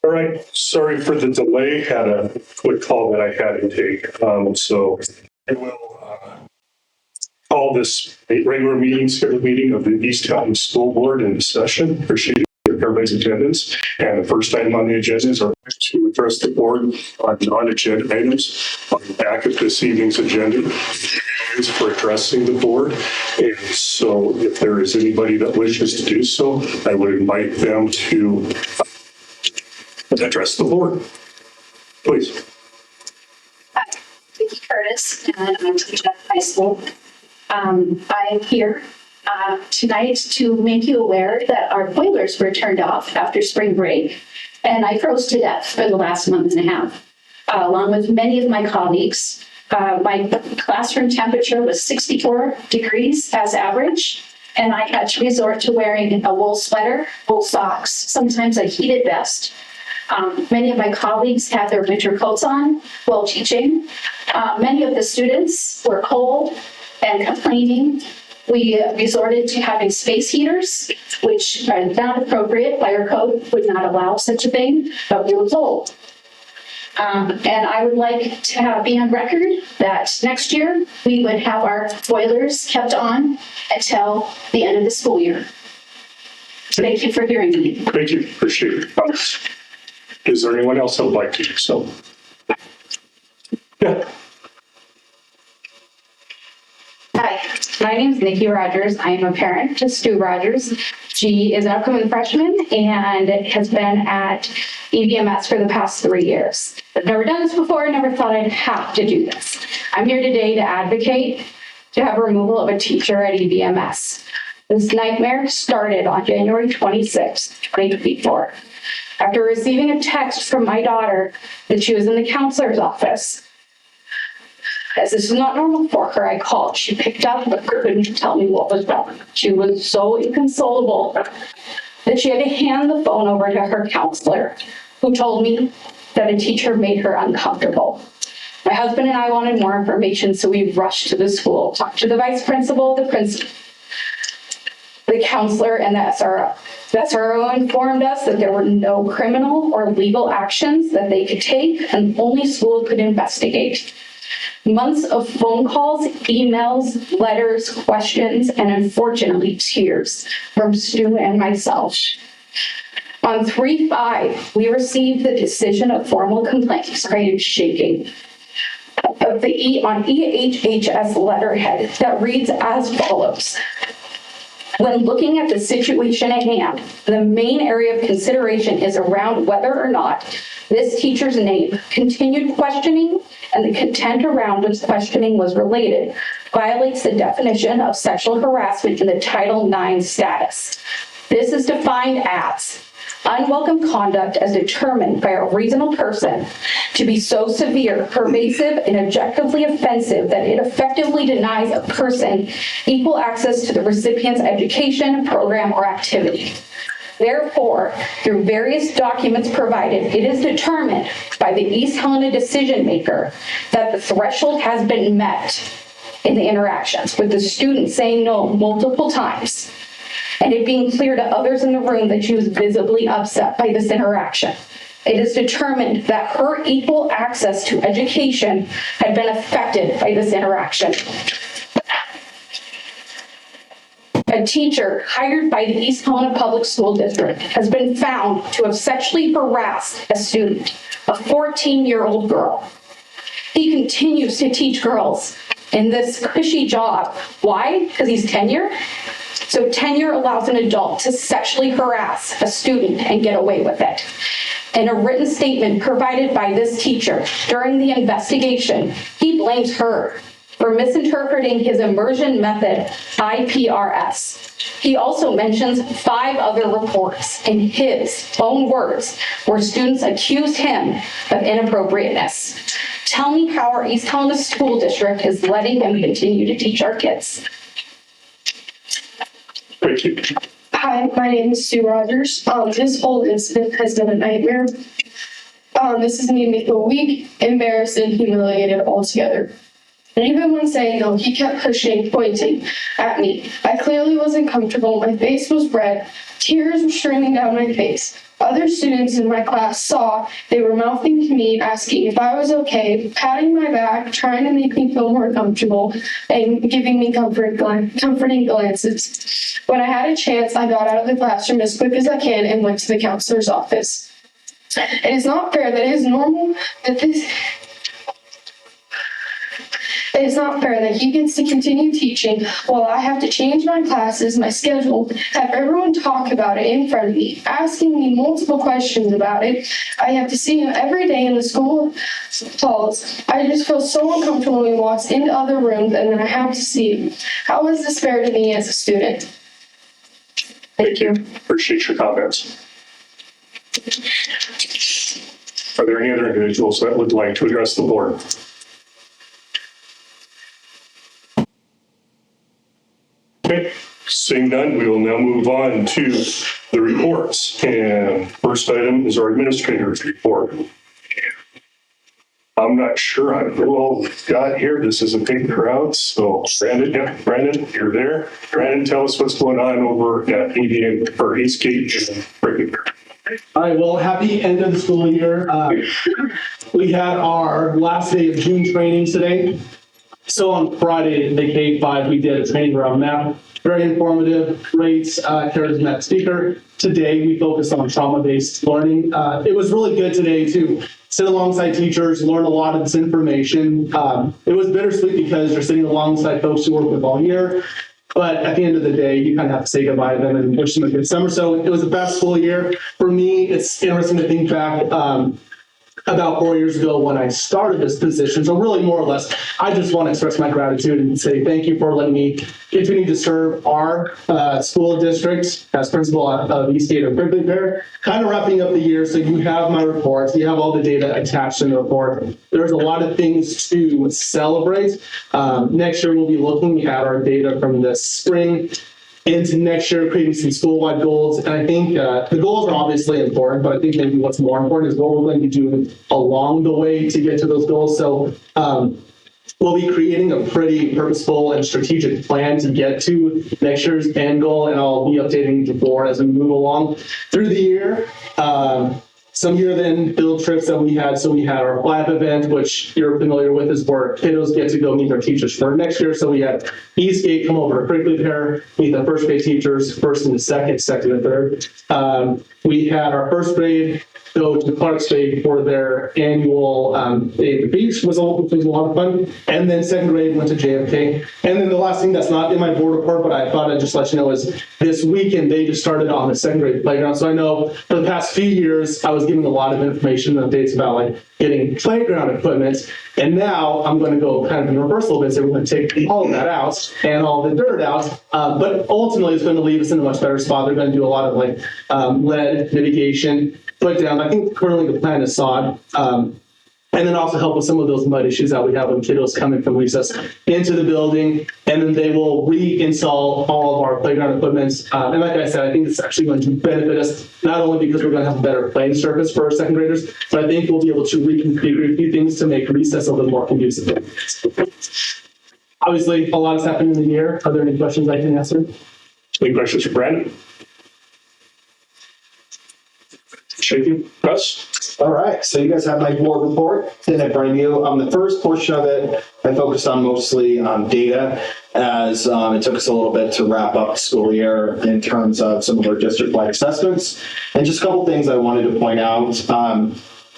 All right, sorry for the delay. Had a quick call that I had to take. So I will call this regular scheduled meeting of the East County School Board into session. Appreciate everybody's attendance. And the first item on the agenda is to address the board on non-agenda items. On the back of this evening's agenda is for addressing the board. And so if there is anybody that wishes to do so, I would invite them to address the board. Please. Hi, Vicki Curtis, and I'm teaching at high school. I'm here tonight to make you aware that our boilers were turned off after spring break, and I froze to death for the last month and a half, along with many of my colleagues. My classroom temperature was 64 degrees as average, and I had to resort to wearing a wool sweater, wool socks, sometimes a heated vest. Many of my colleagues had their winter coats on while teaching. Many of the students were cold and complaining. We resorted to having space heaters, which are not appropriate. Fire code would not allow such a thing, but we were told. And I would like to be on record that next year we would have our boilers kept on until the end of the school year. Thank you for hearing me. Thank you. Appreciate your comments. Is there anyone else that would like to do so? Yeah. Hi, my name is Nikki Rogers. I am a parent to Stu Rogers. She is an upcoming freshman and has been at EVMS for the past 3 years. I've never done this before, never thought I'd have to do this. I'm here today to advocate to have removal of a teacher at EVMS. This nightmare started on January 26, 2024. After receiving a text from my daughter that she was in the counselor's office. As this is not normal for her, I called. She picked up but couldn't tell me what was wrong. She was so inconsolable that she had to hand the phone over to her counselor, who told me that a teacher made her uncomfortable. My husband and I wanted more information, so we rushed to the school, talked to the vice principal, the principal, the counselor, and the SRO. The SRO informed us that there were no criminal or legal actions that they could take, and only school could investigate. Months of phone calls, emails, letters, questions, and unfortunately tears from Stu and myself. On 3/5, we received the decision of formal complaint. Sorry, I'm shaking. On EHHS letterhead that reads as follows. When looking at the situation at hand, the main area of consideration is around whether or not this teacher's name, continued questioning, and the content around which questioning was related violates the definition of sexual harassment in the Title IX status. This is defined as unwelcome conduct as determined by a reasonable person to be so severe, pervasive, and objectively offensive that it effectively denies a person equal access to the recipient's education, program, or activity. Therefore, through various documents provided, it is determined by the East Helena decision maker that the threshold has been met in the interactions, with the student saying no multiple times, and it being clear to others in the room that she was visibly upset by this interaction. It is determined that her equal access to education had been affected by this interaction. A teacher hired by the East Helena Public School District has been found to have sexually harassed a student, a 14-year-old girl. He continues to teach girls in this cushy job. Why? Because he's tenure? So tenure allows an adult to sexually harass a student and get away with it. In a written statement provided by this teacher during the investigation, he blames her for misinterpreting his immersion method, IPRS. He also mentions 5 other reports in his own words where students accuse him of inappropriateness. Tell me how our East Helena School District is letting him continue to teach our kids. Thank you. Hi, my name is Sue Rogers. This whole incident has been a nightmare. This has made me feel weak, embarrassed, and humiliated altogether. And even when saying no, he kept pushing, pointing at me. I clearly wasn't comfortable. My face was red. Tears were streaming down my face. Other students in my class saw they were mouthing to me, asking if I was okay, patting my back, trying to make me feel more comfortable, and giving me comforting glances. When I had a chance, I got out of the classroom as quick as I can and went to the counselor's office. It is not fair that it is normal that this. It is not fair that he gets to continue teaching while I have to change my classes, my schedule, have everyone talk about it in front of me, asking me multiple questions about it. I have to see him every day in the school halls. I just feel so uncomfortable when he walks into other rooms and then I have to see him. How is this fair to me as a student? Thank you. Appreciate your comments. Are there any other individuals that would like to address the board? Okay, seeing none, we will now move on to the reports. And first item is our administrator's report. I'm not sure who all we've got here. This is a big crowd. So Brandon, you're there. Brandon, tell us what's going on over at EDN or Eastgate and Brigham. All right, well, happy end of the school year. We had our last day of June trainings today. So on Friday, the K-5, we did a training around math. Very informative, great, charismatic speaker. Today, we focused on trauma-based learning. It was really good today to sit alongside teachers, learn a lot of this information. It was bittersweet because you're sitting alongside folks you work with all year. But at the end of the day, you kind of have to say goodbye to them and wish them a good summer. So it was the best school year. For me, it's interesting to think back about 4 years ago when I started this position. So really, more or less, I just want to express my gratitude and say thank you for letting me continue to serve our school district as principal of Eastgate or Prickly Pear. Kind of wrapping up the year, so you have my reports, you have all the data attached in the report. There's a lot of things to celebrate. Next year, we'll be looking at our data from this spring into next year, creating some school-wide goals. And I think the goals are obviously important, but I think maybe what's more important is what we're going to be doing along the way to get to those goals. So we'll be creating a pretty purposeful and strategic plan to get to next year's end goal, and I'll be updating the board as we move along through the year. Some year-end field trips that we had. So we had our lab event, which you're familiar with, is where kiddos get to go meet their teachers for next year. So we had Eastgate come over to Prickly Pear, meet the first grade teachers, first and second and third. We had our first grade go to Clark's Bay for their annual day at the beach, which was a lot of fun. And then second grade went to JFK. And then the last thing that's not in my board report, but I thought I'd just let you know, is this weekend they just started on the second grade playground. So I know for the past few years, I was giving a lot of information and updates about like getting playground equipment. And now I'm going to go kind of in reverse a little bit. So we're going to take all of that out and all the dirt out. But ultimately, it's going to leave us in a much better spot. They're going to do a lot of like lead mitigation, put down. I think currently the plan is sod. And then also help with some of those mud issues that we have when kiddos come in from recess into the building. And then they will reinstall all of our playground equipment. And like I said, I think it's actually going to benefit us, not only because we're going to have a better playing surface for our second graders, but I think we'll be able to reconfigure a few things to make recess a little more conducive. Obviously, a lot has happened in the year. Are there any questions I can answer? Any questions for Brandon? Shaking. Russ? All right, so you guys have my board report to bring you. The first portion of it, I focused on mostly data, as it took us a little bit to wrap up the school year in terms of some of our district-wide assessments. And just a couple things I wanted to point out.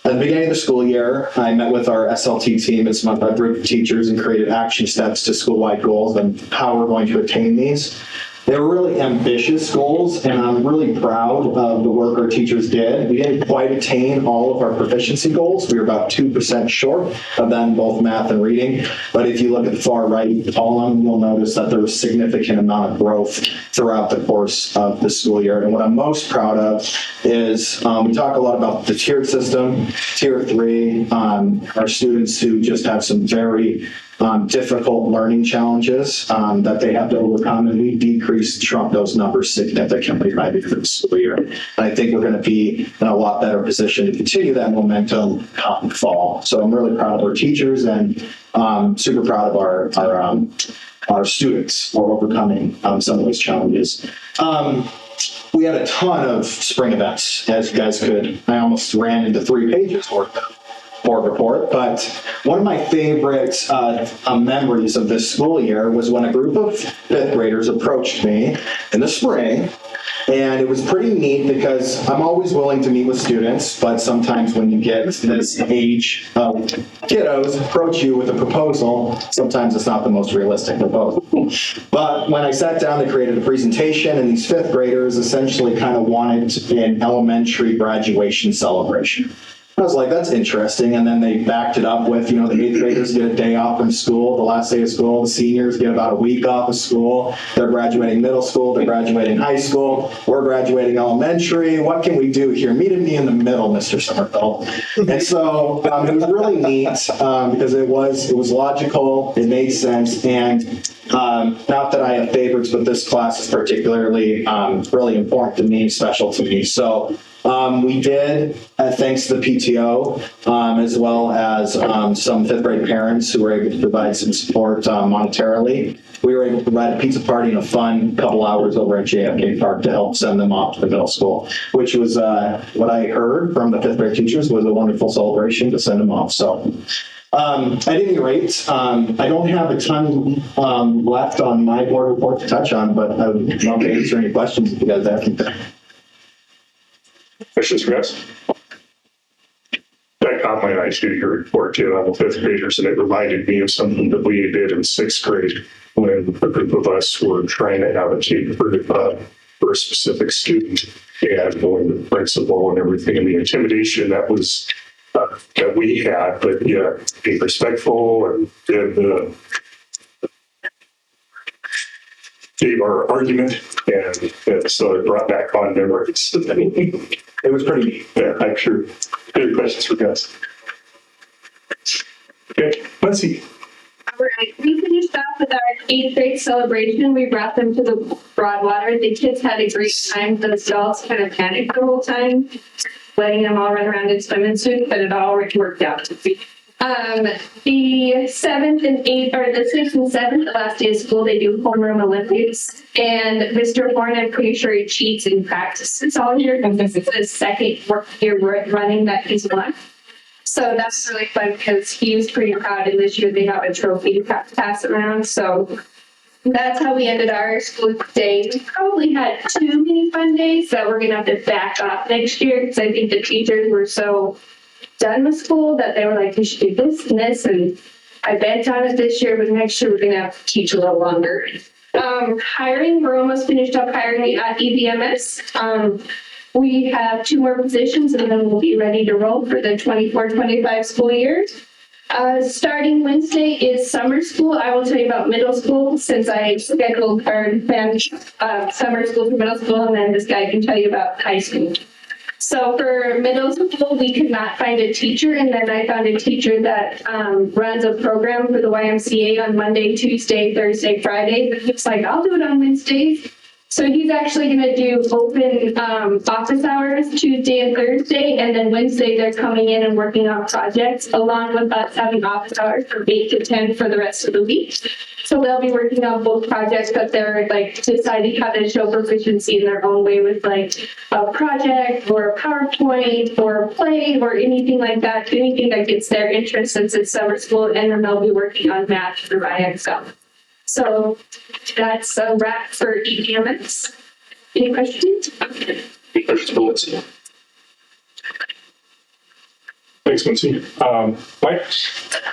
At the beginning of the school year, I met with our SLT team and some of our group of teachers and created action steps to school-wide goals and how we're going to attain these. They were really ambitious goals, and I'm really proud of the work our teachers did. We didn't quite attain all of our proficiency goals. We were about 2% short of that in both math and reading. But if you look at the far right column, you'll notice that there was a significant amount of growth throughout the course of the school year. And what I'm most proud of is we talk a lot about the tiered system, tier 3, our students who just have some very difficult learning challenges that they have to overcome, and we shrunk those numbers significantly by the end of the school year. And I think we're going to be in a lot better position to continue that momentum come fall. So I'm really proud of our teachers and super proud of our students for overcoming some of those challenges. we had a ton of spring events, as you guys could. I almost ran into 3 pages worth of board report, but one of my favorite memories of this school year was when a group of 5th graders approached me in the spring. And it was pretty neat because I'm always willing to meet with students, but sometimes when you get this age of kiddos approach you with a proposal, sometimes it's not the most realistic proposal. But when I sat down, they created a presentation, and these 5th graders essentially kind of wanted an elementary graduation celebration. I was like, that's interesting. And then they backed it up with, the 8th graders get a day off from school, the last day of school. The seniors get about a week off of school. They're graduating middle school. They're graduating high school. We're graduating elementary. What can we do here? Meet me in the middle, Mr. Summerfeld. And so it was really neat because it was logical. It made sense. And not that I have favorites, but this class is particularly really important to me, special to me. So we did, thanks to the PTO, as well as some 5th grade parents who were able to provide some support monetarily. We were able to provide a pizza party and a fun couple hours over at JFK Park to help send them off to the middle school, which was what I heard from the 5th grade teachers was a wonderful celebration to send them off. So at any rate, I don't have a ton left on my board report to touch on, but I would love to answer any questions if you guys have anything. Questions for us? That caught my eye too, your report too on the 5th graders, and it reminded me of something that we did in 6th grade when a group of us were trying to advocate for a specific student and going to the principal and everything, and the intimidation that was that we had, but yeah, be respectful and gave our argument, and so it brought back on memories. It was pretty neat. Yeah, I'm sure. Any questions for Gus? Okay, let's see. All right, we finished off with our 8th grade celebration. We brought them to the Broadwater. The kids had a great time. The adults kind of panicked the whole time, letting them all run around in swimming suits, but it all worked out. The 7th and 8th, or the 6th and 7th, the last day of school, they do homeroom Olympics. And Mr. Horn, I'm pretty sure he cheats in practices all year because this is his 2nd year running that he's won. So that's really fun because he was pretty proud, and this year they have a trophy to pass around. So that's how we ended our school day. We probably had too many fun days that we're going to have to back off next year because I think the teachers were so done with school that they were like, we should do this and this, and I bet on it this year, but next year we're going to have to teach a little longer. Hiring, we're almost finished up hiring at EVMS. We have 2 more positions, and then we'll be ready to roll for the 24-25 school year. Starting Wednesday is summer school. I will tell you about middle school since I scheduled or planned summer school for middle school, and then this guy can tell you about high school. So for middle school, we could not find a teacher, and then I found a teacher that runs a program for the YMCA on Monday, Tuesday, Thursday, Friday. But he's like, I'll do it on Wednesdays. So he's actually going to do open office hours Tuesday and Thursday, and then Wednesday they're coming in and working on projects, along with us having office hours from 8 to 10 for the rest of the week. So they'll be working on both projects, but they're like deciding how to show proficiency in their own way with like a project or a PowerPoint or a play or anything like that, anything that gets their interest since it's summer school, and then they'll be working on math through IXL. So that's a wrap for EVMS. Any questions? Any questions for Lindsay? Thanks, Lindsay. Mike?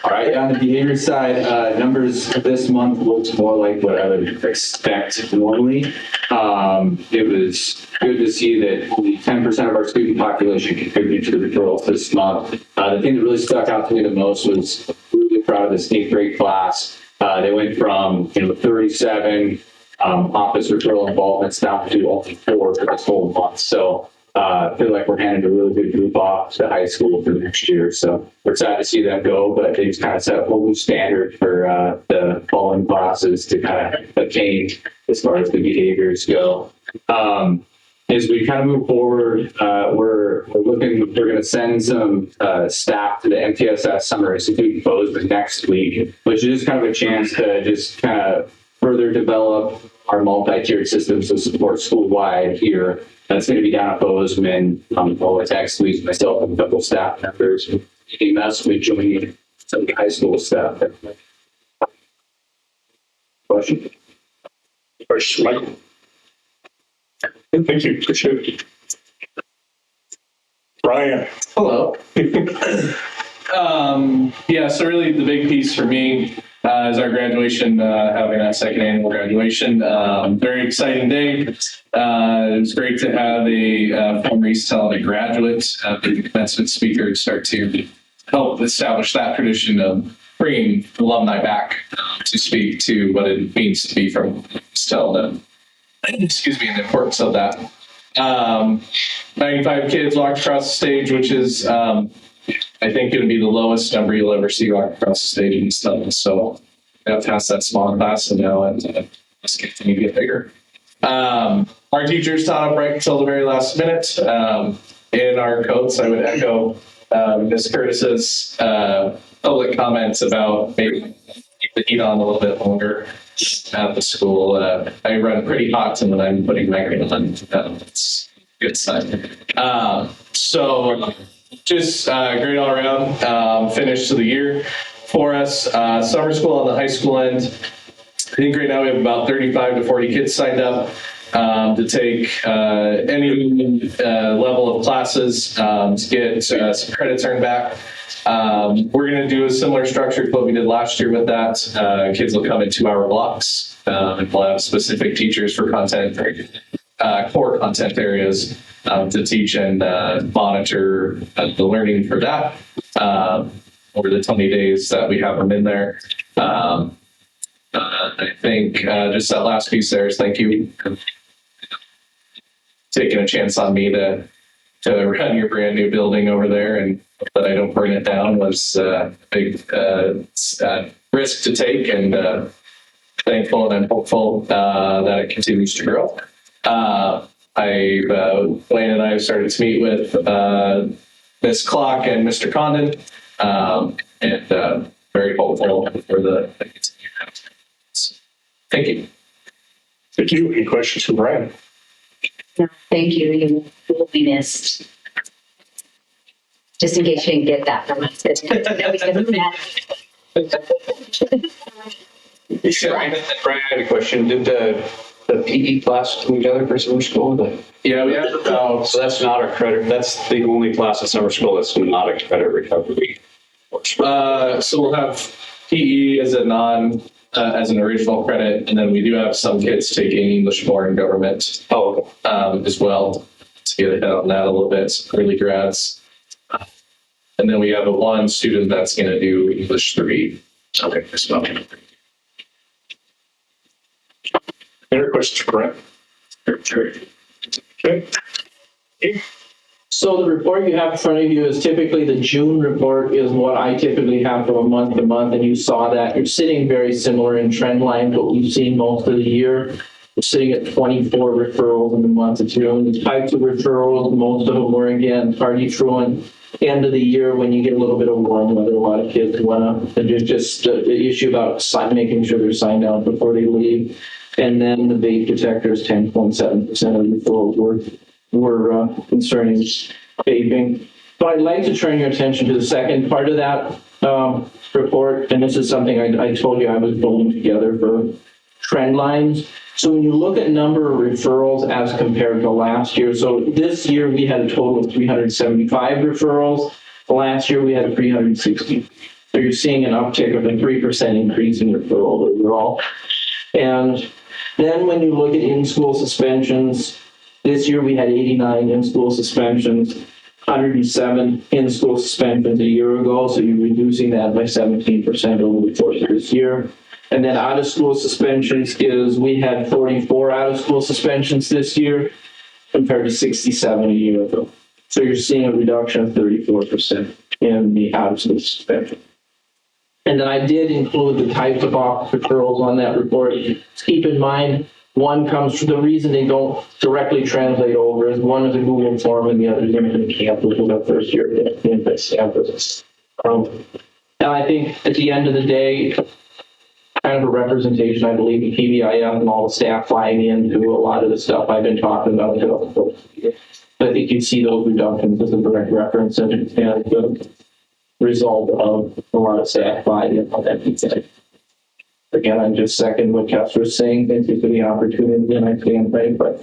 All right, on the behavior side, numbers this month looked more like what I would expect normally. It was good to see that only 10% of our student population contributed to the growth this month. The thing that really stuck out to me the most was really proud of this 8th grade class. They went from 37 office referral involvements down to only 4 for this whole month. So I feel like we're handing a really good group off to high school for the next year. So we're sad to see them go, but they just kind of set a whole new standard for the following classes to kind of attain as far as the behaviors go. As we kind of move forward, we're going to send some staff to the MTSS Summer Institute Exposed next week, which is kind of a chance to just kind of further develop our multi-tiered systems to support school-wide here. That's going to be down at Bozeman, Tax Suite, myself and a couple of staff members. That's with joining some of the high school staff. Question? Question, Michael? Thank you, appreciate it. Brian? Hello. Yeah, so really the big piece for me is our graduation, having that second annual graduation. Very exciting day. It was great to have a former East Helena graduate, the commencement speaker, start to help establish that tradition of bringing alumni back to speak to what it means to be from East Helena. Excuse me, and the importance of that. 95 kids walked across the stage, which is, I think, going to be the lowest number you'll ever see walk across the stage in East Helena. So we have passed that small class, and now let's continue to get bigger. Our teachers taught up right until the very last minute. In our coats, I would echo Ms. Curtis's public comments about maybe keep the heat on a little bit longer at the school. I run pretty hot when I'm putting my green on. It's a good sign. So just great all around finish to the year for us. Summer school on the high school end. I think right now we have about 35 to 40 kids signed up to take any level of classes to get some credits earned back. We're going to do a similar structure to what we did last year with that. Kids will come in 2-hour blocks and we'll have specific teachers for content, core content areas to teach and monitor the learning for that over the 20 days that we have them in there. I think just that last piece there is thank you for taking a chance on me to run your brand new building over there, and that I don't burn it down was a big risk to take, and thankful and I'm hopeful that it continues to grow. Wayne and I have started to meet with Ms. Clock and Mr. Condon, and very hopeful for the continued. Thank you. Thank you. Any questions for Brian? No, thank you. You will be missed. Just in case you didn't get that from us. Brian, I had a question. Did the PE class come together for summer school? Yeah, we have about. So that's not a credit, that's the only class in summer school that's not a credit recovery. So we'll have PE as as an original credit, and then we do have some kids taking English more in government as well to get ahead on that a little bit, some early grads. And then we have one student that's going to do English 3. Okay, as well. Any other questions for Brian? Sure. Okay. So the report you have in front of you is typically the June report is what I typically have from a month to month, and you saw that. You're sitting very similar in trend line to what we've seen most of the year. We're sitting at 24 referrals in the month of June. The types of referrals, most of them were, again, tardy truant. End of the year when you get a little bit of warm weather, a lot of kids want to, and there's just the issue about making sure they're signed out before they leave. And then the vape detectors, 10.7% of the referrals were concerning vaping. So I'd like to turn your attention to the second part of that report, and this is something I told you I was building together for trend lines. So when you look at number of referrals as compared to last year, so this year we had a total of 375 referrals. Last year we had 360. So you're seeing an uptick of a 3% increase in referrals overall. And then when you look at in-school suspensions, this year we had 89 in-school suspensions, 107 in-school suspensions a year ago, so you're reducing that by 17% over the course of this year. And then out-of-school suspensions is we had 44 out-of-school suspensions this year compared to 67 a year ago. So you're seeing a reduction of 34% in the out-of-school suspension. And then I did include the types of office referrals on that report. Keep in mind, one comes from the reason they don't directly translate over is one is a Google form and the other is in campus with a first year campus. And I think at the end of the day, kind of a representation, I believe, of PBIF and all the staff flying in to do a lot of the stuff I've been talking about. I think you see those reductions as a direct reference and the result of a lot of staff flying in on that weekend. Again, I'm just second what Kester was saying. Thank you for the opportunity, and I stand by. But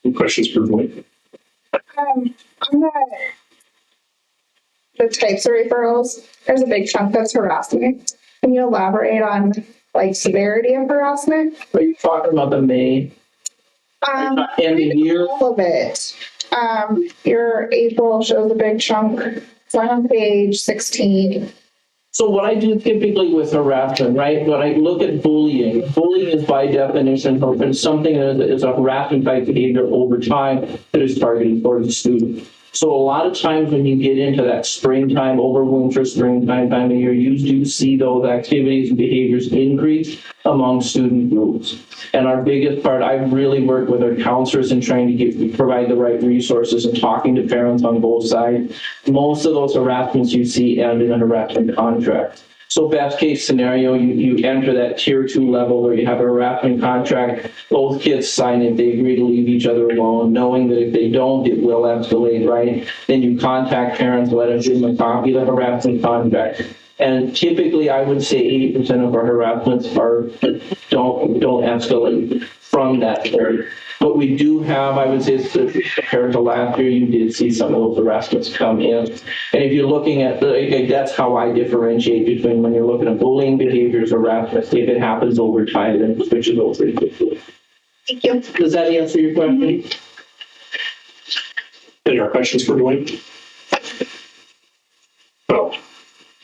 Any questions for Dwayne? On the types of referrals, there's a big chunk that's harassment. Can you elaborate on like severity of harassment? are you talking about the May Um, and the year? all of it. Your April shows a big chunk. It's on page 16. So what I do typically with harassment, right? When I look at bullying is by definition something that is a harassment type behavior over time that is targeted towards the student. So a lot of times when you get into that springtime, over winter, springtime time of year, you do see those activities and behaviors increase among student groups. And our biggest part, I've really worked with our counselors in trying to provide the right resources and talking to parents on both sides. Most of those harassments you see end in a harassment contract. So best case scenario, you enter that tier 2 level where you have a harassment contract, both kids sign it, they agree to leave each other alone, knowing that if they don't, it will escalate, right? Then you contact parents, let them give them a copy of the harassment contract. And typically, I would say 80% of our harassments don't escalate from that area. But we do have, I would say, compared to last year, you did see some of those harassments come in. And if you're looking at, that's how I differentiate between when you're looking at bullying behaviors, harassment, if it happens over time, then it switches over pretty quickly. Thank you. Does that answer your question? Any other questions for Dwayne? Oh,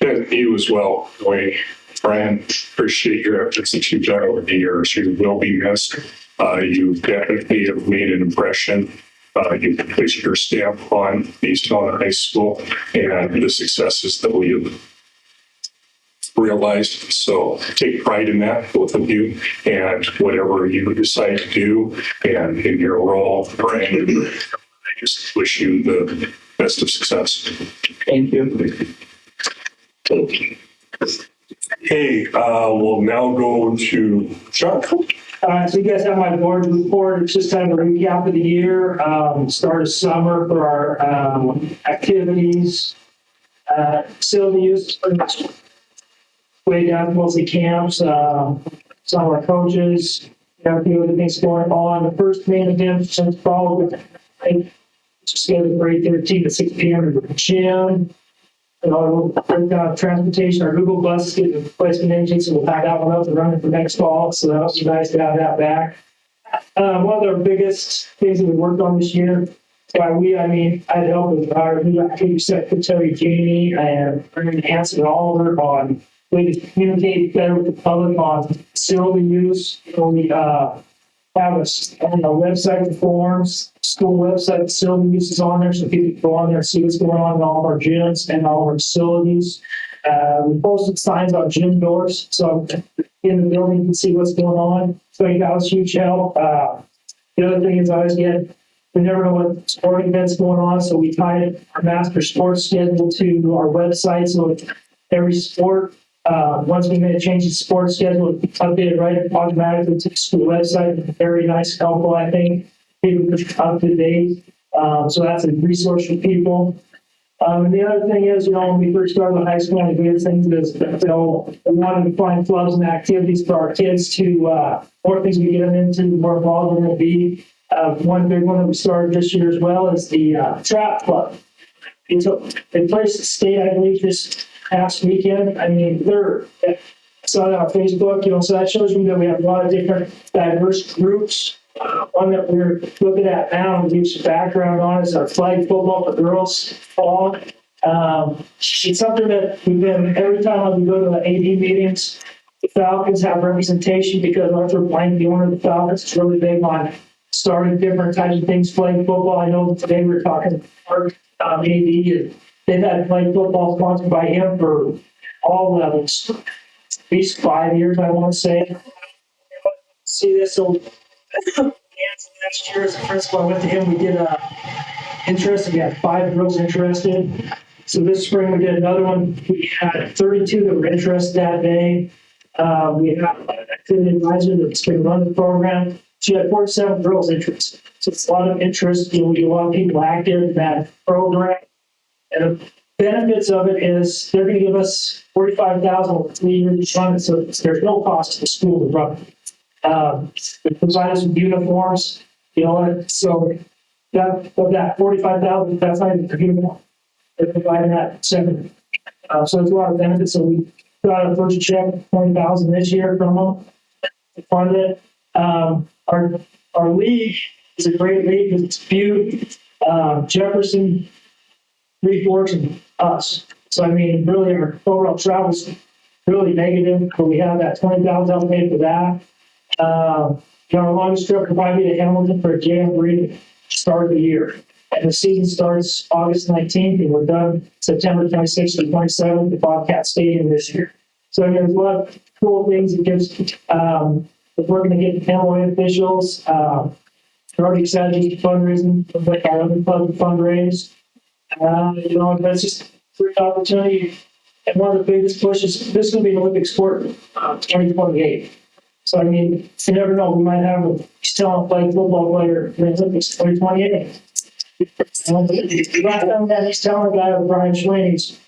and you as well, Dwayne. Brian, appreciate your efforts that you've done over the years. You will be missed. You definitely have made an impression. You placed your stamp on East Helena High School and the successes that we've realized. So take pride in that, both of you, and whatever you decide to do and in your role, Brian, I just wish you the best of success. Thank you. Okay, we'll now go to Chuck. So you guys have my board report. It's just kind of a recap of the year, start of summer for our activities, facility use, way down to mostly camps, some of our coaches, a few other things going on. The first main event since fall, just get a grade 13 at 6 p.m. at the gym. Transportation, our Google bus is getting a replacement engine, so we'll have that one up and running for next fall. So that was nice to have that back. One of the biggest things that we worked on this year, by we, I mean, I had help with our new activity secretary, Jamie, and Hanson and Oliver on ways to communicate better with the public on facility use. We have a website for forms, school website facility use is on there, so people can go on there and see what's going on in all of our gyms and all of our facilities. We posted signs on gym doors, so in the building you can see what's going on. So that was huge help. The other thing is we never know what sporting events going on, so we tied our master sports schedule to our website, so every sport, once we made a change in sports schedule, it updated right automatically to the school website. Very nice, helpful, I think. People up to date. So that's a resource for people. And the other thing is, when we first started in high school, one of the biggest things is, we wanted to find clubs and activities for our kids to, more things we get them into, the more involved they're going to be. One big one that we started this year as well is the trap club. They placed the state, I believe, this past weekend. I mean, I saw that on Facebook, so that shows me that we have a lot of different diverse groups. One that we're looking at now and give some background on is our flag football for girls fall. It's something that we've been, every time we go to the AD meetings, the Falcons have representation because Arthur Blank, the owner of the Falcons, is really big on starting different types of things, flag football. I know today we were talking to AD, and they've had flag football sponsored by him for all levels, at least 5 years, I want to say. See this, so last year as a principal, I went to him, we did interest, we had 5 girls interested. So this spring we did another one, we had 32 that were interested that day. We have an activity advisor that's going to run the program. She had 47 girls interested. So it's a lot of interest. We get a lot of people active in that program. And the benefits of it is they're going to give us $45,000 over 3 years to run it, so there's no cost to the school to run it. They provide us with uniforms, so that of that $45,000, that's not even for uniform. They're providing that separately. So there's a lot of benefits. So we got a first check, $20,000 this year from them to fund it. Our league is a great league because it's Butte, Jefferson, Three Forks, and us. So I mean, really, our overall travel is really negative, but we have that $20,000 outlaid for that. Our longest trip will probably be to Hamilton for a jamboree to start the year. And the season starts August 19th, and we're done September 26th and 27th at Bobcat Stadium this year. So I mean, there's a lot of cool things it gives. We're going to get the MOA officials. We're already excited to do fundraising, like our other club fundraise. That's just a great opportunity. And one of the biggest pushes, this is going to be an Olympic sport, 2028. So, I mean, you never know. We might have a talent playing football player in the Olympics 2028. The last time that he's telling a guy with Brian Schwaney's,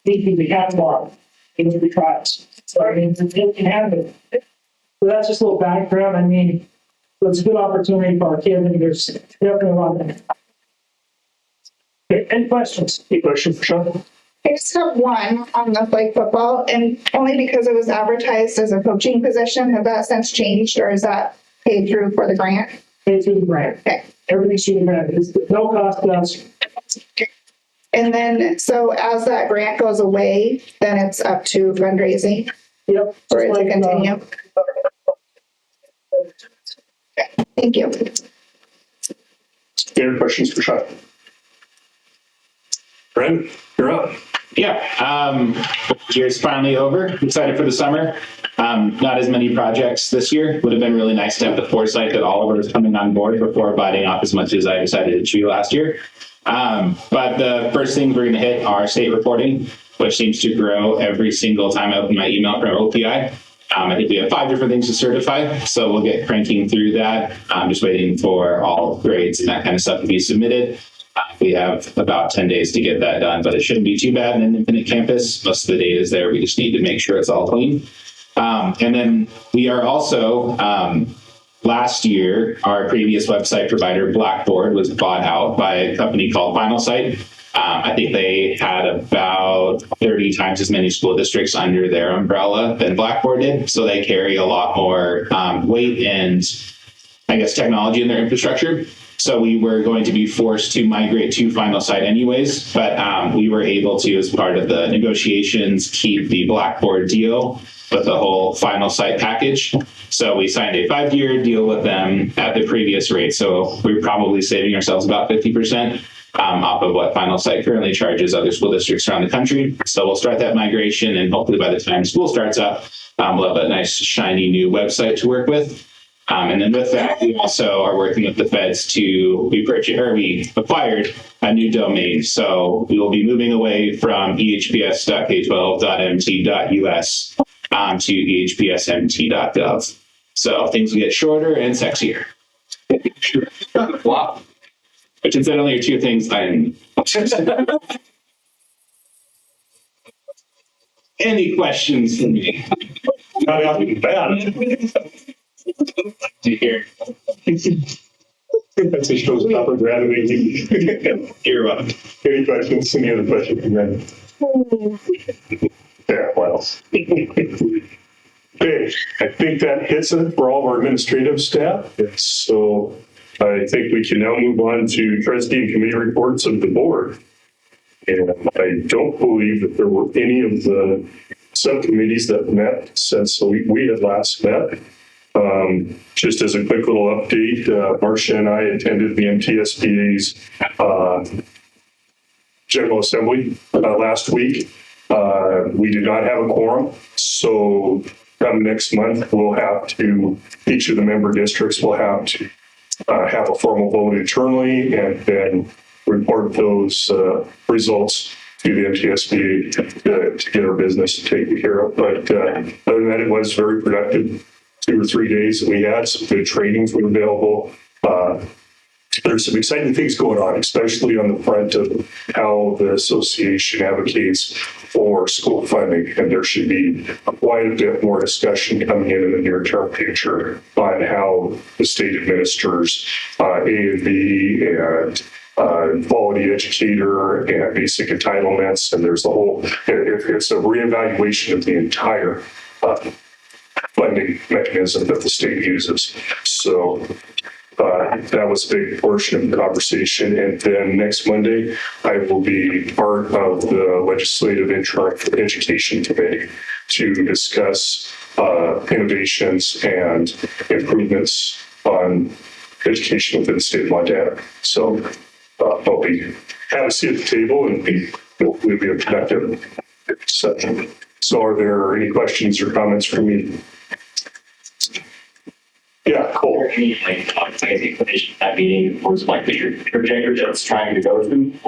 he could be half bar in the trials. So, I mean, it can happen. So that's just a little background. I mean, it's a good opportunity for our kids. I mean, there's definitely a lot of it. Okay, any questions? Any questions for Sean? I just have one on the flag football, and only because it was advertised as a coaching position. Has that since changed, or is that paid through for the grant? Paid through the grant. Okay. Everything's through the grant. It's no cost to us. And then, so as that grant goes away, then it's up to fundraising? Yep. Or is it continue? Okay. Thank you. Any other questions for Sean? Brent, you're up. Yeah, year's finally over. Excited for the summer. Not as many projects this year. Would have been really nice to have the foresight that Oliver was coming on board before biting off as much as I decided to chew last year. But the first things we're going to hit are state reporting, which seems to grow every single time I open my email from OPI. I think we have 5 different things to certify, so we'll get cranking through that. I'm just waiting for all grades and that kind of stuff to be submitted. We have about 10 days to get that done, but it shouldn't be too bad in an infinite campus. Most of the data is there. We just need to make sure it's all clean. And then we are also, last year, our previous website provider, Blackboard, was bought out by a company called Finalsite. I think they had about 30 times as many school districts under their umbrella than Blackboard did. So they carry a lot more weight and, I guess, technology in their infrastructure. So we were going to be forced to migrate to Finalsite anyways, but we were able to, as part of the negotiations, keep the Blackboard deal with the whole Finalsite package. So we signed a 5-year deal with them at the previous rate. So we're probably saving ourselves about 50% off of what Finalsite currently charges other school districts around the country. So we'll start that migration, and hopefully by the time school starts up, we'll have a nice, shiny new website to work with. And then with that, we also are working with the feds to, we acquired a new domain. So we will be moving away from ehps.k12.mt.us to ehpsmt.gov. So things will get shorter and sexier. Wow. Which incidentally are 2 things I'm... Any questions for me? Not out bad. Do you hear? That's a showstopper, gravity. You're welcome. Any questions? Any other questions? Yeah, well. Okay, I think that hits it for all of our administrative staff. So I think we can now move on to trustee and committee reports of the board. And I don't believe that there were any of the subcommittees that met since we had last met. Just as a quick little update, Marcia and I attended the MTSBA's General Assembly last week. We did not have a quorum, so come next month, we'll have to, each of the member districts will have to have a formal vote internally and then report those results to the MTSBA to get our business taken care of. But other than that, it was very productive. 2 or 3 days that we had, some good trainings were available. There's some exciting things going on, especially on the front of how the association advocates for school funding. And there should be quite a bit more discussion coming in the near-term future on how the state administers A and B and quality educator and basic entitlements. And there's the whole, it's a reevaluation of the entire funding mechanism that the state uses. So that was a big portion of the conversation. And then next Monday, I will be part of the Legislative Education Committee to discuss innovations and improvements on education within the state of Montana. So I'll be have a seat at the table and we'll be a productive session. So are there any questions or comments from me? Yeah, cool. Any like information that meeting was like the projector that's trying to go to in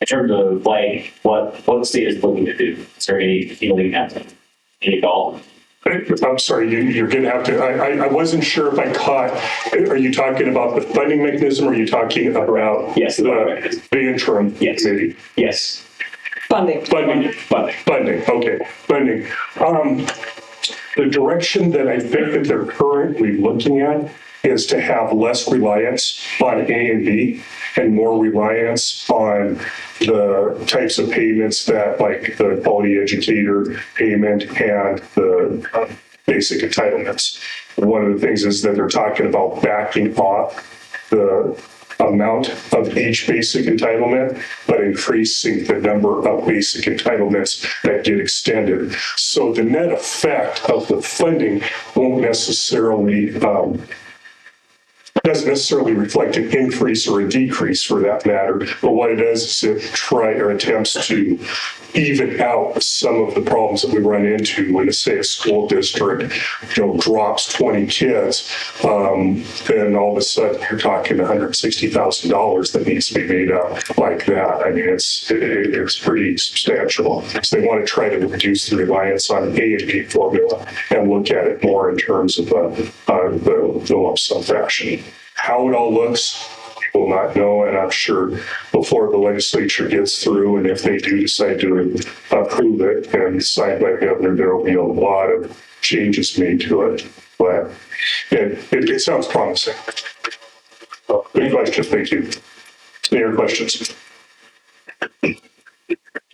terms of like what the state is looking to do. Is there any feeling that any goal? I'm sorry, you're going to have to, I wasn't sure if I caught, are you talking about the funding mechanism or are you talking about Yes, the interim committee? Yes. Funding, okay, funding. The direction that I think that they're currently looking at is to have less reliance on A and B and more reliance on the types of payments that like the quality educator payment and the basic entitlements. One of the things is that they're talking about backing off the amount of each basic entitlement, but increasing the number of basic entitlements that get extended. So the net effect of the funding won't necessarily, doesn't necessarily reflect an increase or a decrease for that matter, but what it does is it attempts to even out some of the problems that we run into when, say, a school district, drops 20 kids, then all of a sudden you're talking $160,000 that needs to be made up like that. I mean, it's pretty substantial. So they want to try to reduce the reliance on A and B formula and look at it more in terms of the lump sum fashion. How it all looks, will not know, and I'm sure before the legislature gets through, and if they do decide to approve it and signed by the governor, there will be a lot of changes made to it. But it sounds promising. Good question, thank you. Any other questions?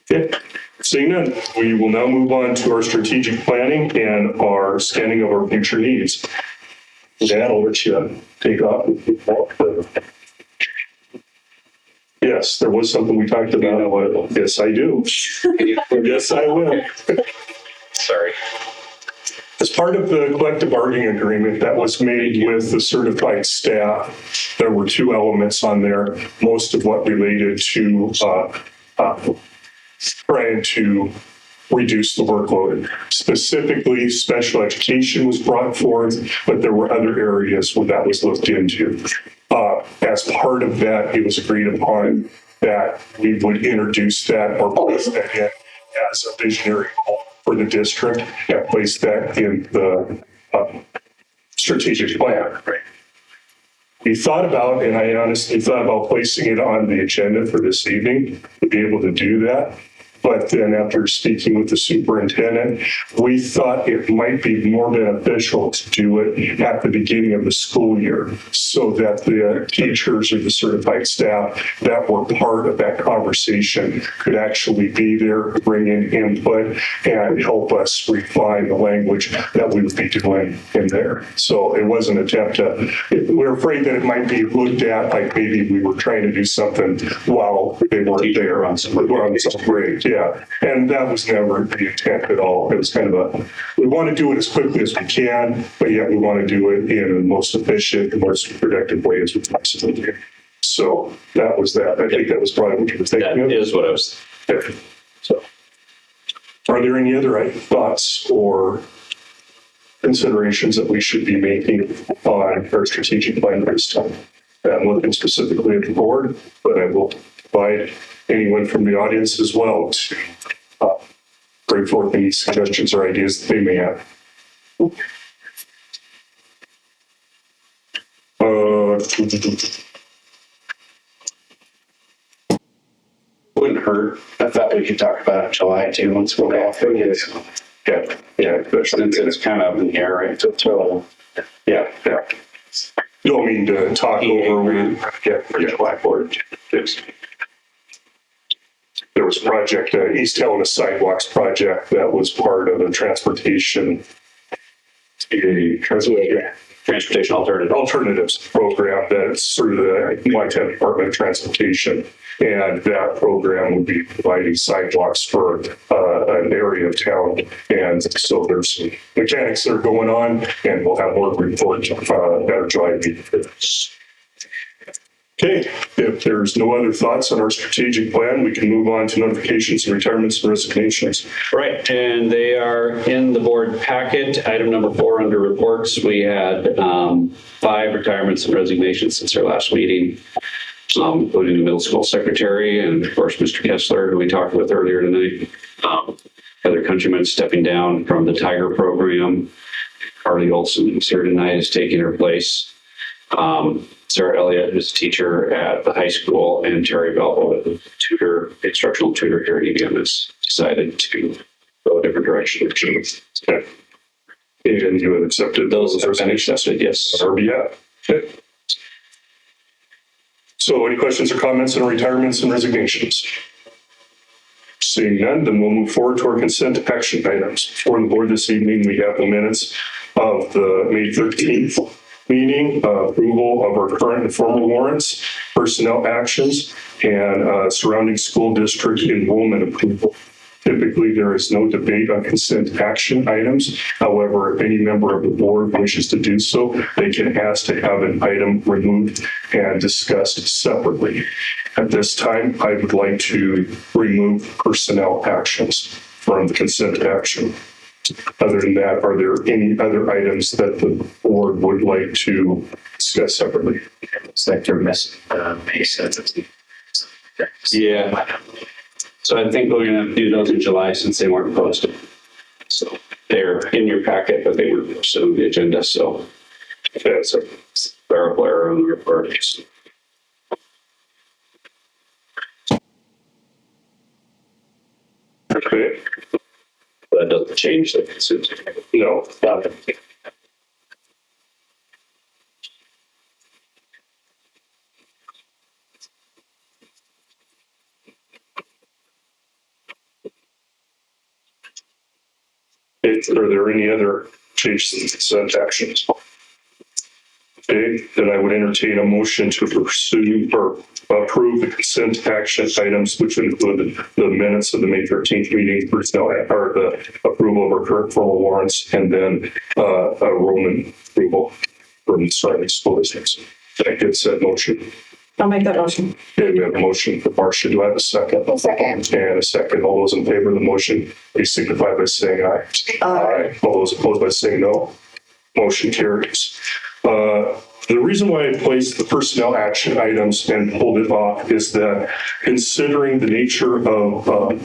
Okay. Seeing none, we will now move on to our strategic planning and our scanning of our future needs. Dan, I'll let you take off. Yes, there was something we talked about. Yes, I do. Yes, I will. Sorry. As part of the collective bargaining agreement that was made with the certified staff, there were 2 elements on there, most of what related to trying to reduce the workload. Specifically, special education was brought forth, but there were other areas where that was looked into. As part of that, it was agreed upon that we would introduce that or place that in as a visionary goal for the district and place that in the strategic plan. Right. We thought about, and I honestly thought about placing it on the agenda for this evening to be able to do that. But then after speaking with the superintendent, we thought it might be more beneficial to do it at the beginning of the school year so that the teachers or the certified staff that were part of that conversation could actually be there, bring in input, and help us refine the language that we would be doing in there. So it was an attempt to, we were afraid that it might be looked at like maybe we were trying to do something while they weren't there on some break. Yeah, and that was never the intent at all. It was kind of we want to do it as quickly as we can, but yet we want to do it in the most efficient and most productive way as we possibly can. So that was that. I think that was probably what you were thinking of. That is what I was. Okay. So, are there any other thoughts or considerations that we should be making on our strategic plan this time? I'm looking specifically at the board, but I will provide anyone from the audience as well to bring forth any suggestions or ideas that they may have. Wouldn't hurt. I thought we could talk about it in July too, once we're off. Yeah, Since it's kind of in the air, right? yeah. You don't mean to talk over, Blackboard. there was a project, East Helena Sidewalks project that was part of a transportation alternatives program that's through the Whitehead Department of Transportation. And that program would be providing sidewalks for an area of town. And so there's some mechanics that are going on, and we'll have more reports at our July meeting. Okay, if there's no other thoughts on our strategic plan, we can move on to notifications and retirements and resignations. Right, and they are in the board packet. Item number 4 under reports, we had 5 retirements and resignations since our last meeting, including the middle school secretary and of course Mr. Kessler, who we talked with earlier tonight. Heather Countryman stepping down from the Tiger program. Carly Olson, who's here tonight, is taking her place. Sarah Elliott is a teacher at the high school, and Terry Belvo, a tutor, instructional tutor here at EBM, has decided to go a different direction. Okay. And you have accepted Those have been accepted, yes. Yeah. Okay. So any questions or comments on retirements and resignations? Seeing none, then we'll move forward to our consent action items. For the board this evening, we have the minutes of the May 13th meeting, approval of our current and formal warrants, personnel actions, and surrounding school district enrollment approval. Typically, there is no debate on consent action items. However, if any member of the board wishes to do so, they can ask to have an item removed and discussed separately. At this time, I would like to remove personnel actions from the consent action. Other than that, are there any other items that the board would like to discuss separately? Sector miss, May 7th. Yeah. So I think we're going to do those in July since they weren't posted. So they're in your packet, but they weren't posted on the agenda. So that's a clerical error on the report. Okay. That doesn't change the consent. No. Are there any other changes in consent actions? Okay, then I would entertain a motion to pursue or approve the consent action items, which include the minutes of the May 13th meeting, personnel, or the approval of our current formal warrants, and then enrollment approval from the starting school districts. Did I get said motion? I'll make that motion. Okay, we have a motion for Marcia. Do I have a second? A second. And a second. All those in favor of the motion, please signify by saying aye. Aye. All those opposed by saying no. Motion carries. The reason why I placed the personnel action items and pulled it off is that considering the nature of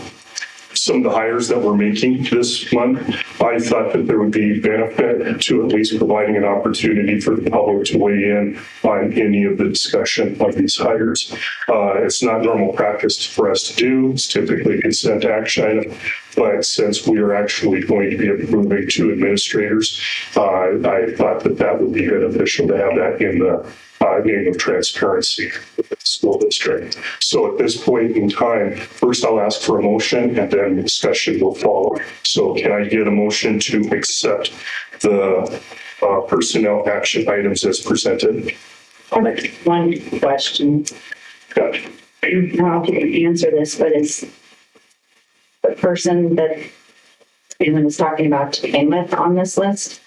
some of the hires that we're making this month, I thought that there would be benefit to at least providing an opportunity for the public to weigh in on any of the discussion of these hires. It's not normal practice for us to do. It's typically a consent action item. But since we are actually going to be approving 2 administrators, I thought that that would be beneficial to have that in the name of transparency with the school district. So at this point in time, first I'll ask for a motion and then discussion will follow. So can I get a motion to accept the personnel action items as presented? I have one question. Got it. I don't know if you can answer this, but it's the person that anyone is talking about to begin with on this list.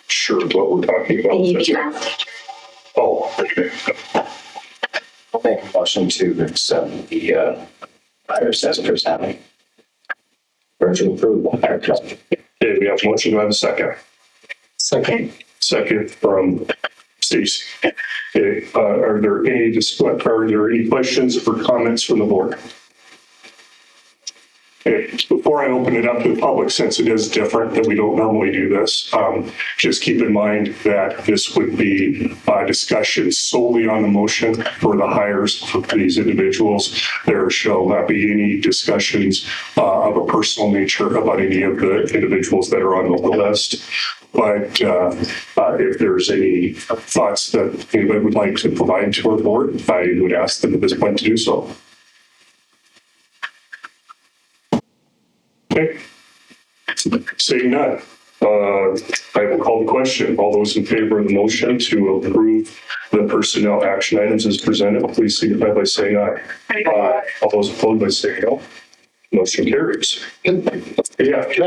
Sure, what we're talking about. Oh, okay. I'll make a motion to accept the hires as presented. Or to approve the hires. Okay, we have a motion. Do I have a second? Second. Second from Stacy. Okay, are there any questions or comments from the board? Okay, before I open it up to the public, since it is different, that we don't normally do this, just keep in mind that this would be a discussion solely on the motion for the hires for these individuals. There shall not be any discussions of a personal nature about any of the individuals that are on the list. But if there's any thoughts that anybody would like to provide to our board, I would ask them at this point to do so. Okay. Seeing none, I will call the question. All those in favor of the motion to approve the personnel action items as presented, please signify by saying aye. Aye. All those opposed by saying no. Motion carries. Can I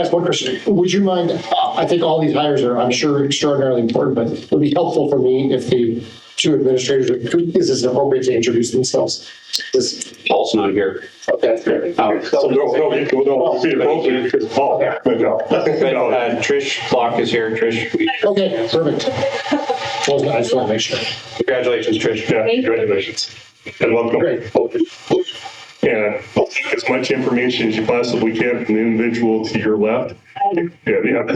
ask one question? Would you mind, I think all these hires are, I'm sure, extraordinarily important, but it would be helpful for me if the two administrators, is this appropriate to introduce themselves? Paul's not here. Okay. So no, be appropriate because Paul, but no. Trish Block is here. Trish. Okay, perfect. Well, I just want to make sure. Congratulations, Trish. Yeah, congratulations. And welcome. Great. And I'll take as much information as you possibly can from the individual to your left. Yeah. There you go.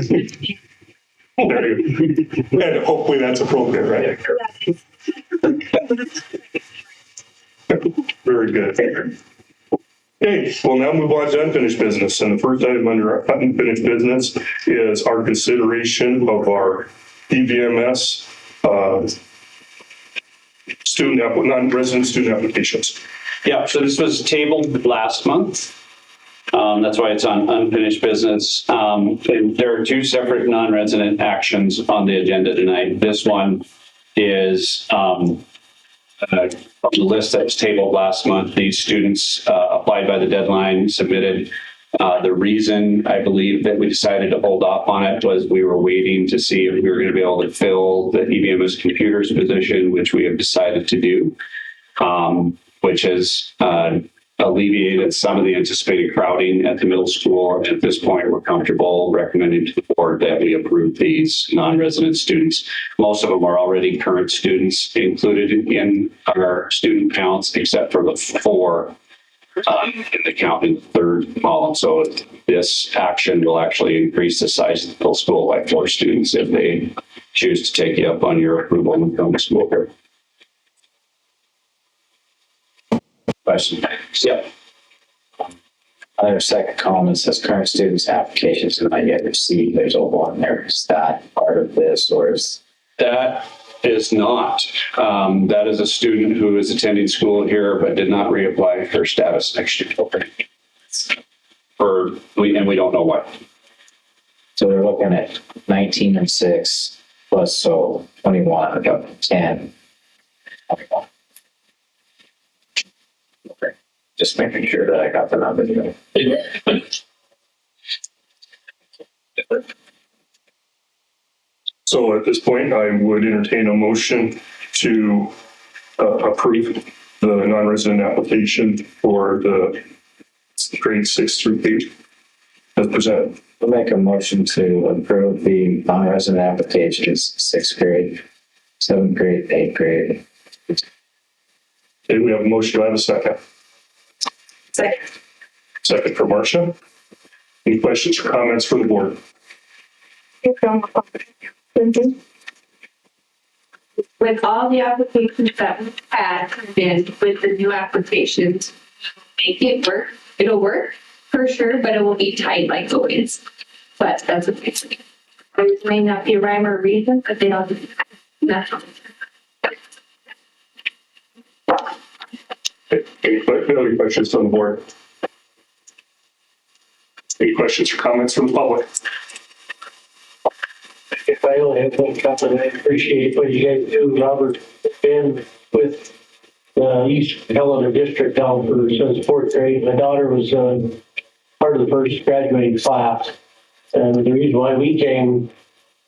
And hopefully that's appropriate, right? Very good. Okay, we'll now move on to unfinished business. And the first item under unfinished business is our consideration of our EVMS non-resident student applications. Yeah, so this was tabled last month. That's why it's on unfinished business. There are two separate non-resident actions on the agenda tonight. This one is the list that was tabled last month. These students applied by the deadline, submitted. The reason I believe that we decided to hold off on it was we were waiting to see if we were going to be able to fill the EVMS computers position, which we have decided to do, which has alleviated some of the anticipated crowding at the middle school. At this point, we're comfortable recommending to the board that we approve these non-resident students. Most of them are already current students included in our student counts, except for the 4 in the count in the third column. So this action will actually increase the size of the middle school by 4 students if they choose to take you up on your approval and come to school here. Question. Yep. Other second column says current students' applications have not yet received. There's a 1 there. Is that part of this, or is that is not? That is a student who is attending school here but did not reapply for status next year. And we don't know what. So we're looking at 19 and 6 plus 21, 10. Okay. Just making sure that I got the numbers right. So at this point, I would entertain a motion to approve the non-resident application for the grade 6 through 8 as presented. We'll make a motion to approve the non-resident applications, 6th grade, 7th grade, 8th grade. Okay, we have a motion. Do I have a second? Second. Second for Marcia. Any questions or comments from the board? With all the applications that we've had in with the new applications, make it work. It'll work for sure, but it will be tight like always. But that's okay. There may not be a rhyme or reason, but they all do. That's all. Any questions from the board? Any questions or comments from the public? If I only have one comment, I appreciate what you guys do, Robert, and with the East Helena District now for since 4th grade. My daughter was part of the first graduating class. And the reason why we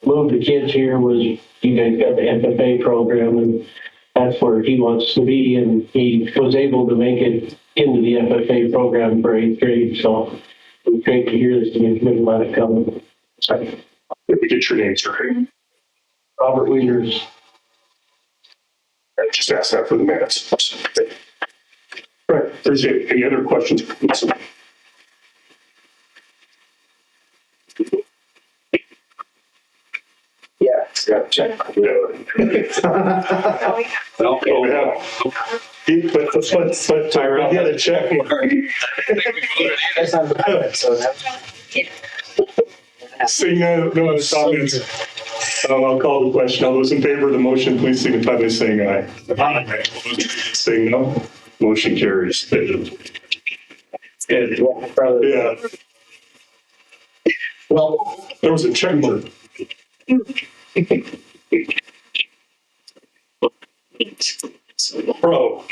moved the kids here was you guys got the FFA program, and that's where he wants to be. And he was able to make it into the FFA program for 8th grade. So it was great to hear this and let it come. If we get your name, sir. Robert Wieners. I just asked that for the minutes. All right, appreciate it. Any other questions? Yeah. Check. Well, we have. But Tyrell had a check. Seeing no other comments, I'll call the question. All those in favor of the motion, please signify by saying aye. Aye. Saying no, motion carries. Yeah. Well, there was a check mark. Bro.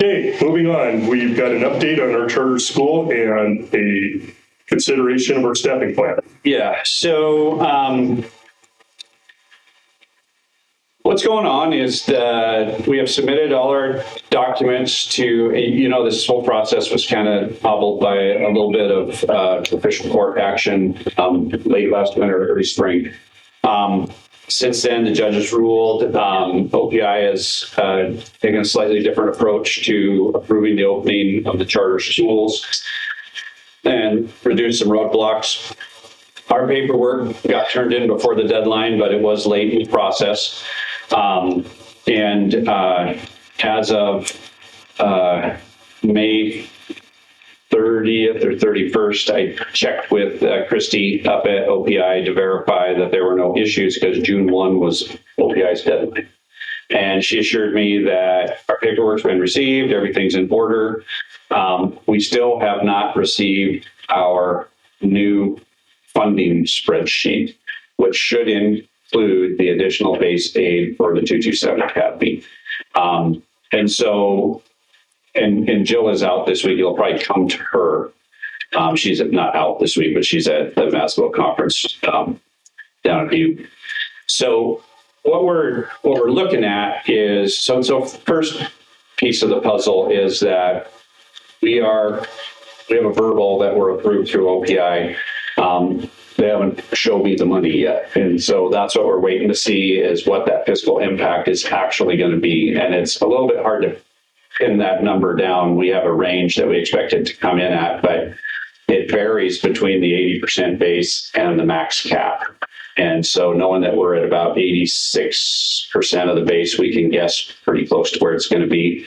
Okay, moving on. We've got an update on our charter school and a consideration of our staffing plan. Yeah, so what's going on is that we have submitted all our documents to, this whole process was kind of hobbled by a little bit of official court action late last winter, early spring. Since then, the judges ruled. OPI has taken a slightly different approach to approving the opening of the charter schools and reduced some roadblocks. Our paperwork got turned in before the deadline, but it was late in the process. As of May 30th or 31st, I checked with Christy up at OPI to verify that there were no issues because June 1 was OPI's deadline. And she assured me that our paperwork's been received, everything's in order. We still have not received our new funding spreadsheet, which should include the additional base aid for the 227 Academy. And Jill is out this week. You'll probably come to her. She's not out this week, but she's at the Massapequa conference down at Butte. So what we're looking at is, so first piece of the puzzle is that we have a verbal that we're approved through OPI. They haven't showed me the money yet. And so that's what we're waiting to see is what that fiscal impact is actually going to be. And it's a little bit hard to pin that number down. We have a range that we expect it to come in at, but it varies between the 80% base and the max cap. And so knowing that we're at about 86% of the base, we can guess pretty close to where it's going to be.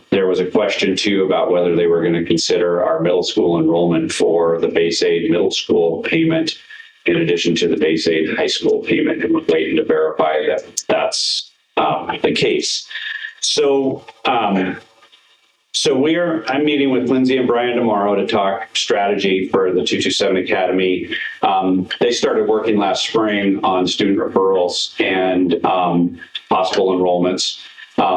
There was a question too about whether they were going to consider our middle school enrollment for the base aid middle school payment in addition to the base aid high school payment. And we're waiting to verify that that's the case. So, I'm meeting with Lindsay and Brian tomorrow to talk strategy for the 227 Academy. They started working last spring on student referrals and possible enrollments.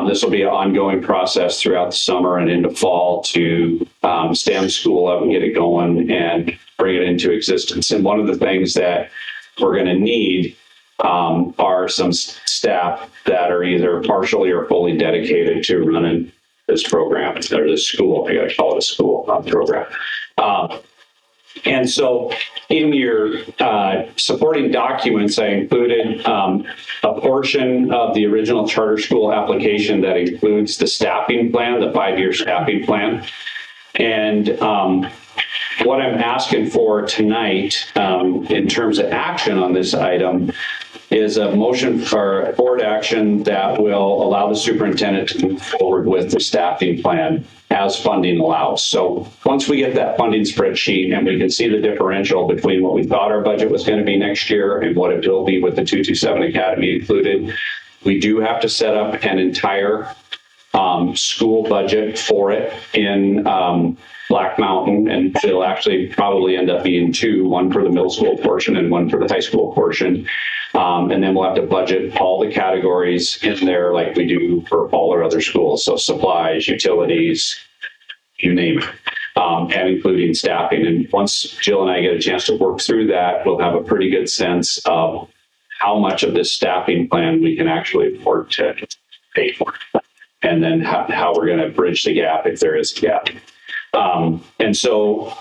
This will be an ongoing process throughout the summer and into fall to stand the school up and get it going and bring it into existence. And one of the things that we're going to need are some staff that are either partially or fully dedicated to running this program or this school. I gotta call it a school, not program. And so in your supporting documents, I included a portion of the original charter school application that includes the staffing plan, the 5-year staffing plan. And what I'm asking for tonight in terms of action on this item is a motion for board action that will allow the superintendent to move forward with the staffing plan as funding allows. So once we get that funding spreadsheet and we can see the differential between what we thought our budget was going to be next year and what it will be with the 227 Academy included, we do have to set up an entire school budget for it in Black Mountain, and it'll actually probably end up being two, one for the middle school portion and one for the high school portion. And then we'll have to budget all the categories in there like we do for all our other schools. So supplies, utilities, you name it, and including staffing. And once Jill and I get a chance to work through that, we'll have a pretty good sense of how much of this staffing plan we can actually afford to pay for. And then how we're going to bridge the gap if there is a gap. And so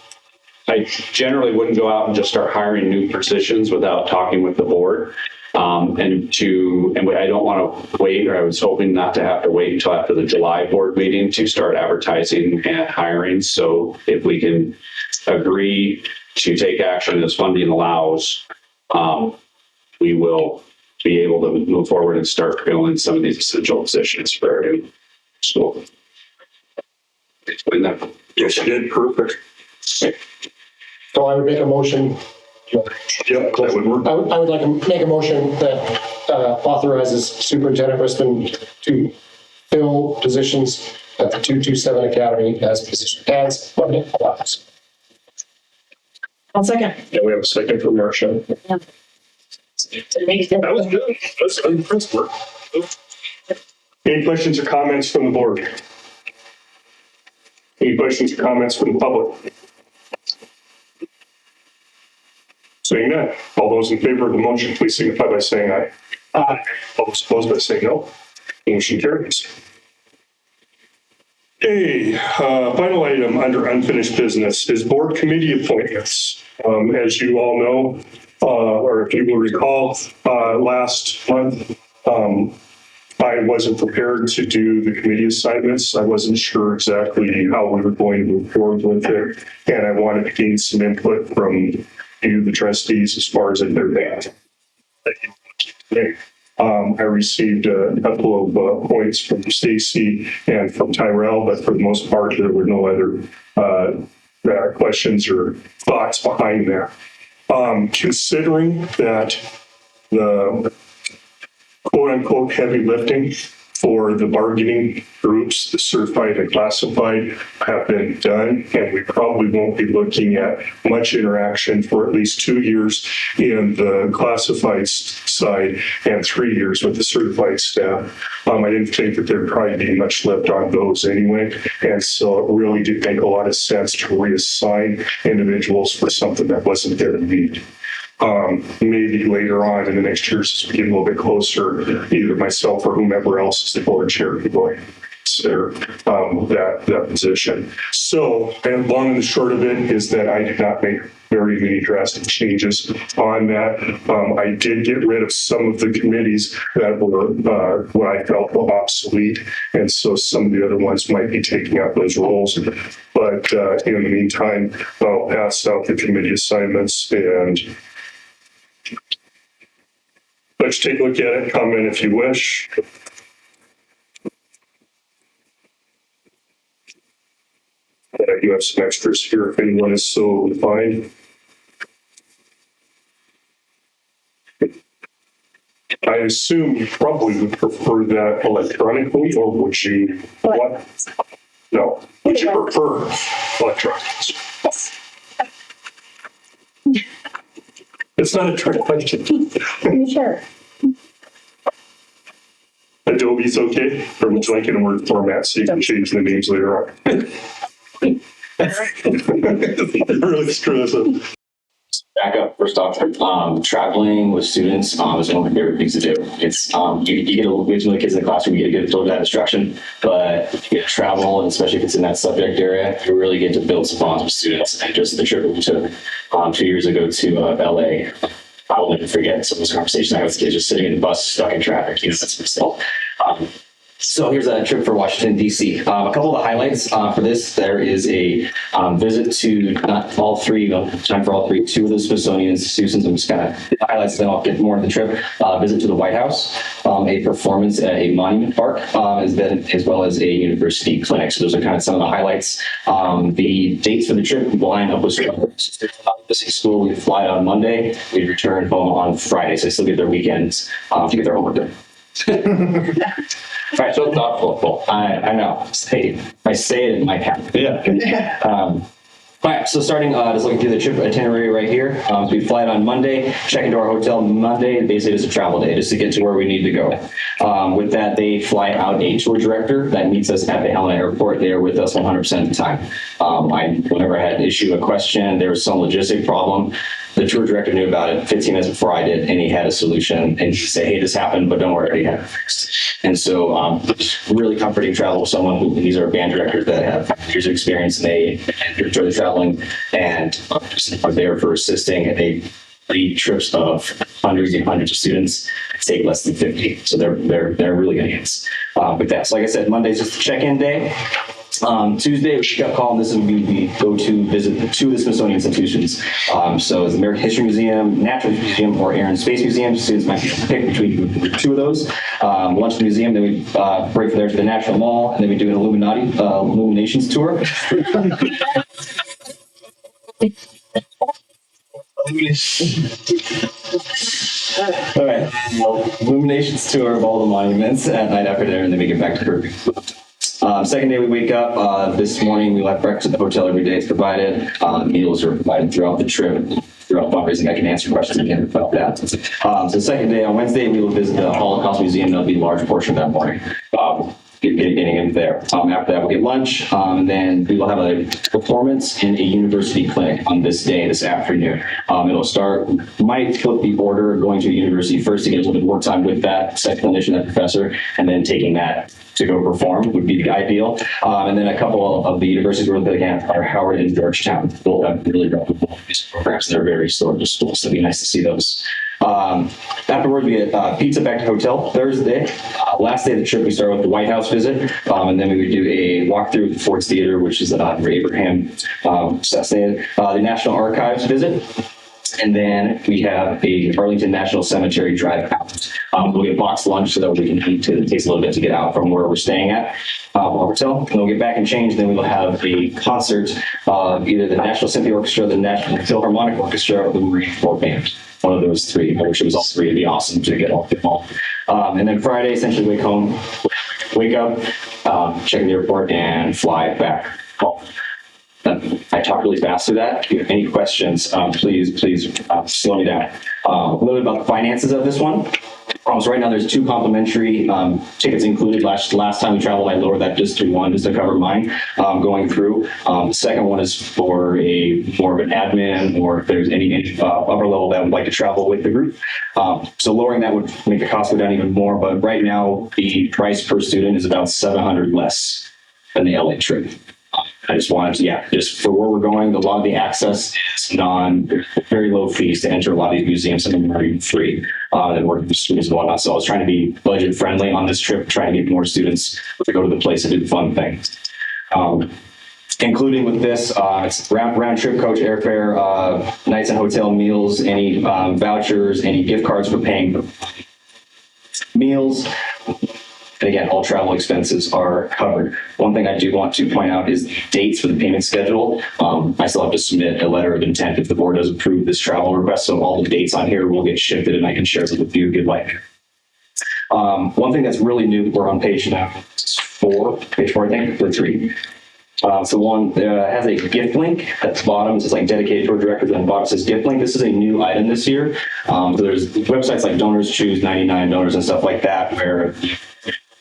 I generally wouldn't go out and just start hiring new positions without talking with the board. And I don't want to wait, or I was hoping not to have to wait until after the July board meeting to start advertising and hiring. So if we can agree to take action as funding allows, we will be able to move forward and start filling some of these essential positions for our new school. Explain that. Yes, you did. Perfect. So I would make a motion. Yep, that would work. I would like to make a motion that authorizes Superintendent Briskman to fill positions at the 227 Academy as funding allows. I'll second. And we have a second from Marcia. That was good. That's impressive work. Any questions or comments from the board? Any questions or comments from the public? Seeing none, all those in favor of the motion, please signify by saying aye. Aye. All those opposed by saying no. Motion carries. Okay, final item under unfinished business is board committee appointments. As you all know, or if you will recall, last month, I wasn't prepared to do the committee assignments. I wasn't sure exactly how we were going to move forward with it. And I wanted to gain some input from you, the trustees, as far as if they're that. I received a couple of points from Stacy and from Tyrell, but for the most part, there were no other questions or thoughts behind that. Considering that the quote unquote heavy lifting for the bargaining groups, the certified and classified, have been done, and we probably won't be looking at much interaction for at least 2 years in the classified side and 3 years with the certified staff. I didn't think that there'd probably be much left on those anyway, and so it really did make a lot of sense to reassign individuals for something that wasn't their need. Maybe later on in the next year, as we get a little bit closer, either myself or whomever else is the board chair will go ahead and consider that position. So, and long and the short of it is that I did not make very many drastic changes on that. I did get rid of some of the committees that were what I felt were obsolete, and so some of the other ones might be taking out those roles. But in the meantime, I'll pass out the committee assignments and let's take a look at it, comment if you wish. I do have some extras here if anyone is so inclined. I assume you probably would prefer that electronically, or would you? What? No. Would you prefer electronics? It's not a trick question. Sure. Adobe's okay, or would you like it in Word format so you can change the names later on? Really screw this up. Back up, first off, traveling with students is one of my favorite things to do. It's you get a little bit of the kids in the classroom, you get a good feel of that instruction, but you get to travel, and especially if it's in that subject area, you really get to build some bonds with students. And just the trip we took 2 years ago to LA, I will never forget some of those conversations I had with kids just sitting in the bus, stuck in traffic, that sort of stuff. So here's a trip for Washington, D.C. A couple of the highlights for this. There is a visit to not all three, time for all three, two of the Smithsonian institutions. I'm just kind of highlights, then I'll get more of the trip. Visit to the White House, a performance at a monument park, as well as a university clinic. So those are kind of some of the highlights. The dates for the trip line up with school. We fly on Monday. We return home on Friday. So they still get their weekends to get their homework done. Right, so thoughtful. I know. If I say it, it might happen. Yeah. All right, so starting just looking through the trip itinerary right here. So we fly on Monday, check into our hotel Monday. Basically, it's a travel day just to get to where we need to go. With that, they fly out a tour director that meets us at the Helena Airport. They are with us 100% of the time. Whenever I had to issue a question, there was some logistic problem. The tour director knew about it 15 minutes before I did, and he had a solution. And he said, "Hey, this happened, but don't worry, he had it fixed." And so, really comforting travel with someone who, these are band directors that have years of experience, and they enjoy the traveling and are there for assisting. And they the trips of hundreds and hundreds of students take less than 50. So they're really good hands with that. So like I said, Monday's just a check-in day. Tuesday, we got called. This is when we go to visit two of the Smithsonian institutions. So it's the American History Museum, Natural History Museum, or Air and Space Museum. Students might pick between two of those. Lunch at the museum, then we break from there to the National Mall, and then we do an Illuminations tour. All right, Illuminations tour of all the monuments at night after dinner, and then we get back to Kirby. Second day we wake up, this morning we left breakfast at the hotel every day. It's provided. Meals are provided throughout the trip. Throughout fundraising, I can answer questions again about that. So second day, on Wednesday, we will visit the Holocaust Museum. That'll be a large portion of that morning. Getting in there. After that, we'll get lunch, and then we will have a performance in a university clinic on this day, this afternoon. It'll start, might flip the order, going to a university first to get a little bit more time with that clinician, that professor, and then taking that to go perform would be the ideal. And then a couple of the universities we're looking at are Howard and Georgetown. Both have really reputable programs. They're very historical schools, so it'd be nice to see those. Afterwards, we get pizza back to hotel Thursday. Last day of the trip, we start with the White House visit, and then we would do a walkthrough of the Ford's Theater, which is where Abraham assassinated. The National Archives visit. And then we have a Arlington National Cemetery drive out. We'll get boxed lunch so that we can eat. It takes a little bit to get out from where we're staying at our hotel. And we'll get back and change. Then we will have a concert of either the National Symphony Orchestra, the National Philharmonic Orchestra, or the Marine Corps Band. One of those three. I wish it was all three. It'd be awesome to get all of them all. And then Friday, essentially wake up, check in the airport, and fly back home. I talk really fast through that. If you have any questions, please slow me down. A little bit about the finances of this one. So right now there's 2 complimentary tickets included. Last time we traveled, I lowered that just to 1 just to cover mine going through. The second one is for more of an admin, or if there's any upper level that would like to travel with the group. So lowering that would make the cost go down even more. But right now the price per student is about $700 less than the LA trip. I just wanted to, just for where we're going, a lot of the access is very low fees to enter a lot of these museums. Some of them are even free, and working with students and whatnot. So I was trying to be budget friendly on this trip, trying to get more students to go to the place and do fun things. Including with this, it's round trip coach airfare, nights and hotel meals, any vouchers, any gift cards for paying meals. And again, all travel expenses are covered. One thing I do want to point out is the dates for the payment schedule. I still have to submit a letter of intent if the board does approve this travel request. So all the dates on here will get shifted, and I can share them with you if you'd like. One thing that's really new, we're on page 4, I think, or 3. So one has a gift link at the bottom. It's like dedicated to our directors, and the bottom says gift link. This is a new item this year. So there's websites like Donors Choose 99 Donors and stuff like that, where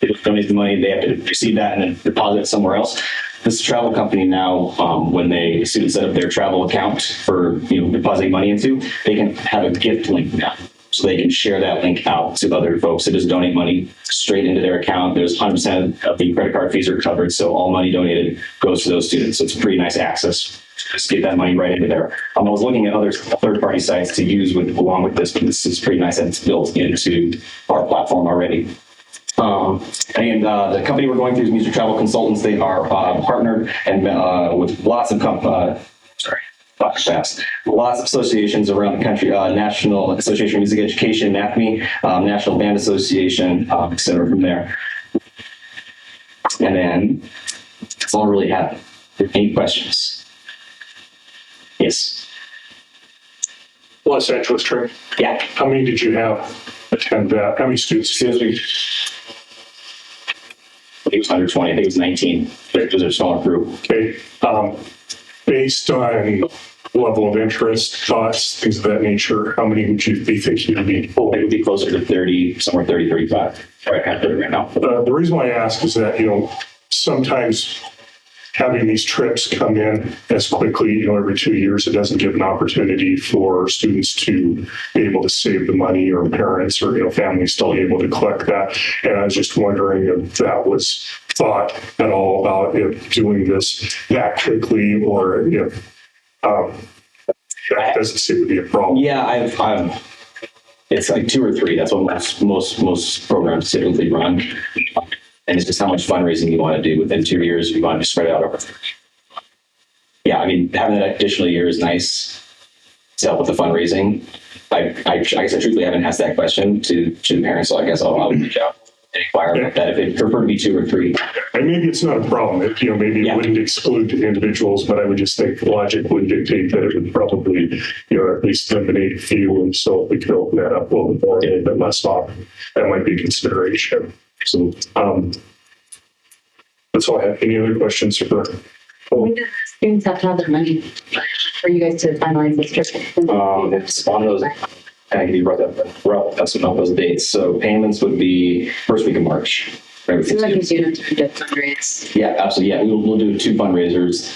people donate the money, they have to receive that and then deposit it somewhere else. This travel company now, when the students set up their travel account for depositing money into, they can have a gift link now. So they can share that link out to other folks that just donate money straight into their account. There's 100% of the credit card fees are covered, so all money donated goes to those students. So it's pretty nice access. Just get that money right into there. I was looking at other third-party sites to use along with this, but this is pretty nice that it's built into our platform already. The company we're going through is Music Travel Consultants. They are partnered and with lots of lots of associations around the country. National Association of Music Education, NAFME, National Band Association, et cetera, from there. And then that's all I really have. Any questions? Yes. Los Angeles trip. Yeah. How many did you have attend that? How many students? I think it was 120. I think it was 19. It was a smaller group. Okay. Based on level of interest, thoughts, things of that nature, how many would you be thinking would be? It would be closer to 30, somewhere 30, 35. Right, kind of right now. The reason why I ask is that, sometimes having these trips come in as quickly, every 2 years, it doesn't give an opportunity for students to be able to save the money, or parents or, families still able to collect that. And I was just wondering if that was thought at all about if doing this that quickly, or if That doesn't seem to be a problem. Yeah, it's like 2 or 3. That's what most programs typically run. And it's just how much fundraising you want to do within 2 years. You want to spread it out over 3. Yeah, I mean, having that additional year is nice to help with the fundraising. I guess I truthfully haven't asked that question to the parents, so I guess I'll reach out and inquire about that if they prefer to be 2 or 3. And maybe it's not a problem. Maybe it wouldn't exclude individuals, but I would just think logic would dictate that it would probably, at least eliminate a few. And so if we could open that up a little bit more, a little bit less often, that might be a consideration. So, that's all I have. Any other questions for? When do the students have to have their money for you guys to finalize this trip? It's on those, I can be rough on those dates. So payments would be first week of March. Right, So that gives you enough time to fundraise. yeah, absolutely. Yeah, we'll do 2 fundraisers.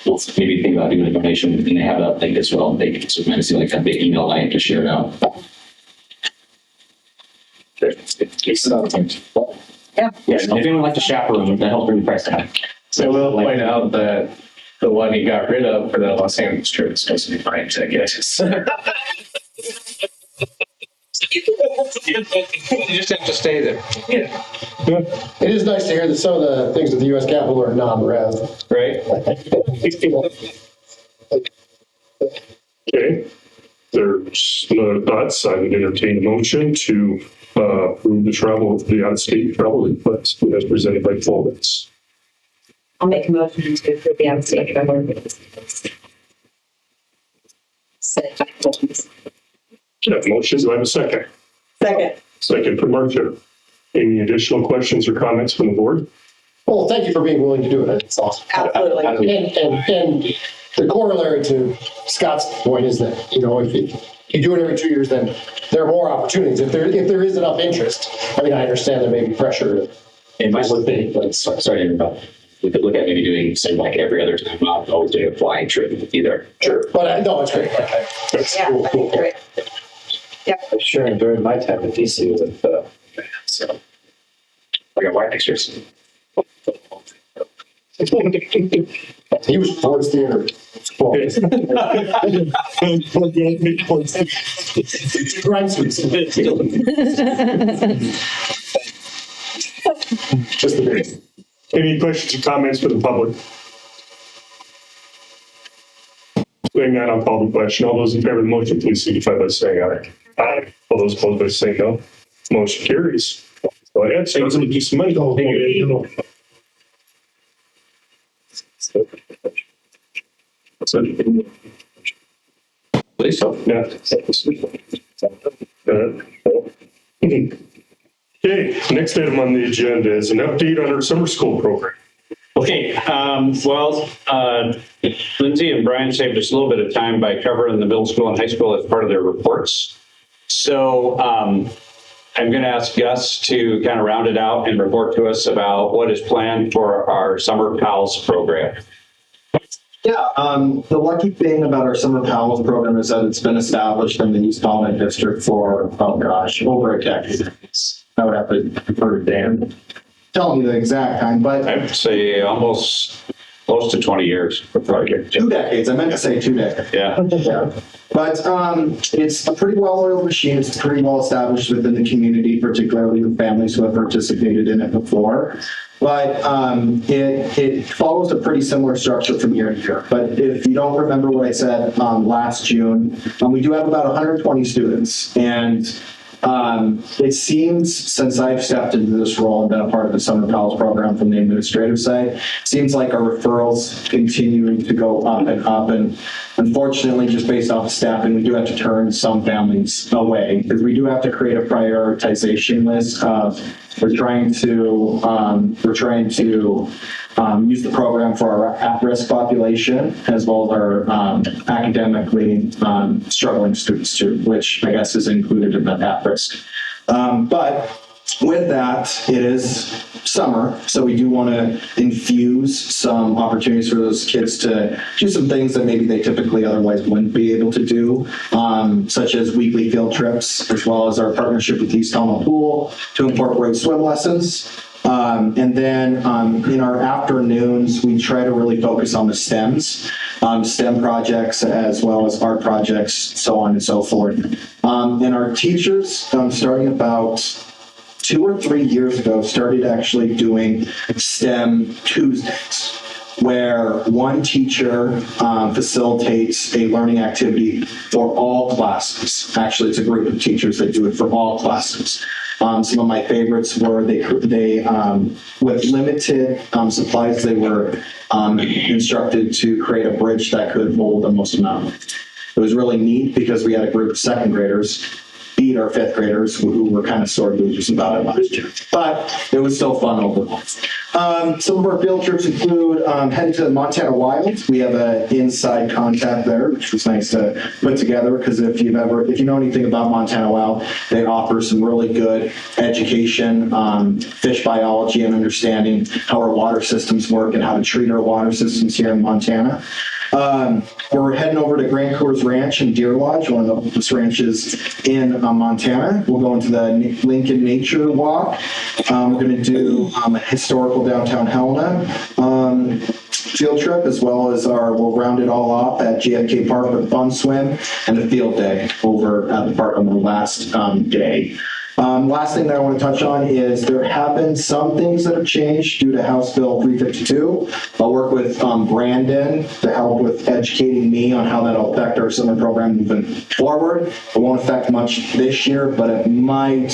We'll maybe think about doing a donation, and they have that link as well. They can sort of see like a big email line to share it out. Yeah, if anyone would like to chaperone, that helps bring the price down. So we'll point out that the one he got rid of for the Los Angeles trip is supposed to be Brian tickets. You just have to stay there. It is nice to hear that some of the things at the U.S. Capitol are non-rev. Right? Okay. There's no other thoughts. I would entertain a motion to approve the out-of-state travel request as presented by Florence. I'll make a motion to approve the out-of-state travel. Motion, do I have a second? Second. Second from Marcia. Any additional questions or comments from the board? Well, thank you for being willing to do it. It's awesome. Absolutely. And the corollary to Scott's point is that, if you do it every 2 years, then there are more opportunities. If there is enough interest, I mean, I understand there may be pressure. It might look big, but sorry to interrupt. We could look at maybe doing something like every other time, not always doing a flying trip either. Sure. But no, it's great. That's cool. Great. I sure enjoyed my time at DC with, So I got white pictures. He was towards the end. Just a minute. Any questions or comments for the public? Seeing none, I'll call the question. All those in favor of the motion, please signify by saying aye. Aye. All those opposed by saying no. Motion carries. Go ahead, save some do some money. Please. Yeah. Okay, next item on the agenda is an update on our summer school program. Okay, Lindsay and Brian saved us a little bit of time by covering the middle school and high school as part of their reports. So I'm going to ask Gus to kind of round it out and report to us about what is planned for our Summer Pals program. Yeah, the lucky thing about our Summer Pals program is that it's been established in the East Colony District for, over a decade. I would have to defer to Dan. Tell me the exact time, but I would say almost close to 20 years. 2 decades. I meant to say 2 decades. Yeah. Yeah. But it's a pretty well-oiled machine. It's pretty well established within the community, particularly with families who have participated in it before. But it follows a pretty similar structure from year to year. But if you don't remember what I said last June, we do have about 120 students. And it seems, since I've stepped into this role and been a part of the Summer Pals program from the administrative side, it seems like our referrals continuing to go up and up. And unfortunately, just based off of staffing, we do have to turn some families away because we do have to create a prioritization list of we're trying to use the program for our at-risk population as well as our academically struggling students too, which I guess is included in that at-risk. But with that, it is summer, so we do want to infuse some opportunities for those kids to do some things that maybe they typically otherwise wouldn't be able to do, such as weekly field trips, as well as our partnership with East Colony Pool to incorporate swim lessons. And then in our afternoons, we try to really focus on the STEMs. STEM projects as well as art projects, so on and so forth. And our teachers, starting about 2 or 3 years ago, started actually doing STEM Tuesdays, where one teacher facilitates a learning activity for all classes. Actually, it's a group of teachers that do it for all classes. Some of my favorites were they with limited supplies, they were instructed to create a bridge that could hold the most amount. It was really neat because we had a group of second graders beat our fifth graders who were kind of sore losers about it last year. But it was still fun overall. Some of our field trips include heading to Montana Wilds. We have an inside contact there, which was nice to put together because if you know anything about Montana Wild, they offer some really good education, fish biology and understanding how our water systems work and how to treat our water systems here in Montana. We're heading over to Grand Coors Ranch and Deer Lodge, one of the oldest ranches in Montana. We'll go into the Lincoln Nature Walk. We're going to do a historical downtown Helena field trip, as well as we'll round it all off at JFK Park with a fun swim and a field day over at the park on the last day. Last thing that I want to touch on is there have been some things that have changed due to House Bill 352. I'll work with Brandon to help with educating me on how that'll affect our summer program moving forward. It won't affect much this year, but it might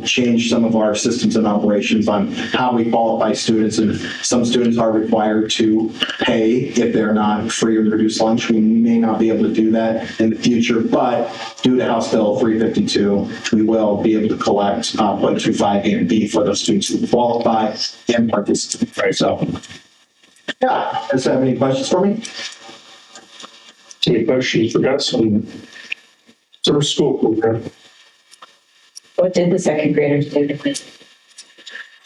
change some of our systems and operations on how we qualify students. And some students are required to pay if they're not free or reduced lunch. We may not be able to do that in the future, but due to House Bill 352, we will be able to collect 0.25 A and B for those students who qualify and participate. Right. So, yeah. Does have any questions for me? Any questions for Gus on summer school program? What did the second graders do?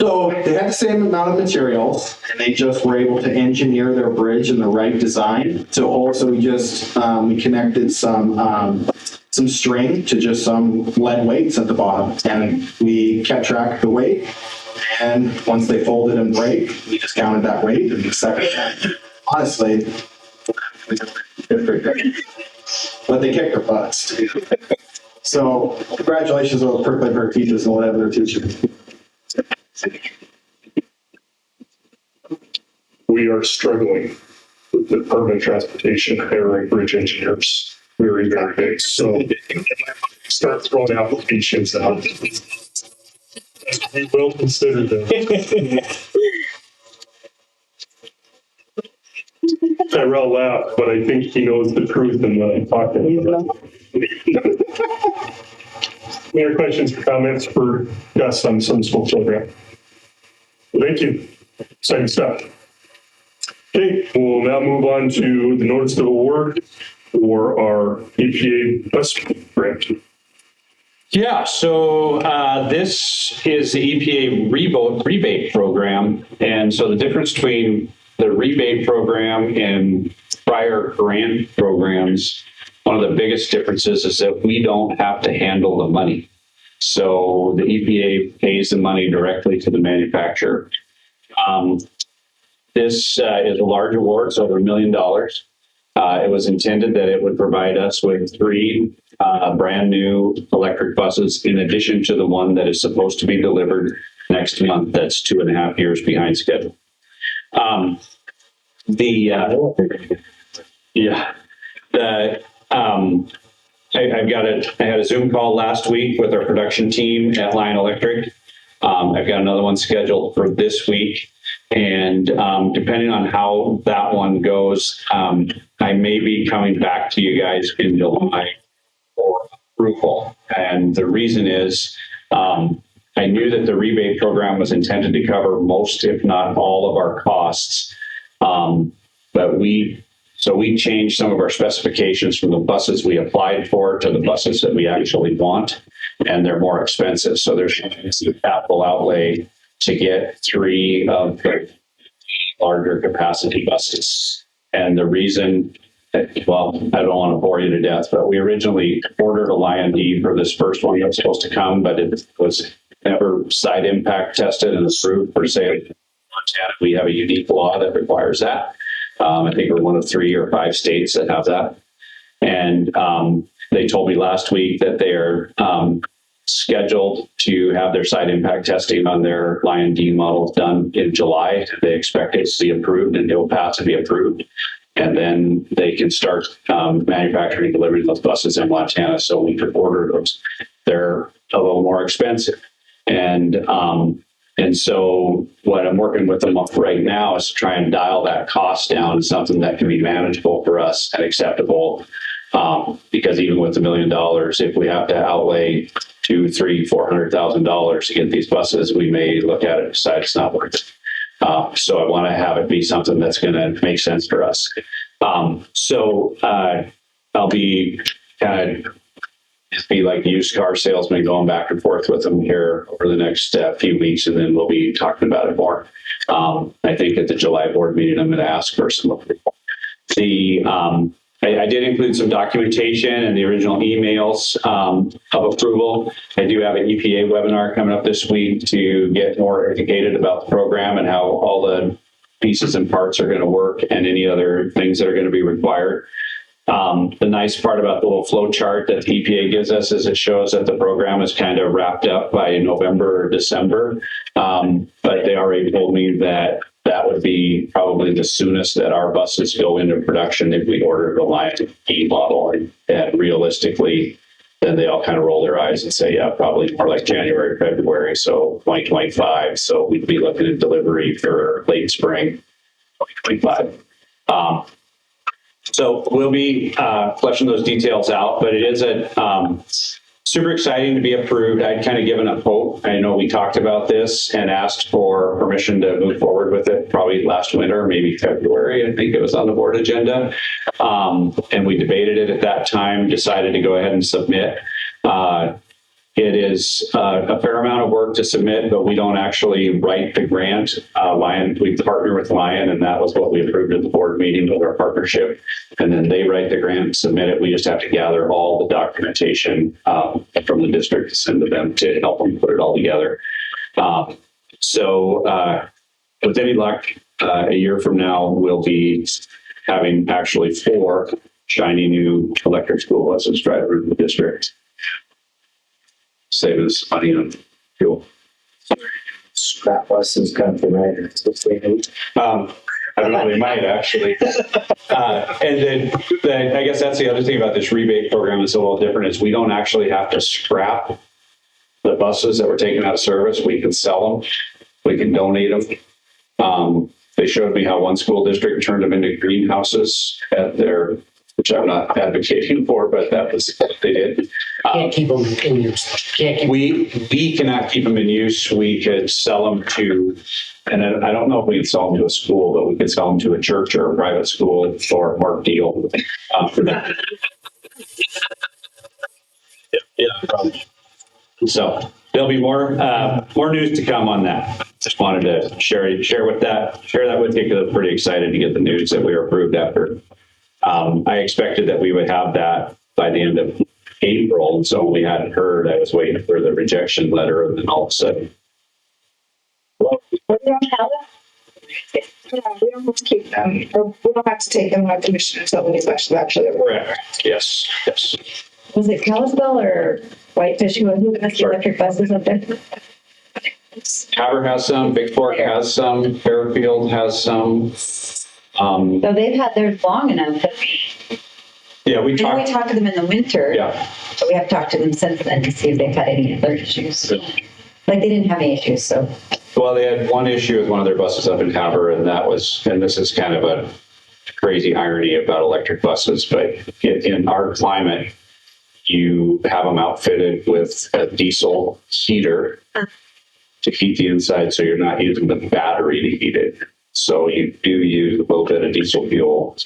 So they had the same amount of materials, and they just were able to engineer their bridge in the right design. So also we connected some string to just some lead weights at the bottom, and we kept track of the weight. And once they folded and break, we just counted that weight. And the second, honestly, but they kicked their butts. So congratulations on the Prickly Pear teachers and whatever they're teaching. We are struggling with the Department of Transportation hiring bridge engineers. Very, very big. So start throwing applications out. We will consider them. Tyrell laughed, but I think he knows the truth in what I'm talking about. Any other questions or comments for Gus on some school program? Thank you. Exciting stuff. Okay, we'll now move on to the notice of award for our EPA bus grant. Yeah, so this is the EPA rebate program. And so the difference between the rebate program and prior grant programs, one of the biggest differences is that we don't have to handle the money. So the EPA pays the money directly to the manufacturer. This is a large award, it's over $1 million. It was intended that it would provide us with 3 brand new electric buses in addition to the one that is supposed to be delivered next month. That's 2.5 years behind schedule. I had a Zoom call last week with our production team at Lion Electric. I've got another one scheduled for this week. And depending on how that one goes, I may be coming back to you guys in July for approval. And the reason is I knew that the rebate program was intended to cover most, if not all, of our costs. But we changed some of our specifications from the buses we applied for to the buses that we actually want, and they're more expensive. So there's a capital outlay to get 3 of the larger capacity buses. And the reason, well, I don't want to bore you to death, but we originally ordered a Lion D for this first one that was supposed to come, but it was never side impact tested and approved per se. In Montana, we have a unique law that requires that. I think we're one of 3 or 5 states that have that. And they told me last week that they're scheduled to have their site impact testing on their Lion D models done in July. They expect it to be approved and it will pass to be approved. And then they can start manufacturing and delivering those buses in Montana. So we could order those. They're a little more expensive. And so what I'm working with them right now is to try and dial that cost down to something that can be manageable for us and acceptable. Because even with $1 million, if we have to outlay $200,000, $300,000, $400,000 to get these buses, we may look at it and decide it's not worth it. So I want to have it be something that's going to make sense for us. I'll be kind of be like used car salesman going back and forth with them here over the next few weeks, and then we'll be talking about it more. I think at the July board meeting, I'm going to ask for some approval. I did include some documentation in the original emails of approval. I do have an EPA webinar coming up this week to get more educated about the program and how all the pieces and parts are going to work and any other things that are going to be required. The nice part about the little flow chart that the EPA gives us is it shows that the program is kind of wrapped up by November or December. But they already told me that that would be probably the soonest that our buses go into production if we order the Lion E model. And realistically, then they all kind of roll their eyes and say, yeah, probably more like January, February, so 2025. So we'd be looking at delivery for late spring 2025. So we'll be fleshing those details out, but it is super exciting to be approved. I'd kind of given up hope. I know we talked about this and asked for permission to move forward with it probably last winter, maybe February. I think it was on the board agenda. And we debated it at that time, decided to go ahead and submit. It is a fair amount of work to submit, but we don't actually write the grant. We partner with Lion, and that was what we approved at the board meeting with our partnership. And then they write the grant and submit it. We just have to gather all the documentation from the district to send to them to help them put it all together. With any luck, a year from now, we'll be having actually 4 shiny new electric school buses drive around the district. Save us money on fuel. Scrap buses come from right. I don't know, they might actually. And then I guess that's the other thing about this rebate program that's a little different is we don't actually have to scrap the buses that were taken out of service. We can sell them. We can donate them. They showed me how one school district turned them into greenhouses at their, which I'm not advocating for, but that was what they did. Can't keep them in use. We cannot keep them in use. We could sell them to, and I don't know if we could sell them to a school, but we could sell them to a church or a private school for a marked deal for that. Yeah, probably. So there'll be more news to come on that. Just wanted to share that with you because I'm pretty excited to get the news that we were approved after. I expected that we would have that by the end of April, and so when we hadn't heard, I was waiting for the rejection letter, and then all of a sudden. We don't have it. Yeah, we don't keep them, or we don't have to take them out of commission until the special actually. Correct. Yes. Was it Kalispell or Whitefish who has the electric buses up there? Havre has some, Big Fork has some, Fairfield has some. So they've had theirs long enough that we talked to them in the winter. Yeah. But we have talked to them since then to see if they've had any other issues. Like they didn't have any issues, so. Well, they had one issue with one of their buses up in Havre, and this is kind of a crazy irony about electric buses, but in our climate, you have them outfitted with a diesel heater to heat the inside, so you're not using the battery to heat it. So you do use a little bit of diesel fuel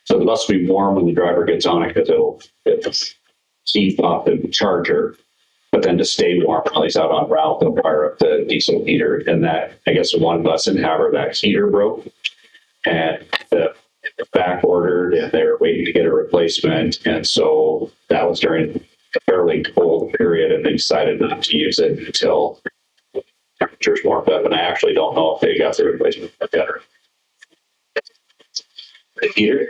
so the bus will be warm when the driver gets on it because it'll heat off the charger. But then to stay warm while he's out on route, they'll fire up the diesel heater. And that, I guess, one bus in Havre, that heater broke, and the back ordered, and they were waiting to get a replacement. And so that was during a fairly cold period, and they decided not to use it until temperatures warmed up. And I actually don't know if they got the replacement yet. the heater.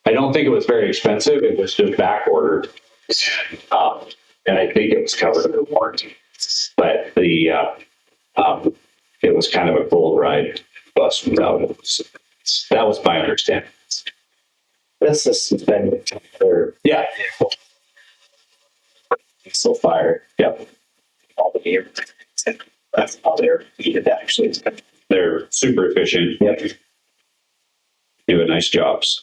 I don't think it was very expensive. It was just back ordered. And I think it was covered under warranty. But it was kind of a cold ride bus without it. That was my understanding. That's the suspended, or Yeah. diesel fire, Yep. all the gear. That's how they're needed actually. They're super efficient. Yep. Do a nice jobs.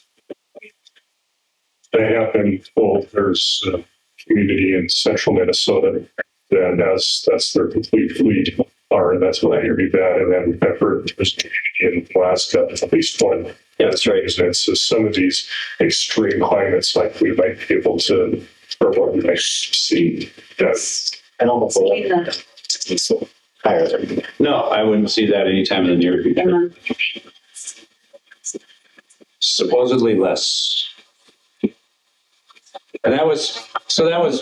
I have been told there's a community in central Minnesota that that's their complete fleet, or that's what I hear be bad. And then I've heard there's a community in Alaska, at least one. Yeah, that's right. And so some of these extreme climates, like we might be able to, or what we might see that. And almost diesel tires are. No, I wouldn't see that anytime in the near future. Supposedly less. And that was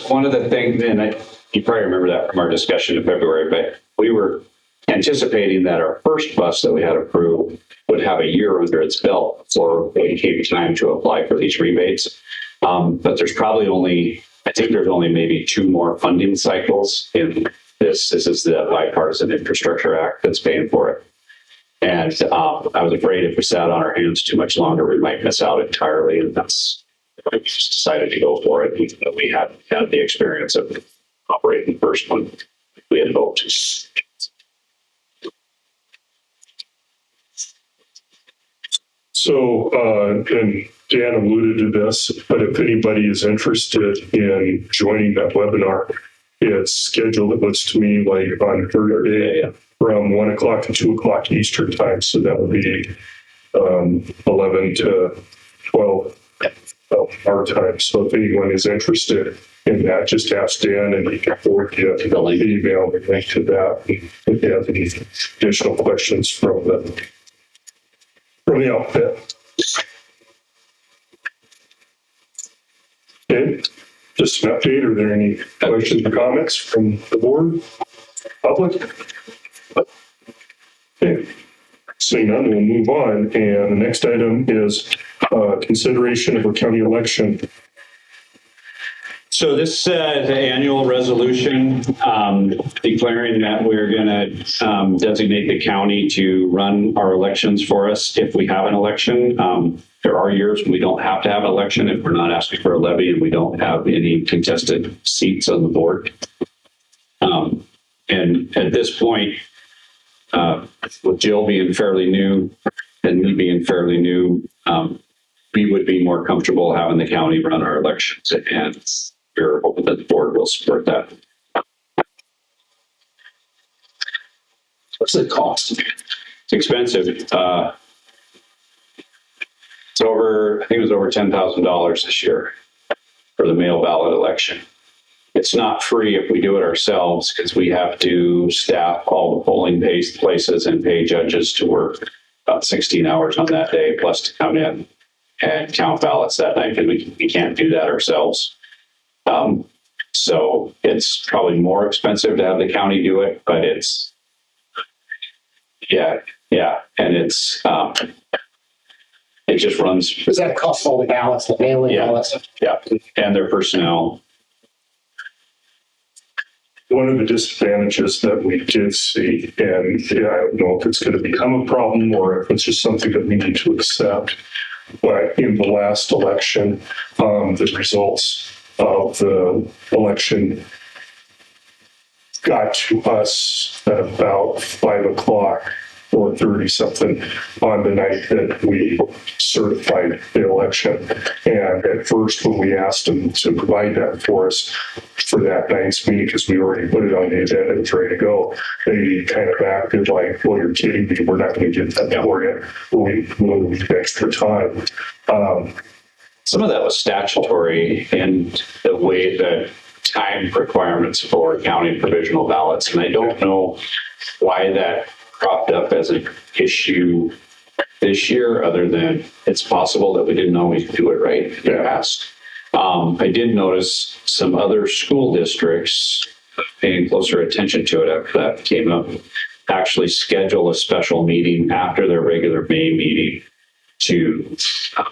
one of the things, and you probably remember that from our discussion in February, but we were anticipating that our first bus that we had approved would have a year under its belt before it came time to apply for these rebates. But there's probably I think there's only maybe 2 more funding cycles in this. This is the Bipartisan Infrastructure Act that's paying for it. And I was afraid if we sat on our hands too much longer, we might miss out entirely. And that's why we just decided to go for it, even though we had the experience of operating the first one. We had hoped. So, and Dan alluded to this, but if anybody is interested in joining that webinar, it's scheduled, it looks to me like on Thursday from 1 o'clock to 2 o'clock Eastern time. So that would be 11 to 12 our time. So if anyone is interested in that, just ask Dan and he can forward you the email and link to that. If you have any additional questions from the outfit. Okay, just an update. Are there any questions or comments from the board, public? Okay, seeing none, we'll move on. And the next item is consideration of a county election. So this is the annual resolution declaring that we're going to designate the county to run our elections for us if we have an election. There are years when we don't have to have an election if we're not asking for a levy and we don't have any contested seats on the board. And at this point, with Jill being fairly new and me being fairly new, we would be more comfortable having the county run our elections, and we're hoping that the board will support that. What's the cost? It's expensive. It's over, I think it was over $10,000 this year for the mail ballot election. It's not free if we do it ourselves because we have to staff all the polling places and pay judges to work about 16 hours on that day, plus to come in and count ballots that night, because we can't do that ourselves. So it's probably more expensive to have the county do it, but it's, yeah. And it's, it just runs. Does that cost all the ballots, the mailing, all that stuff? Yeah, and their personnel. One of the disadvantages that we did see, and I don't know if it's going to become a problem or if it's just something that we need to accept, but in the last election, the results of the election got to us at about 5 o'clock or 30 something on the night that we certified the election. And at first, when we asked them to provide that for us for that night's meeting, because we already put it on the agenda, it was ready to go, they kind of acted like, well, you're kidding me, we're not going to get that for you. We'll need extra time. Some of that was statutory and the way that time requirements for county provisional ballots. And I don't know why that cropped up as an issue this year, other than it's possible that we didn't always do it right in the past. I did notice some other school districts paying closer attention to it after that came up, actually schedule a special meeting after their regular May meeting to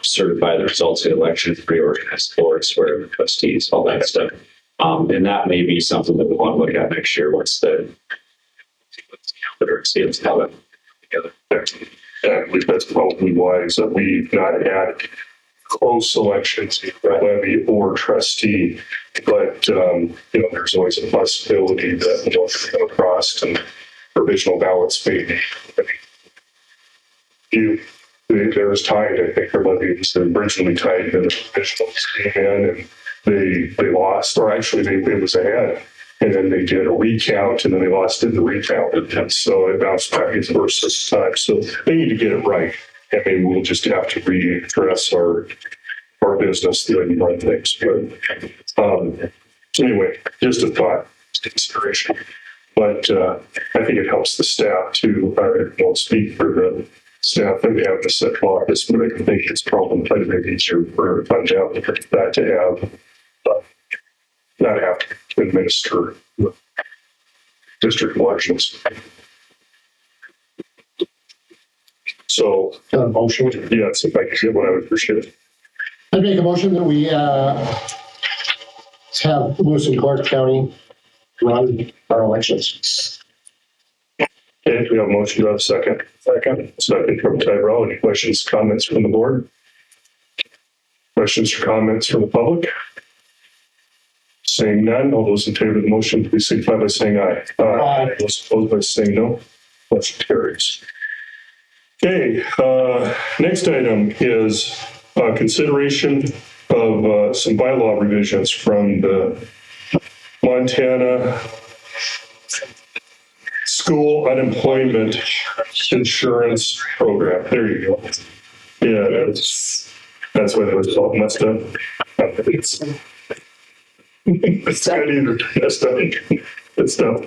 certify the results of elections, reorganize the board, swear in the trustees, all that stuff. And that may be something that we want to look at next year once the calendar seems how it together there. And I believe that's probably wise that we've not had close elections, either levy or trustee. But, there's always a possibility that we'll come across and provisional ballots may be. There was tied, I think, their levy was originally tied, and the provisionals came in and they lost, or actually it was ahead. And then they did a recount, and then they lost in the recount. And so it bounced back in the first time. So they need to get it right. And maybe we'll just have to readdress our business the way we run things. But anyway, just a thought, consideration. But I think it helps the staff to, I won't speak for the staff that we have in the central office, but I think it's probably quite a bit easier for fund out that to have, not have to administer district elections. So, motion. Yes, if I could get one, I would appreciate it. I make a motion that we have Lewis and Clark County run our elections. Okay, we have a motion. Do I have a second? Second from Tyrell. Any questions, comments from the board? Questions or comments from the public? Saying none, all those in favor of the motion, please signify by saying aye. Aye. Those opposed by saying no. Motion carries. Okay, next item is consideration of some bylaw revisions from the Montana School Unemployment Insurance Program. There you go. Yeah, that's why that was all messed up. It's good either. That's stuff.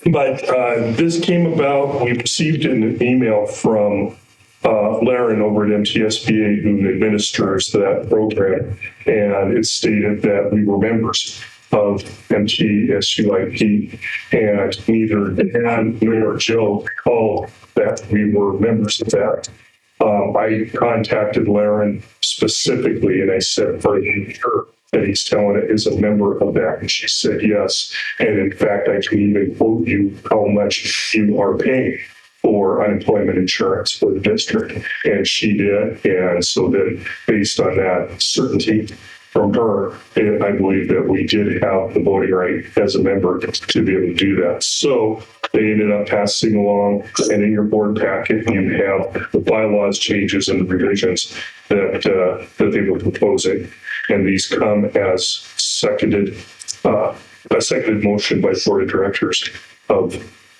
But this came about, we received an email from Laren over at MTSBA, who administers that program, and it stated that we were members of MTSUIP, and neither Dan nor Joe recalled that we were members of that. I contacted Laren specifically, and I said, "Are you sure that he's telling it is a member of that?" And she said yes. And in fact, I can even quote you how much you are paying for unemployment insurance for the district. And she did. And so then based on that certainty from her, I believe that we did have the voting right as a member to be able to do that. So they ended up passing along, and in your board packet, you have the bylaws changes and the revisions that they were proposing. And these come as a seconded motion by board of directors of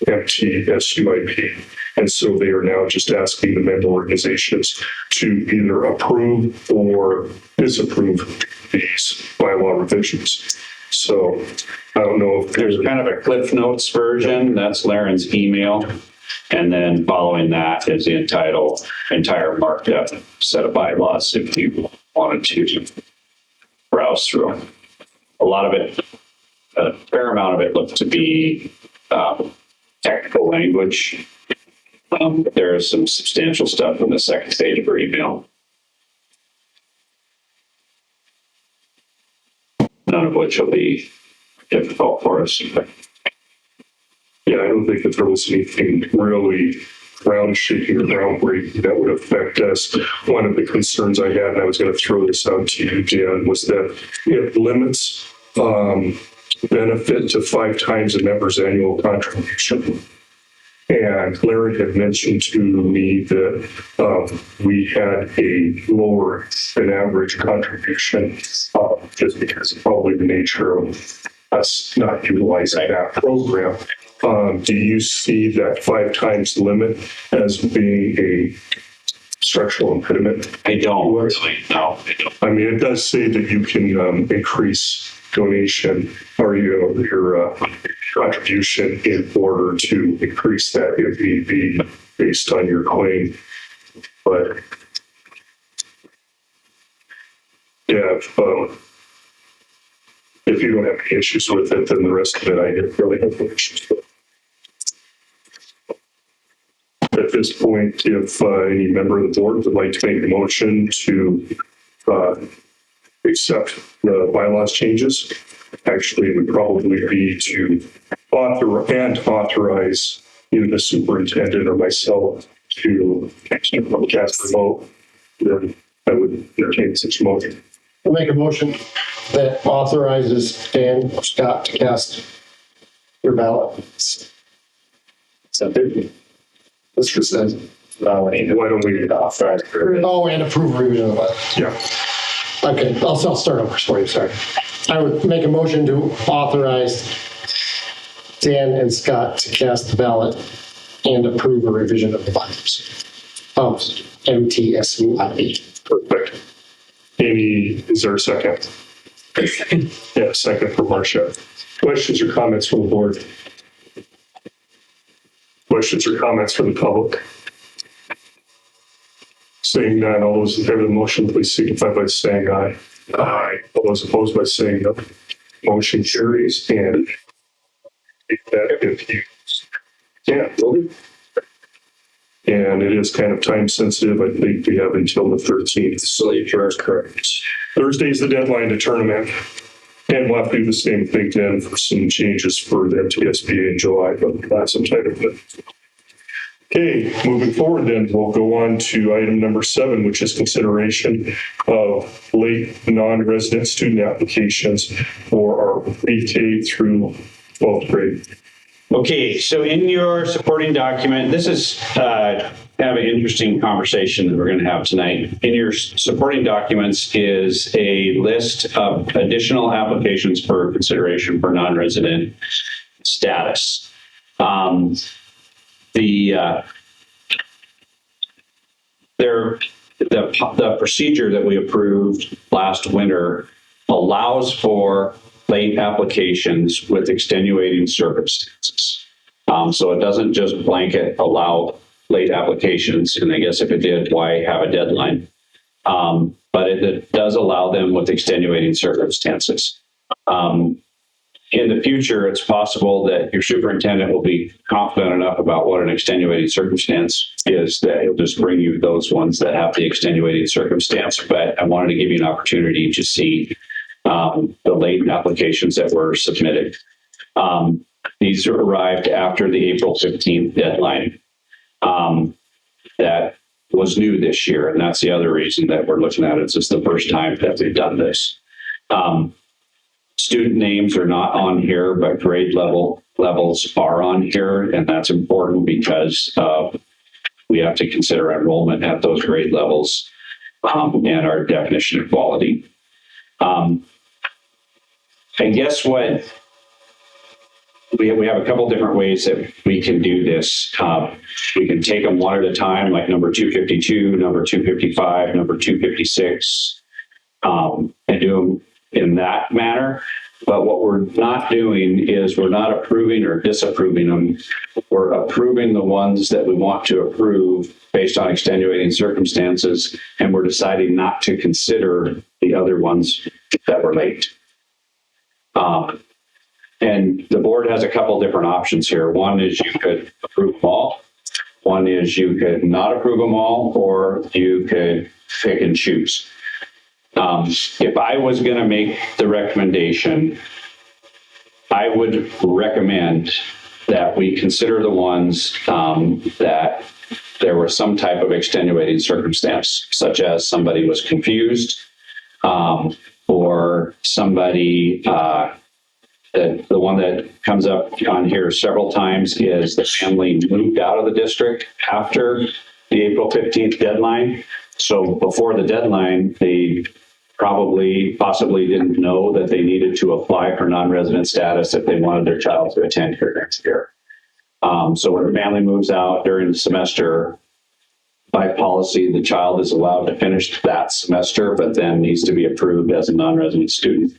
MTSUIP. And so they are now just asking the member organizations to either approve or disapprove these bylaw revisions. So I don't know if There's kind of a Cliff Notes version. That's Laren's email. And then following that is the entire marked up set of bylaws if you wanted to browse through. A lot of it, a fair amount of it looked to be technical language. There is some substantial stuff in the second page of her email. None of which will be difficult for us. Yeah, I don't think that there was anything really ground shaking or groundbreaking that would affect us. One of the concerns I had, and I was going to throw this out to you, Dan, was that it limits benefit to 5 times a member's annual contribution. And Larry had mentioned to me that we had a lower than average contribution just because of probably the nature of us not utilizing that program. Do you see that 5 times limit as being a structural impediment? I don't really, no. I don't. I mean, it does say that you can increase donation or your contribution in order to increase that if need be based on your claim. But yeah, if you don't have any issues with it, then the rest of it I didn't really have any issues with. this point if any member of the board would like to make a motion to accept the bylaws changes. Actually, it would probably be to authorize either the superintendent or myself to cast the vote. Then I would entertain such a motion. I'll make a motion that authorizes Dan Scott to cast your ballot. So This just says. Why don't we authorize? Oh, and approve revision of it. Yeah. Okay, I'll start over for you, sorry. I would make a motion to authorize Dan and Scott to cast the ballot and approve a revision of the bylaws of MTSUIB. Perfect. Amy, is there a second? Yeah, second for Marcia. Questions or comments from the board? Questions or comments from the public? Seeing none, all those in favor of the motion, please signify by saying aye. Aye. All those opposed by saying no. Motion carries and take that if you can. And it is kind of time sensitive. I think we have until the 13th. So you're correct. Thursday's the deadline to tournament. And we'll have to do the same thing then for some changes for the MTSBA in July, but that's some type of it. Okay, moving forward then, we'll go on to item number 7, which is consideration of late non-resident student applications for our pre-K through 12th grade. Okay, so in your supporting document, this is kind of an interesting conversation that we're going to have tonight. In your supporting documents is a list of additional applications for consideration for non-resident status. The procedure that we approved last winter allows for late applications with extenuating circumstances. So it doesn't just blanket allow late applications, and I guess if it did, why have a deadline? But it does allow them with extenuating circumstances. In the future, it's possible that your superintendent will be confident enough about what an extenuating circumstance is that he'll just bring you those ones that have the extenuating circumstance. But I wanted to give you an opportunity to see the late applications that were submitted. These arrived after the April 15th deadline. That was new this year, and that's the other reason that we're looking at it. This is the first time that we've done this. Student names are not on here, but grade levels are on here, and that's important because we have to consider enrollment at those grade levels and our definition of quality. I guess what we have a couple different ways that we can do this. We can take them one at a time, like number 252, number 255, number 256, and do them in that manner. But what we're not doing is we're not approving or disapproving them. We're approving the ones that we want to approve based on extenuating circumstances, and we're deciding not to consider the other ones that were late. And the board has a couple different options here. One is you could approve them all. One is you could not approve them all, or you could pick and choose. If I was going to make the recommendation, I would recommend that we consider the ones that there was some type of extenuating circumstance, such as somebody was confused, or somebody, the one that comes up on here several times is the family moved out of the district after the April 15th deadline. So before the deadline, they possibly didn't know that they needed to apply for non-resident status if they wanted their child to attend here next year. So when a family moves out during the semester, by policy, the child is allowed to finish that semester, but then needs to be approved as a non-resident student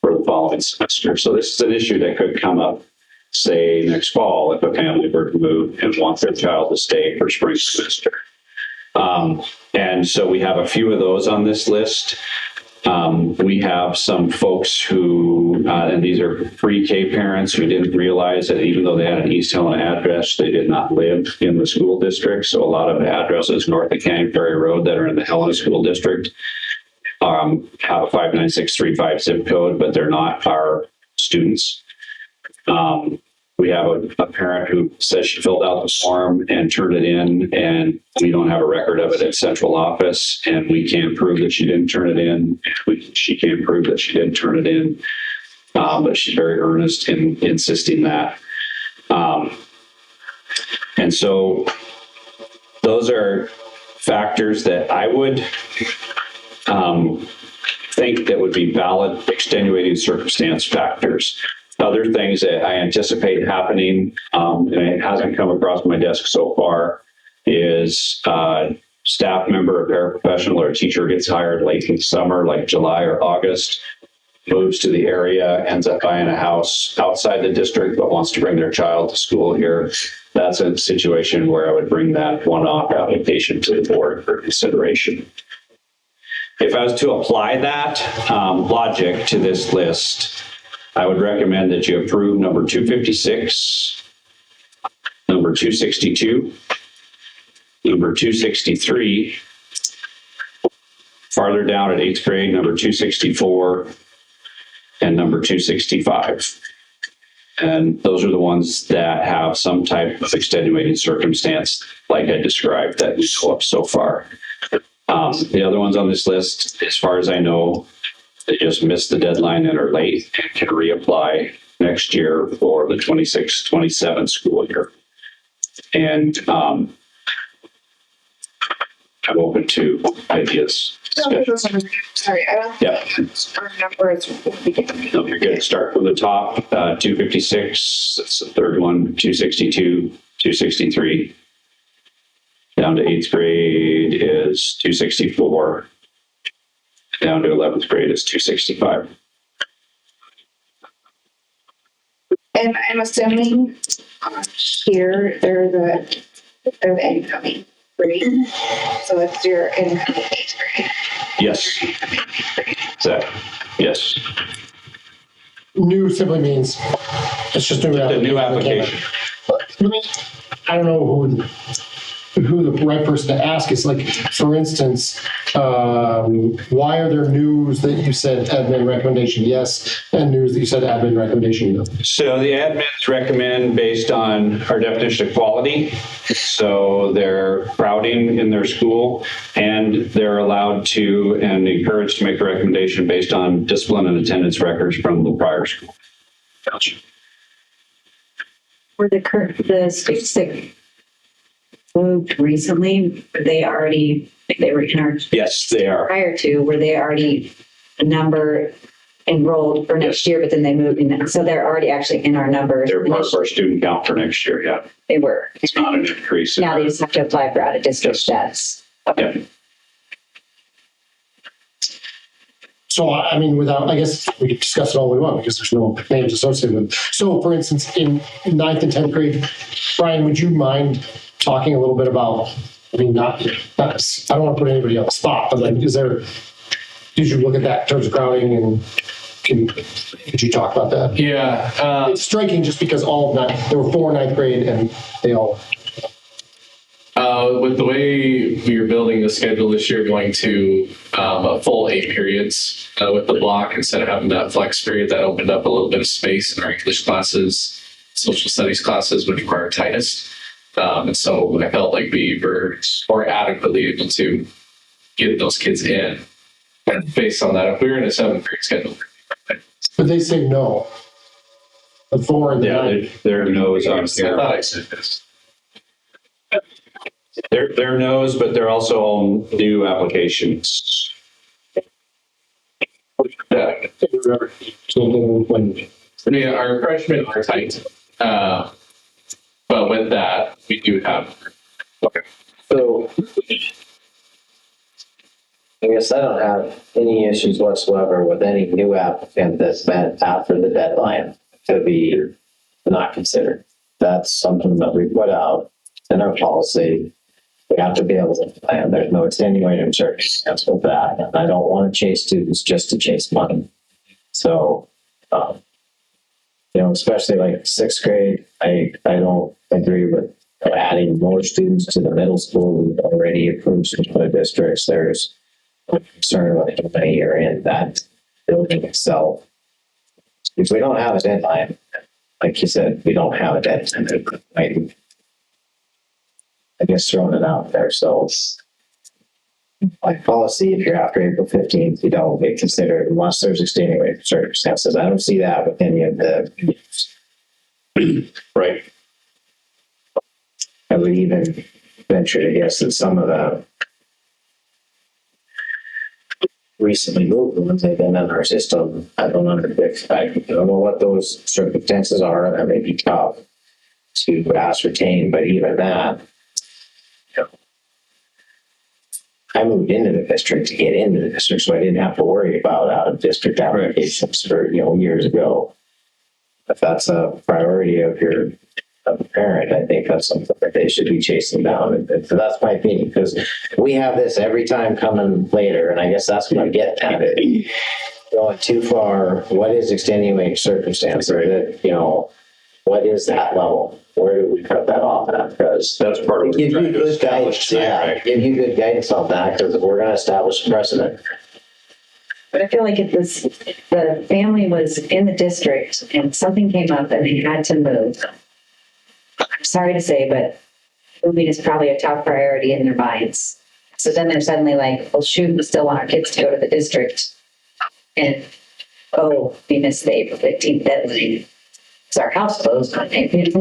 for the following semester. So this is an issue that could come up, say, next fall if a family were to move and want their child to stay for spring semester. And so we have a few of those on this list. We have some folks who, and these are pre-K parents who didn't realize that even though they had an East Helena address, they did not live in the school district. So a lot of addresses north of Canyon Ferry Road that are in the Helena School District have a 59635 zip code, but they're not our students. We have a parent who says she filled out the form and turned it in, and we don't have a record of it at central office, and we can't prove that she didn't turn it in. She can't prove that she didn't turn it in, but she's very earnest in insisting that. And so those are factors that I would think that would be valid extenuating circumstance factors. Other things that I anticipate happening, and it hasn't come across my desk so far, is staff member, a paraprofessional, or a teacher gets hired late in the summer, like July or August, moves to the area, ends up buying a house outside the district, but wants to bring their child to school here. That's a situation where I would bring that one-off application to the board for consideration. If I was to apply that logic to this list, I would recommend that you approve number 256, number 262, number 263, farther down at 8th grade, number 264, and number 265. And those are the ones that have some type of extenuating circumstance, like I described, that we go up so far. The other ones on this list, as far as I know, they just missed the deadline and are late and can reapply next year for the 26-27 school year. And I'm open to ideas. Sorry, I don't remember it's. No, you're good. Start from the top, 256, that's the third one, 262, 263. Down to 8th grade is 264. Down to 11th grade is 265. And I'm assuming here there's incoming, right? So it's your incoming 8th grade. Yes. Exactly. Yes. New simply means it's just new. The new application. I don't know who the right person to ask is. Like, for instance, why are there news that you said admin recommendation yes, and news that you said admin recommendation no? So the admins recommend based on our definition of quality. So they're crowding in their school, and they're allowed to and encouraged to make a recommendation based on discipline and attendance records from the prior school. Gotcha. Were the students that moved recently, they were in our. Yes, they are. Prior to, were they already a number enrolled for next year, but then they moved in, so they're already actually in our numbers. They're part of our student count for next year, yeah. They were. It's not an increase. Now they just have to apply for out of district status. Yeah. So, I mean, I guess we could discuss it all we want because there's no names associated with it. So, for instance, in 9th and 10th grade, Brian, would you mind talking a little bit about, I mean, not I don't want to put anybody on the spot, but like, did you look at that in terms of crowding, and could you talk about that? Yeah. It's striking just because there were 4 9th grade and they all. With the way we are building the schedule this year, going to a full 8 periods with the block instead of having that flex period, that opened up a little bit of space in our English classes, social studies classes, which were our tightest. And so I felt like we were more adequately able to get those kids in. And based on that, if we were in a 7th grade schedule. But they say no. The 4 and the 9. Their no's on I here. thought I said this. They're no's, but they're also all new applications. Yeah. I mean, our freshmen are tight. But with that, we do have. Okay. So I guess I don't have any issues whatsoever with any new applicant that's met after the deadline to be not considered. That's something that we put out in our policy. We have to be able to plan. There's no extenuating circumstance with that. And I don't want to chase students just to chase money. So, especially like sixth grade, I don't agree with adding more students to the middle school. We've already approved some other districts. There's a concern about how many are in that building itself. If we don't have a deadline, like you said, we don't have a deadline. I guess throwing it out there. So, like policy, if you're after April 15th, you don't get considered unless there's extenuating circumstances. I don't see that with any of the. Right. I would even venture to guess that some of the recently moved ones, they've been in our system. I don't know what those circumstances are. That may be tough to ascertain, but even that, I moved into the district to get into the district, so I didn't have to worry about out of district applications for years ago. If that's a priority of a parent, I think that's something that they should be chasing down. And so that's my opinion, because we have this every time coming later, and I guess that's what I get at it. Going too far, what is extenuating circumstance? Or that, what is that level? Where do we cut that off at? Because that's part of give you good guidance. Yeah, give you good guidance on that, because we're going to establish a precedent. But I feel like if the family was in the district and something came up and they had to move, I'm sorry to say, but moving is probably a top priority in their minds. So then they're suddenly like, well, shoot, we still want our kids to go to the district. And, we missed the April 15th deadline. It's our house closed. I feel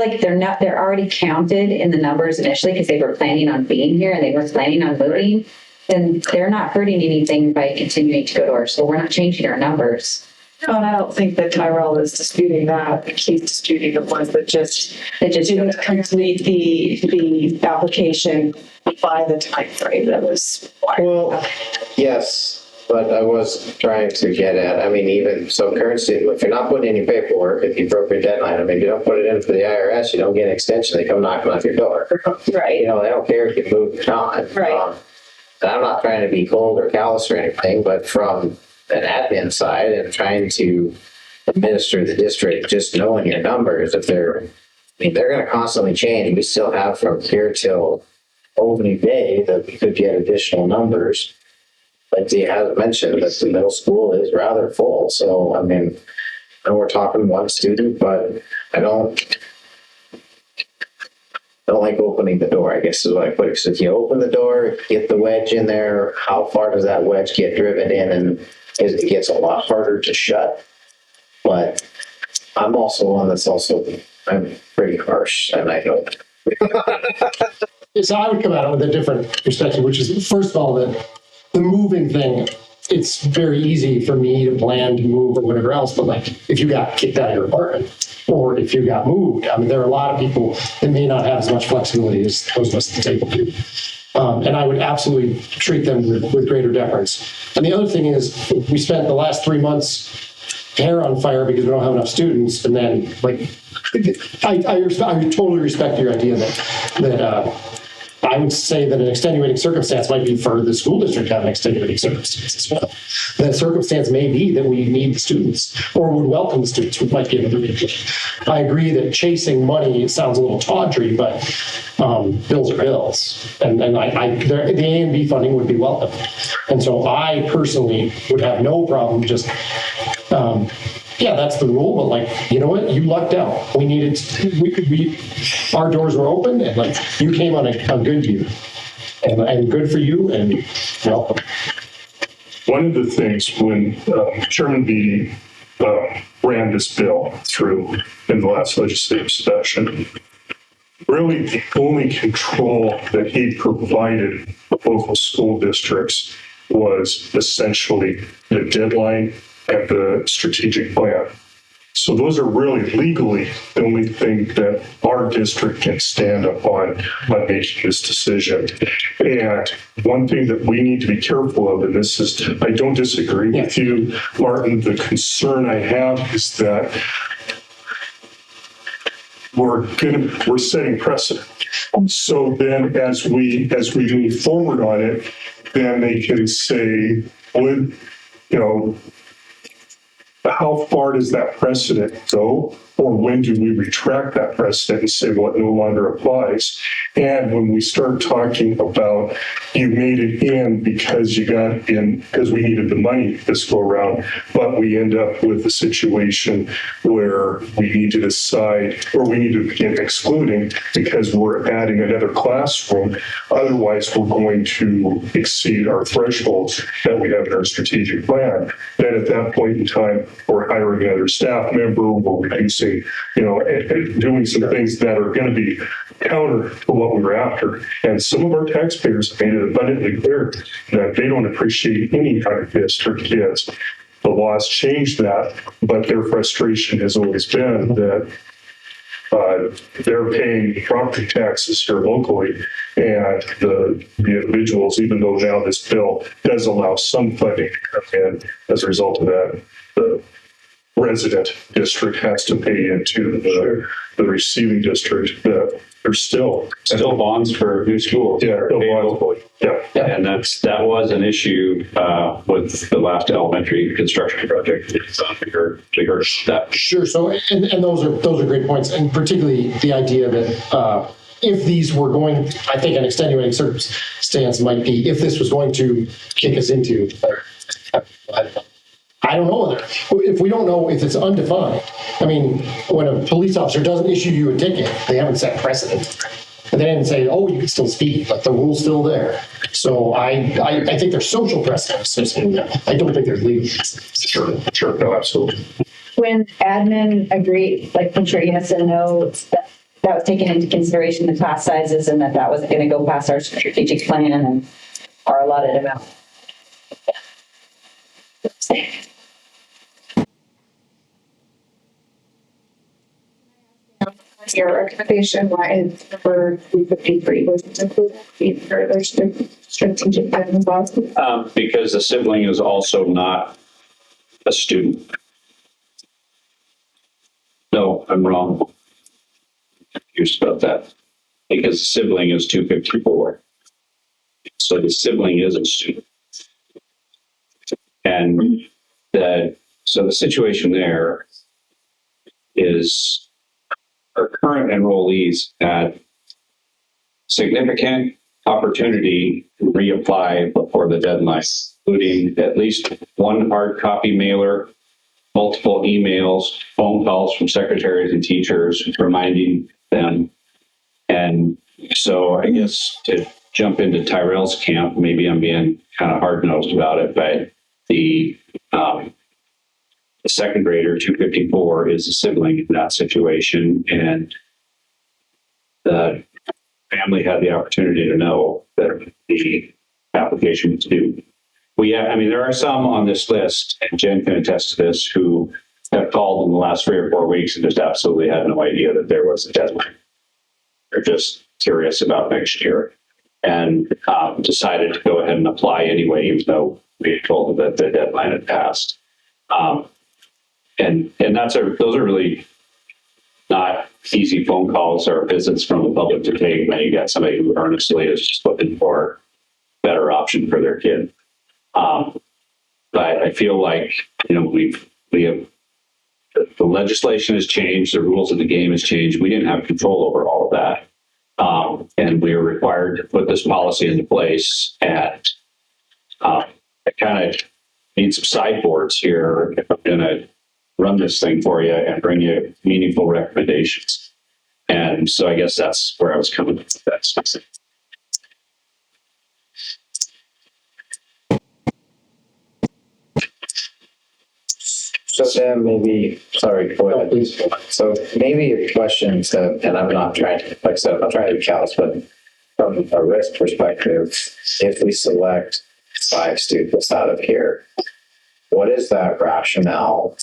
like they're already counted in the numbers initially because they were planning on being here and they were planning on moving. Then they're not hurting anything by continuing to go to our school. We're not changing our numbers. No, and I don't think that Tyrell is disputing that. He's disputing the ones that just didn't complete the application by the time frame that was required. Well, yes, but I was trying to get at, even so current student, if you're not putting any paperwork, if you broke your deadline, you don't put it in for the IRS, you don't get an extension, they come knocking on your door. Right. They don't care if you move or not. Right. And I'm not trying to be cold or callous or anything, but from an admin side and trying to administer the district, just knowing your numbers, if they're going to constantly change. We still have from here till opening day that we could get additional numbers. Lindsay has mentioned that the middle school is rather full. So, I know we're talking one student, but I don't like opening the door, I guess is what I put it. Because if you open the door, get the wedge in there, how far does that wedge get driven in? And it gets a lot harder to shut. But I'm also one that's I'm pretty harsh, and I know that. So I would come at it with a different perspective, which is, first of all, that the moving thing, it's very easy for me to plan to move or whatever else, but if you got kicked out of your apartment or if you got moved, there are a lot of people that may not have as much flexibility as those of us at the table do. And I would absolutely treat them with greater deference. And the other thing is, we spent the last 3 months hair on fire because we don't have enough students, and then I totally respect your idea that I would say that an extenuating circumstance might be for the school district to have an extenuating circumstance as well. That circumstance may be that we need the students or would welcome the students who might be able to read. I agree that chasing money sounds a little tawdry, but bills are bills. And the A and B funding would be welcome. And so I personally would have no problem just, that's the rule, but you know what? You lucked out. Our doors were open, and you came on a good view, and good for you, and welcome. One of the things when Chairman Beatty ran this bill through in the last legislative session, really the only control that he provided local school districts was essentially the deadline and the strategic plan. So those are really legally the only thing that our district can stand up on making this decision. And one thing that we need to be careful of, and this is, I don't disagree with you, Martin, the concern I have is that we're setting precedent. So then as we move forward on it, then they can say, how far does that precedent go? Or when do we retract that precedent and say, well, it no longer applies? And when we start talking about you made it in because you got it in because we needed the money this go around, but we end up with a situation where we need to decide, or we need to begin excluding because we're adding another classroom. Otherwise, we're going to exceed our thresholds that we have in our strategic plan. Then at that point in time, we're hiring another staff member, we're reducing, doing some things that are going to be counter to what we were after. And some of our taxpayers made it abundantly clear that they don't appreciate any kind of this for kids. The laws changed that, but their frustration has always been that they're paying property taxes here locally, and the individuals, even though now this bill does allow some funding to come in as a result of that, the resident district has to pay into the receiving district. There's still bonds for new schools. Yeah, bonds. Yeah. And that was an issue with the last elementary construction project. It's a bigger step. Sure. So, and those are great points, and particularly the idea that if these were going, I think an extenuating circumstance might be if this was going to kick us into. I don't know if we don't know if it's undefined. I mean, when a police officer doesn't issue you a ticket, they haven't set precedent. And they didn't say, oh, you can still speed, but the rule's still there. So I think there's social precedents. I don't think there's legal. Sure. No, absolutely. When admin agreed, like put your yes and no, that was taken into consideration, the class sizes, and that wasn't going to go past our strategic plan and our allotted amount. Your recommendation why number 353 was included in further strategic plan involved? Because the sibling is also not a student. No, I'm wrong. I'm confused about that. Because the sibling is 254. So the sibling is a student. And so the situation there is our current enrollees had significant opportunity to reapply before the deadline, including at least one hard copy mailer, multiple emails, phone calls from secretaries and teachers reminding them. And so I guess to jump into Tyrell's camp, maybe I'm being kind of hard-nosed about it, but the second grader, 254, is a sibling in that situation, and the family had the opportunity to know that the application was due. There are some on this list, and Jen can attest to this, who have called in the last 3 or 4 weeks and just absolutely had no idea that there was a deadline. They're just curious about next year and decided to go ahead and apply anyway, even though we had told them that the deadline had passed. And those are really not easy phone calls or visits from the public to take when you get somebody who earnestly is just looking for a better option for their kid. But I feel like, we have, the legislation has changed, the rules of the game has changed. We didn't have control over all of that. And we were required to put this policy into place, and I kind of need some sideboards here if I'm going to run this thing for you and bring you meaningful recommendations. And so I guess that's where I was coming with that. So then maybe, sorry, go ahead. Please. So maybe your questions, and I'm not trying to, like I said, I'm not trying to be callous, but from a risk perspective, if we select 5 students out of here, what is that rationale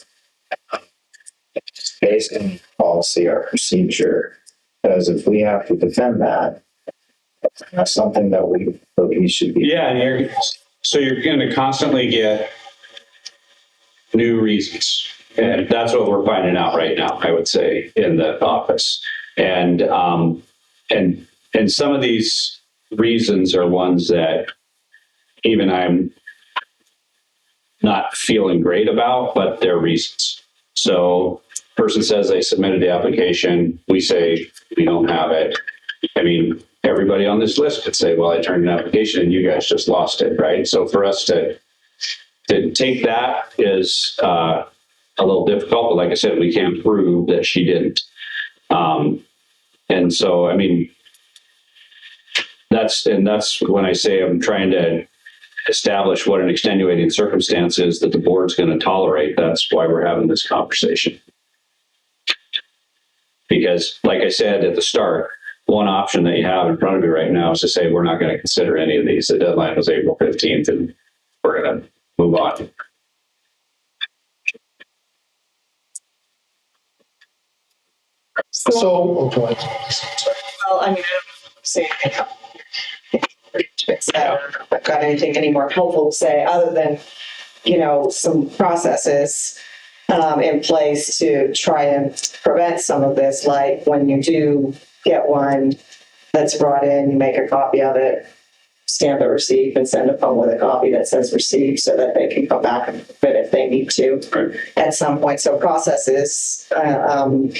based on policy or procedure? Because if we have to defend that, that's something that we should be. Yeah, so you're going to constantly get new reasons. And that's what we're finding out right now, I would say, in the office. And, and some of these reasons are ones that even I'm not feeling great about, but they're reasons. So person says they submitted the application, we say we don't have it. I mean, everybody on this list could say, well, I turned an application and you guys just lost it, right? So for us to take that is a little difficult, but like I said, we can't prove that she didn't. And so, I mean, that's when I say I'm trying to establish what an extenuating circumstance is that the board's going to tolerate. That's why we're having this conversation. Because like I said at the start, one option that you have in front of you right now is to say, we're not going to consider any of these. The deadline was April 15th and we're going to move on. So, Well, I mean, I don't say anything. I've got anything any more helpful to say other than, you know, some processes in place to try and prevent some of this. Like when you do get one that's brought in, you make a copy of it, stamp the receipt, and send it home with a copy that says received so that they can come back and fit if they need to at some point. So processes,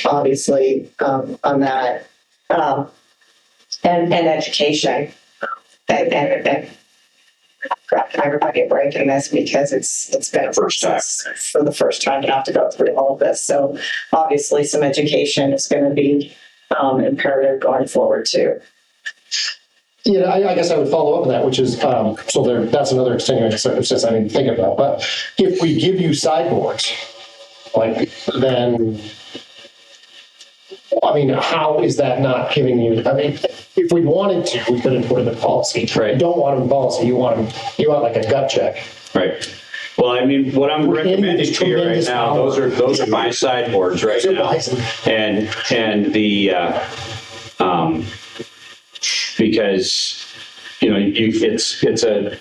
obviously, on that, and education. And everybody a break in this because it's been a process for the first time to have to go through all of this. So obviously some education is going to be imperative going forward too. yeah, I guess I would follow up on that, which is, so there, that's another extenuating circumstance I didn't think about. But if we give you sideboards, like, then, I mean, how is that not giving you, I mean, if we wanted to, we could have put it in policy. Right. You don't want them in policy, you want like a gut check. Right. Well, I mean, what I'm recommending to you right now, those are my sideboards right now. And the, because, you know, it's a,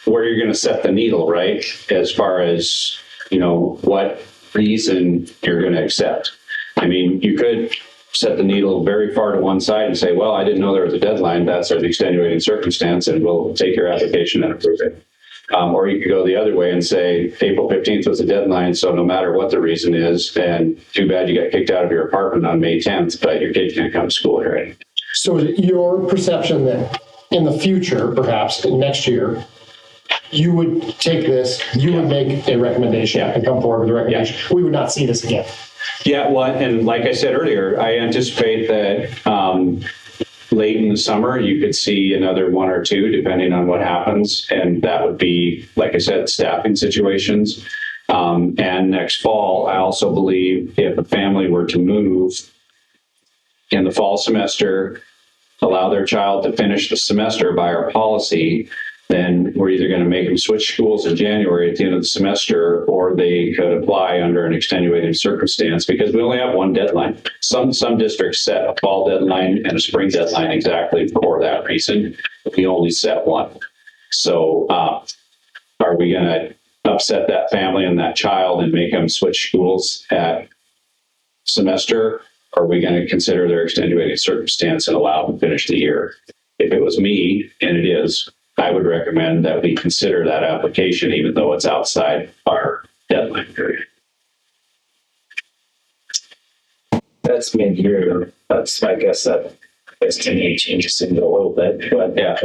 where you're going to set the needle, right? As far as, you know, what reason you're going to accept. I mean, you could set the needle very far to one side and say, well, I didn't know there was a deadline. That's an extenuating circumstance and we'll take your application and approve it. Or you could go the other way and say April 15th was the deadline. So no matter what the reason is, and too bad you got kicked out of your apartment on May 10th, but your kid can't come to school here. So is it your perception that in the future, perhaps next year, you would take this, you would make a recommendation and come forward with a recommendation? We would not see this again. Yeah, well, and like I said earlier, I anticipate that late in the summer, you could see another one or two, depending on what happens. And that would be, like I said, staffing situations. And next fall, I also believe if a family were to move in the fall semester, allow their child to finish the semester by our policy, then we're either going to make them switch schools in January at the end of the semester, or they could apply under an extenuating circumstance because we only have one deadline. Some districts set a fall deadline and a spring deadline exactly for that reason. We only set one. So are we going to upset that family and that child and make them switch schools at semester? Or are we going to consider their extenuating circumstance and allow them to finish the year? If it was me, and it is, I would recommend that we consider that application even though it's outside our deadline period. That's mid-year. That's, I guess that can be changes into a little bit, but yeah.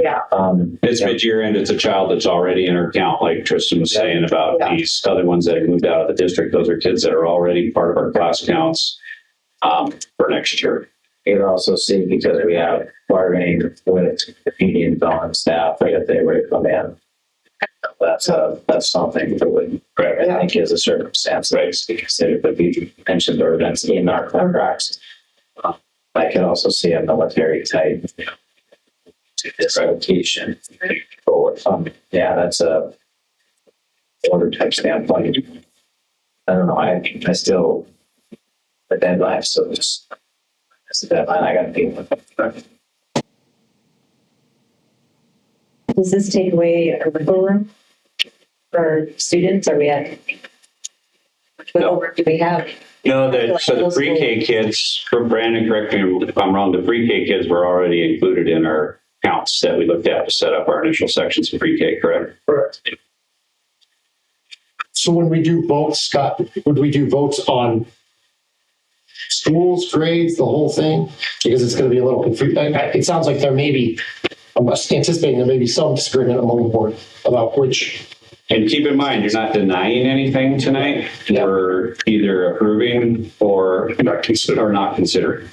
It's mid-year and it's a child that's already in our count, like Tristan was saying about these other ones that have moved out of the district. Those are kids that are already part of our class counts for next year. You can also see because we have bargaining with the PD and Dawn staff, like if they were to come in. That's something that would, I think, is a circumstance that is to be considered, but we mentioned or events in our contracts. I can also see a military type to this rotation. Yeah, that's a order type standpoint. I don't know. I still the deadline, so just that's the deadline I got to deal with. Does this take away a wiggle room for students? Are we at wiggle room do we have? No, so the pre-K kids, Brandon, correct me if I'm wrong, the pre-K kids were already included in our counts that we looked at to set up our initial sections of pre-K, correct? Correct. So when we do votes, Scott, would we do votes on schools, grades, the whole thing? Because it's going to be a little confusing. It sounds like there may be, I'm anticipating there may be some disagreement among the board about which. And keep in mind, you're not denying anything tonight. We're either approving or not considering.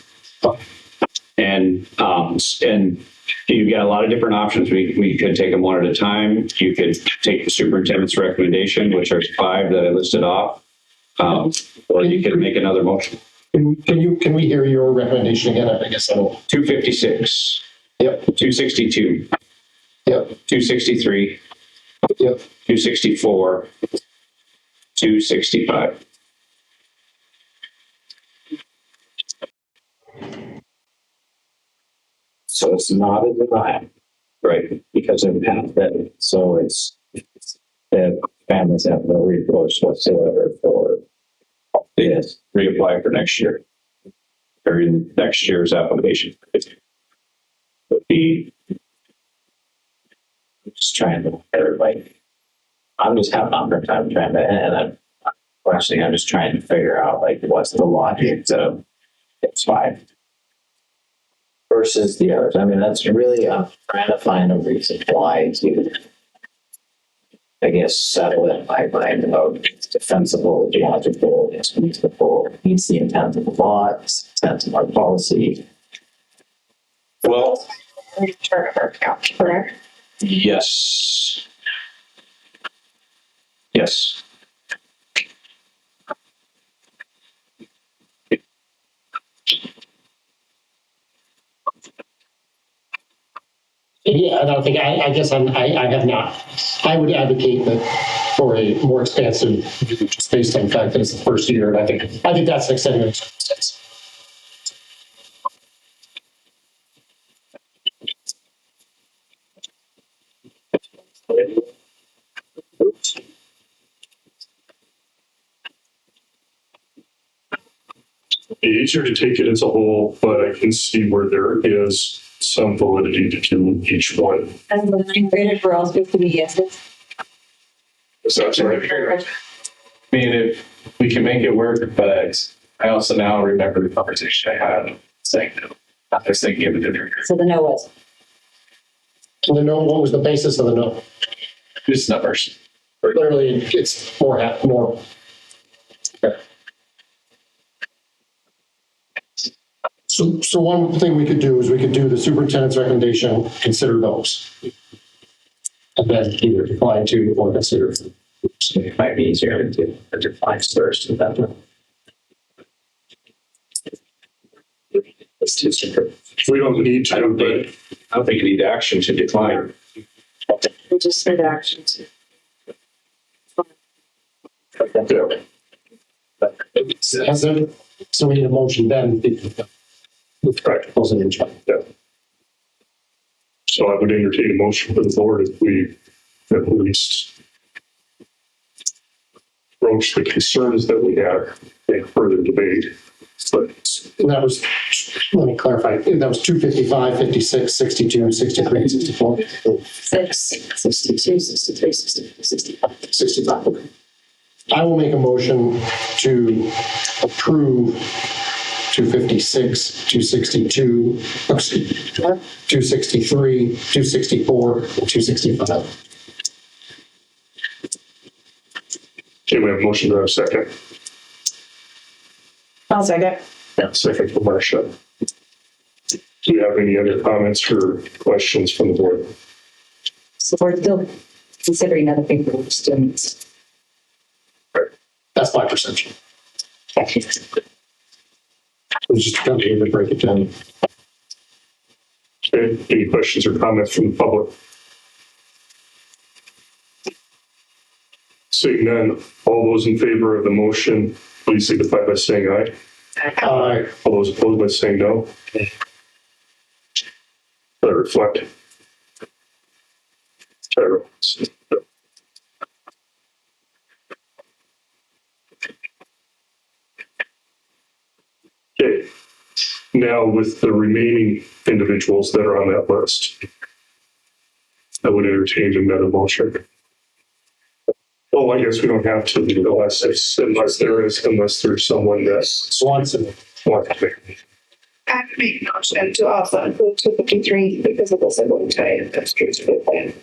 And you've got a lot of different options. We could take them one at a time. You could take the superintendent's recommendation, which are 5 that I listed off. Or you could make another motion. Can we hear your recommendation again? I guess I don't. 256. Yep. 262. Yep. 263. Yep. 264. 265. So it's not a denial. Right. Because of that. So it's, the families have no recourse whatsoever for Yes. Reapply for next year. Or in next year's application. Would be just trying to, I'm just having a hard time trying to, and I'm just trying to figure out like what's the logic of it's 5 versus the others. I mean, that's really, I'm trying to find a reason why to, I guess, settle it in my mind about it's defensible, it's logical, it's reasonable, it meets the intent of the law, it's the intent of our policy. Well, Return of our couch, correct? yes. Yes. Yeah, I don't think, I guess I have not. I would advocate that for a more expansive, just based on the fact that it's the first year, and I think that's an extended sense. It'd be easier to take it as a whole, but I can see where there is some validity to each one. And the 9th graders were all supposed to be yeses. So that's right. I mean, if we can make it work, but I also now remember the conversation I had saying no. I was thinking of a different. So the no was. And the no, what was the basis of the no? Just numbers. Clearly, it's more. Okay. So one thing we could do is we could do the superintendent's recommendation, consider those. And then either decline to or consider. It might be easier to do the declines first and then. It's too simple. We don't need to. I don't think you need action to decline. We just need actions. Has there, so we need a motion then. Correct. Closing in charge. Yeah. So I would entertain a motion for the board if we at least broach the concerns that we have in further debate. But And that was, let me clarify, that was 255, 56, 62, 63, 64. 6, 62, 63, 65. 65, okay. I will make a motion to approve 256, 262, 263, 264, and 265. okay, we have a motion to have a second. I'll second. Yeah, second for Marcia. Do you have any other comments or questions from the board? So we're still considering other people for students. That's my perception. We're just trying to break it down. Okay, any questions or comments from the public? Seeing none, all those in favor of the motion, please signify by saying aye. Aye. All those opposed by saying no. Let it reflect. now with the remaining individuals that are on that list, I would entertain another motion. Oh, I guess we don't have to unless there's someone that wants to make. I have to make a motion to also include 253 because of the sibling tie and districts for the plan.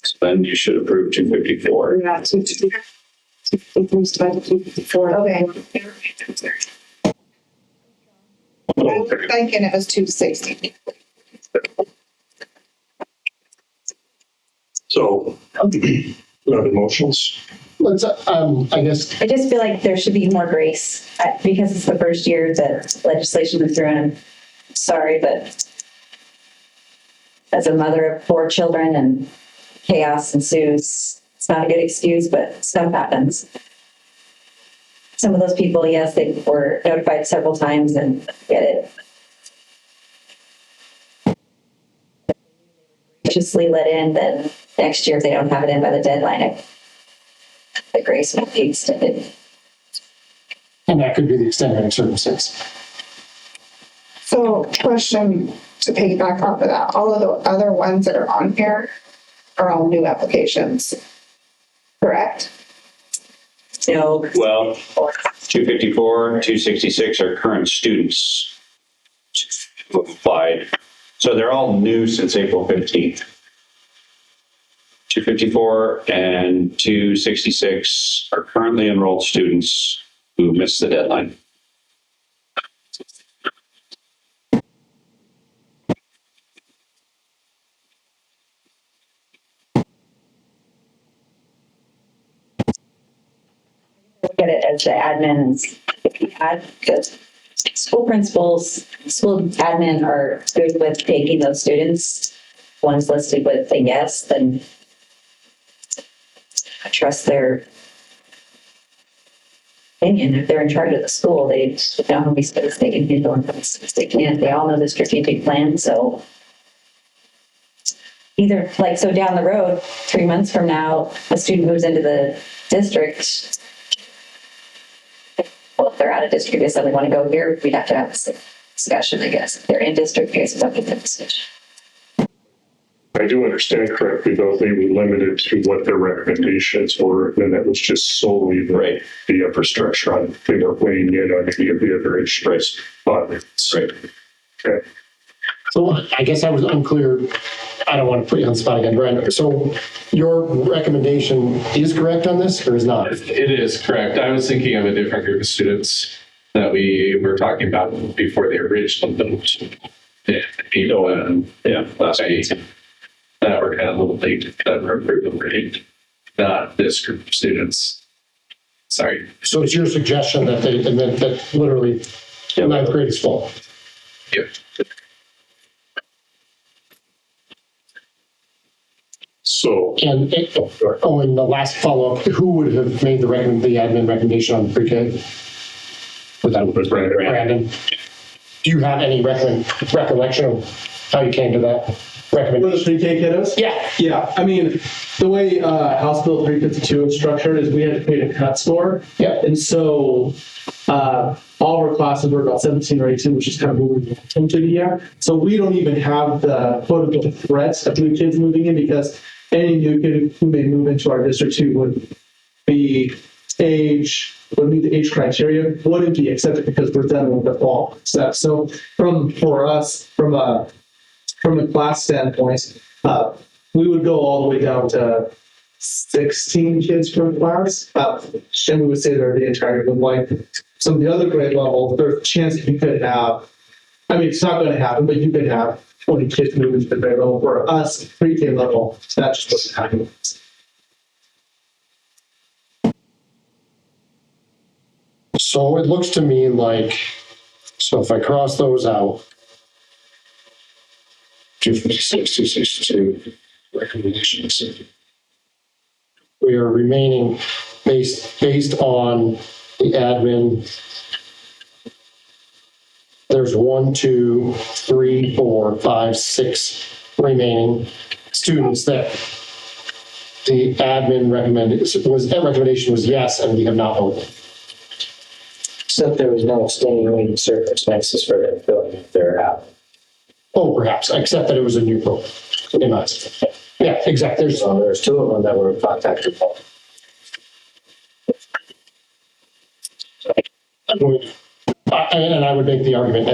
So then you should approve 254. Yeah, 254. Okay. I was thinking it was 260. So, other motions? Let's, I guess, I just feel like there should be more grace because it's the first year that legislation was through, and I'm sorry, but as a mother of 4 children and chaos ensues, it's not a good excuse, but stuff happens. Some of those people, yes, they were notified several times and get it. Graciously let in, then next year if they don't have it in by the deadline, the grace will be extended. and that could be the extenuating circumstance. So question to piggyback off of that, all of the other ones that are on here are all new applications, correct? No. Well, 254, 266 are current students who have applied. So they're all new since April 15th. 254 and 266 are currently enrolled students who missed the deadline. Look at it as the admins. If you add the school principals, school admin are good with taking those students. One's listed with a yes, then I trust their opinion. If they're in charge of the school, they know how many students they can handle and how many students they can't. They all know the strategic plan, so either, like, so down the road, 3 months from now, a student moves into the district. Well, if they're out of district, they suddenly want to go here, we'd have to have this discussion, I guess. If they're in district, I guess it's up to the decision. I do understand correctly, though, they were limited to what their recommendations were, and that was just solely the infrastructure on, they weren't weighing in on any of the other issues. Right. Okay. So I guess I was unclear. I don't want to put you on the spot again, Brandon. So your recommendation is correct on this or is not? It is correct. I was thinking of a different group of students that we were talking about before the original build. Last week. That were kind of a little late, that were approved late, not this group of students. Sorry. So it's your suggestion that that literally ninth grade is full? Yep. So. And in the last follow-up, who would have made the admin recommendation on the pre-K? Would that have been Brandon? Do you have any recollection of how you came to that recommendation? For the pre-K kiddos? Yeah. Yeah, I mean, the way House Bill 352 is structured is we had to create a cut score. Yeah. And so all of our classes were about 17 or 18, which is kind of moving into the year. So we don't even have the quote-unquote threats of new kids moving in because any new kid who may move into our district who would be would meet the age criteria, wouldn't be accepted because we're done with the fall step. So for us, from a class standpoint, we would go all the way down to 16 kids per class, and we would say they're the entire with like some of the other grade levels. There's a chance that you could have. I mean, it's not going to happen, but you could have 20 kids move into the grade level. For us, pre-K level, that just doesn't happen. So it looks to me like, so if I cross those out, 256, 262 recommendations. We are remaining based on the admin. There's 1, 2, 3, 4, 5, 6 remaining students that the admin recommendation was yes, and we have not voted. Except there was no extenuating circumstances for them filling out their app. Oh, perhaps, except that it was a new program. In my opinion. Yeah, exactly. There's two of them that were contacted. And I would make the argument,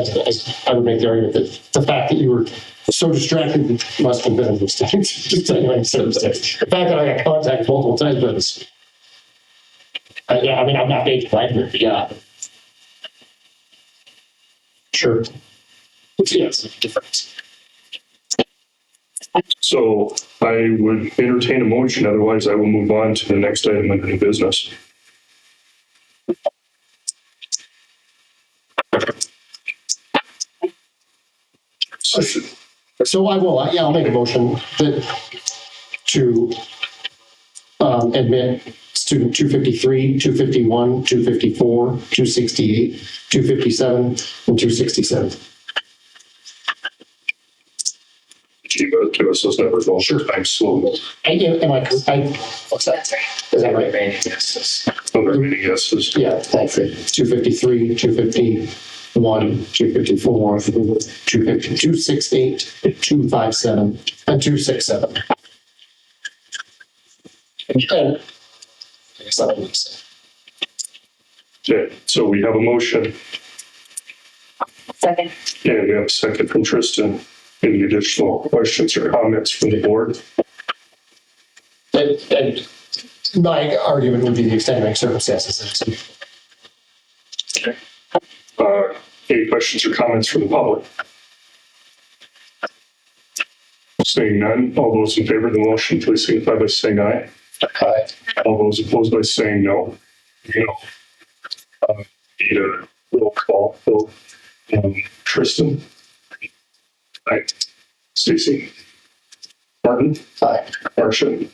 I would make the argument that the fact that you were so distracted must have been a mistake. Extenuating circumstance. The fact that I got contacted multiple times, but it's, yeah, I mean, I'm not being polite, but yeah. Sure. Yes, difference. So I would entertain a motion, otherwise I will move on to the next item under new business. So I will, yeah, I'll make a motion to admit student 253, 251, 254, 268, 257, and 267. Chief, give us those numbers all. Sure. I'm slow. What's that? Is that right? Yes. Oh, there are many yeses. Yeah, thanks. 253, 251, 254, 250, 268, 257, and 267. And I guess that was. Okay, so we have a motion. Second. And we have a second from Tristan. Any additional questions or comments from the board? And my argument would be the extenuating circumstances. Okay. Any questions or comments from the public? Seeing none, all those in favor of the motion, please signify by saying aye. Aye. All those opposed by saying no. No. Need a roll call vote. Tristan? Aye. Stacy? Martin? Aye. Marcia?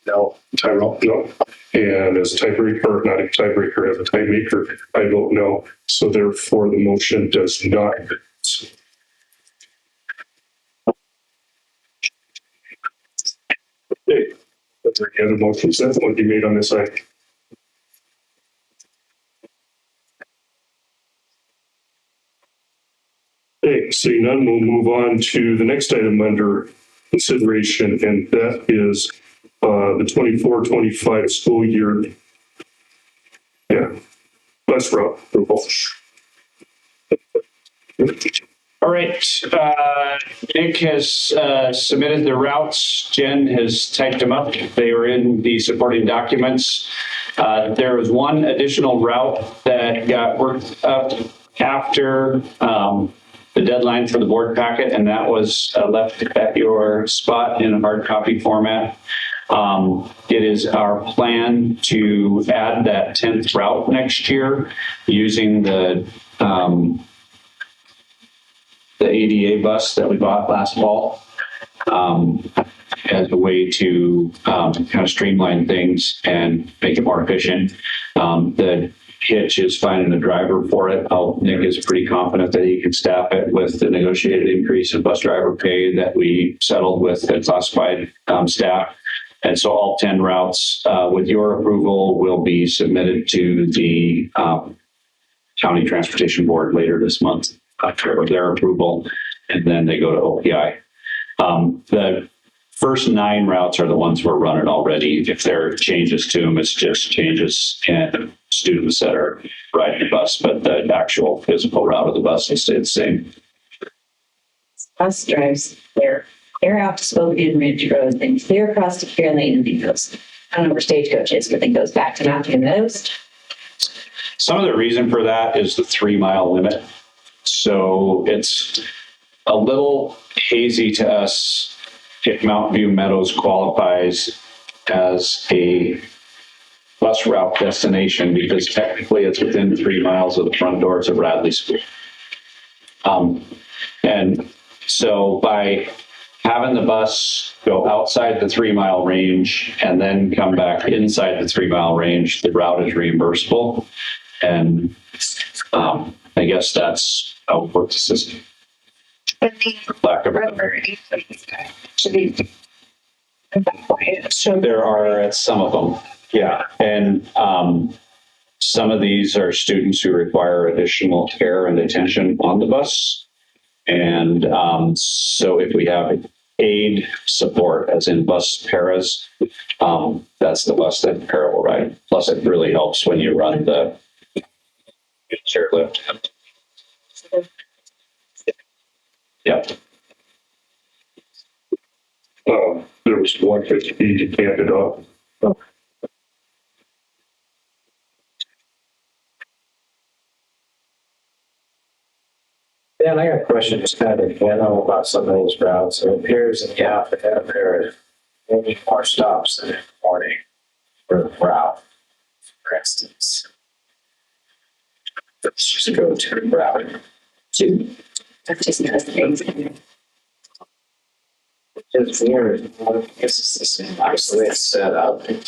No. Tyrell? No. And as a tiebreaker, or not a tiebreaker, as a tiebreaker, I vote no. So therefore, the motion does not. Okay. Are there any other motions that would be made on this item? Okay, seeing none, we'll move on to the next item under consideration, and that is the 24-25 school year. Yeah, bus route approval. All right, Nick has submitted the routes. Jen has typed them up. They were in the supporting documents. There was one additional route that got worked up after the deadline for the board packet, and that was left at your spot in a hard copy format. It is our plan to add that 10th route next year using the ADA bus that we bought last fall as a way to kind of streamline things and make it more efficient. The hitch is finding a driver for it. Nick is pretty confident that he can staff it with the negotiated increase in bus driver pay that we settled with the classified staff. And so all 10 routes, with your approval, will be submitted to the County Transportation Board later this month after their approval, and then they go to OPI. The first 9 routes are the ones we're running already. If there are changes to them, it's just changes in students that are riding the bus, but the actual physical route of the bus will stay the same. Bus drives, they're out to Spokane Ridge Road, then clear across to Fair Lane, and then goes, I don't know where Stagecoach is, but then goes back to Matthew Meadows. Some of the reason for that is the 3-mile limit. So it's a little hazy to us if Mountain View Meadows qualifies as a bus route destination, because technically it's within 3 miles of the front doors of Radley School. And so by having the bus go outside the 3-mile range and then come back inside the 3-mile range, the route is reimbursable. And I guess that's how it works the system. Lack of there are some of them, yeah. And Some of these are students who require additional care and attention on the bus. And so if we have aid support, as in bus paras, that's the bus that the para will ride. Plus, it really helps when you run the chairlift. Yep. There was 150 handed up. Dan, I got a question just kind of general about some of those routes. It appears that you have to have there maybe more stops in the morning for the route, for instance. Let's just go to route 2. It's weird. I guess it's the same, obviously, the way it's set up. Can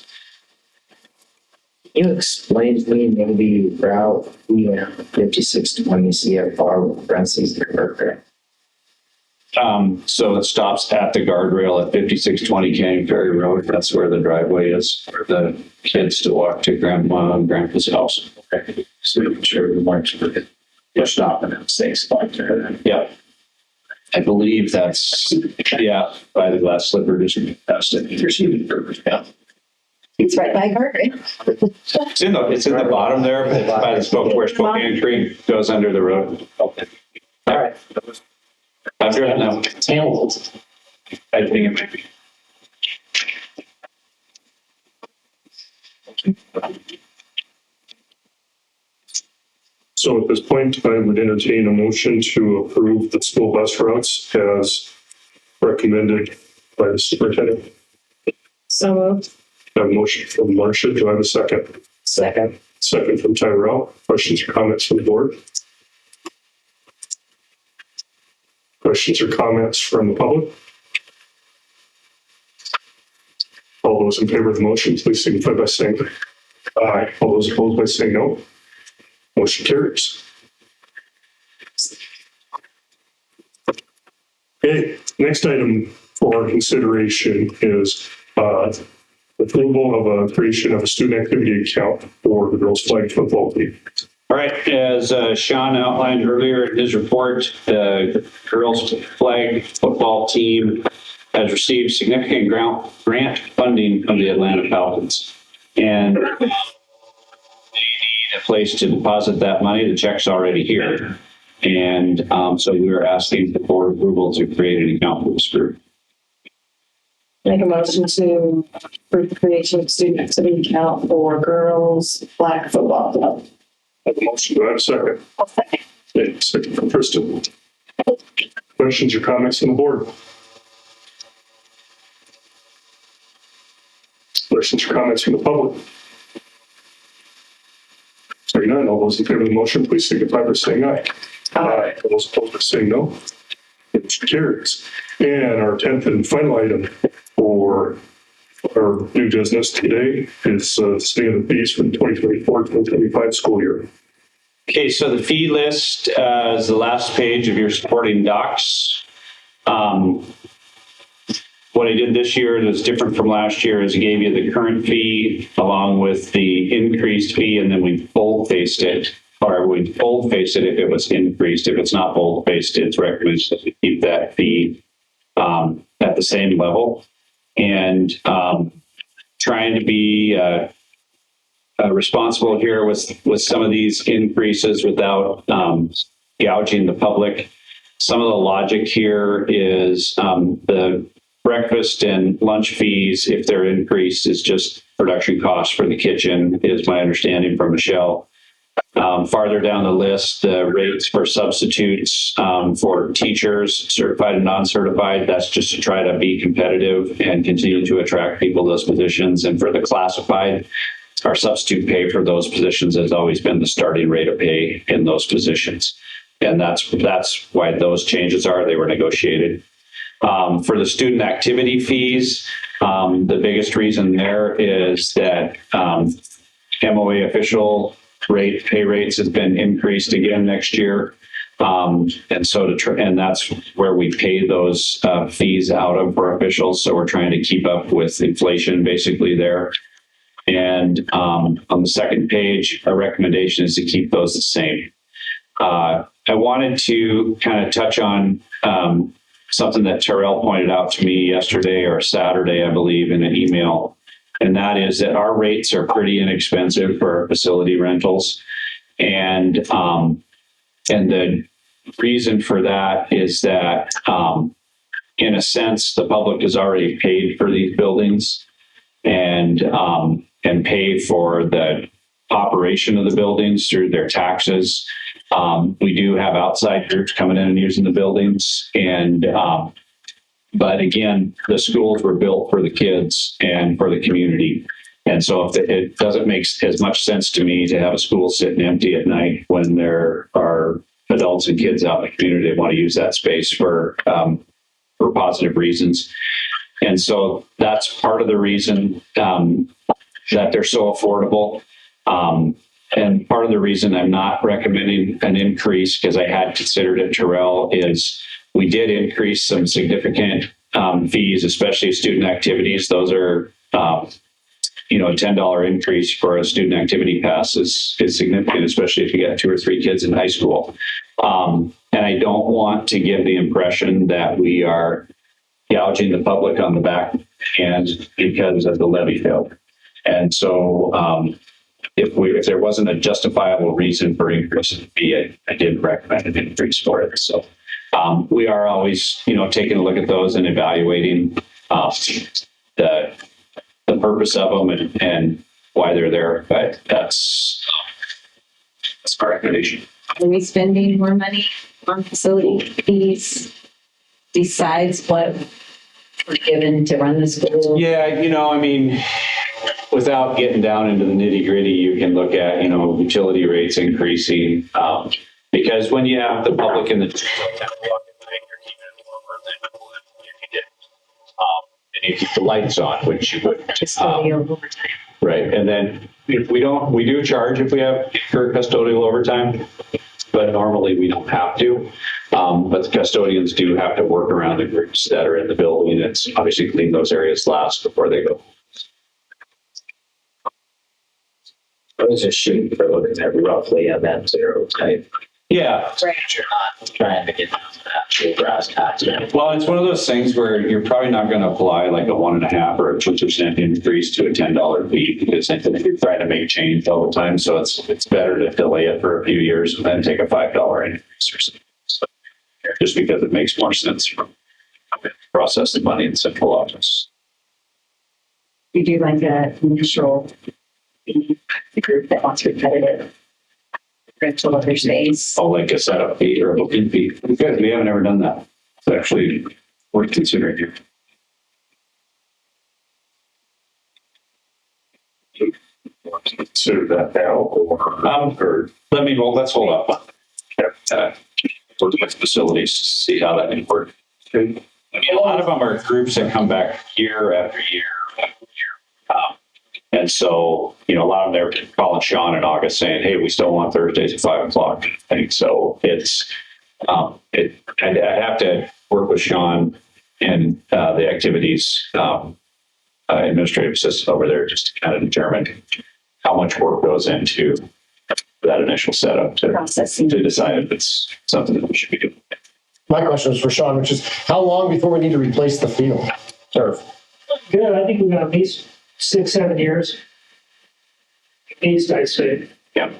you explain to me maybe route 5620 CFR with parentheses there? So it stops at the guardrail at 5620 Canyon Ferry Road. That's where the driveway is for the kids to walk to grandma and grandpa's house. Okay. So making sure we weren't stopping at the same spot there then. Yeah. I believe that's, yeah, by the glass slipper district. Past it. Yeah. It's right by guardrail. It's in the bottom there, by the where Spokane Creek goes under the road. Okay. All right. I've driven that one. I think it might be. So at this point, I would entertain a motion to approve the school bus routes as recommended by the superintendent. So moved. I have a motion from Marcia. Do I have a second? Second. Second from Tyrell. Questions or comments from the board? Questions or comments from the public? All those in favor of the motion, please signify by saying aye. All those opposed by saying no. Motion carries. Okay, next item for consideration is approval of a creation of a student activity account for the girls flag football team. All right, as Sean outlined earlier in his report, the girls flag football team has received significant grant funding from the Atlanta Falcons. And they need a place to deposit that money. The check's already here. And so we are asking for approval to create an account for this group. Make a motion to approve the creation of student activity account for girls flag football club. I have a motion. Do I have a second? I'll second. Okay, second from Kristen. Questions or comments on the board? Questions or comments from the public? Hearing none, all those in favor of the motion, please signify by saying aye. Aye. All those opposed by saying no. Motion carries. And our 10th and final item for our new business today is setting of the fees for the 2024-2025 school year. Okay, so the fee list is the last page of your supporting docs. What I did this year that's different from last year is I gave you the current fee along with the increased fee, and then we bold-faced it, or we bold-faced it if it was increased. If it's not bold-faced, it's recommended that we keep that fee at the same level. And trying to be responsible here with some of these increases without gouging the public. Some of the logic here is the breakfast and lunch fees, if they're increased, is just production costs for the kitchen, is my understanding from Michelle. Farther down the list, the rates for substitutes for teachers, certified and non-certified, that's just to try to be competitive and continue to attract people to those positions. And for the classified, our substitute pay for those positions has always been the starting rate of pay in those positions. And that's why those changes are, they were negotiated. For the student activity fees, the biggest reason there is that MOA official pay rates has been increased again next year. And so and that's where we pay those fees out of for officials. So we're trying to keep up with inflation basically there. And on the second page, our recommendation is to keep those the same. I wanted to kind of touch on something that Terrell pointed out to me yesterday or Saturday, I believe, in an email. And that is that our rates are pretty inexpensive for our facility rentals. And the reason for that is that, in a sense, the public has already paid for these buildings and pay for the operation of the buildings through their taxes. We do have outside groups coming in and using the buildings. But again, the schools were built for the kids and for the community. And so it doesn't make as much sense to me to have a school sitting empty at night when there are adults and kids out in the community that want to use that space for positive reasons. And so that's part of the reason that they're so affordable. And part of the reason I'm not recommending an increase, because I had considered it, Terrell, is we did increase some significant fees, especially student activities. Those are, a $10 increase for a student activity pass is significant, especially if you got 2 or 3 kids in high school. And I don't want to give the impression that we are gouging the public on the back end because of the levy failure. And so if there wasn't a justifiable reason for increasing the fee, I didn't recommend an increase for it. So we are always, taking a look at those and evaluating the purpose of them and why they're there. But that's our recommendation. Are we spending more money on facility fees besides what we're given to run the school? Yeah, without getting down into the nitty gritty, you can look at, utility rates increasing. Because when you have the public in the and you keep the lights on, which you would. Custodial overtime. Right. And then if we do charge if we have incurred custodial overtime, but normally we don't have to. But the custodians do have to work around the groups that are in the building. It's obviously clean those areas last before they go. I was just shooting for looking at roughly a net zero type. Yeah. Right. You're not trying to get down to the actual brass tacks. Well, it's one of those things where you're probably not going to apply like a 1.5% or a 2% increase to a $10 fee because you're trying to make change all the time. So it's better to delay it for a few years and then take a $5 increase or something. So, just because it makes more sense from process the money in central office. We do like an initial group that wants repetitive rental of their space. Oh, like a setup fee or a booking fee. Good. We haven't ever done that. It's actually worth considering here. Consider that now, or let's hold up. Work with facilities to see how that can work. A lot of them are groups that come back year after year after year. And so, a lot of them, they're calling Sean in August saying, hey, we still want Thursdays at 5:00. And so I have to work with Sean and the activities administrative assistant over there just to kind of determine how much work goes into that initial setup to decide if it's something that we should be doing. My question is for Sean, which is how long before we need to replace the field? Or Good, I think we're gonna be 6-7 years. At least I'd say. Yeah.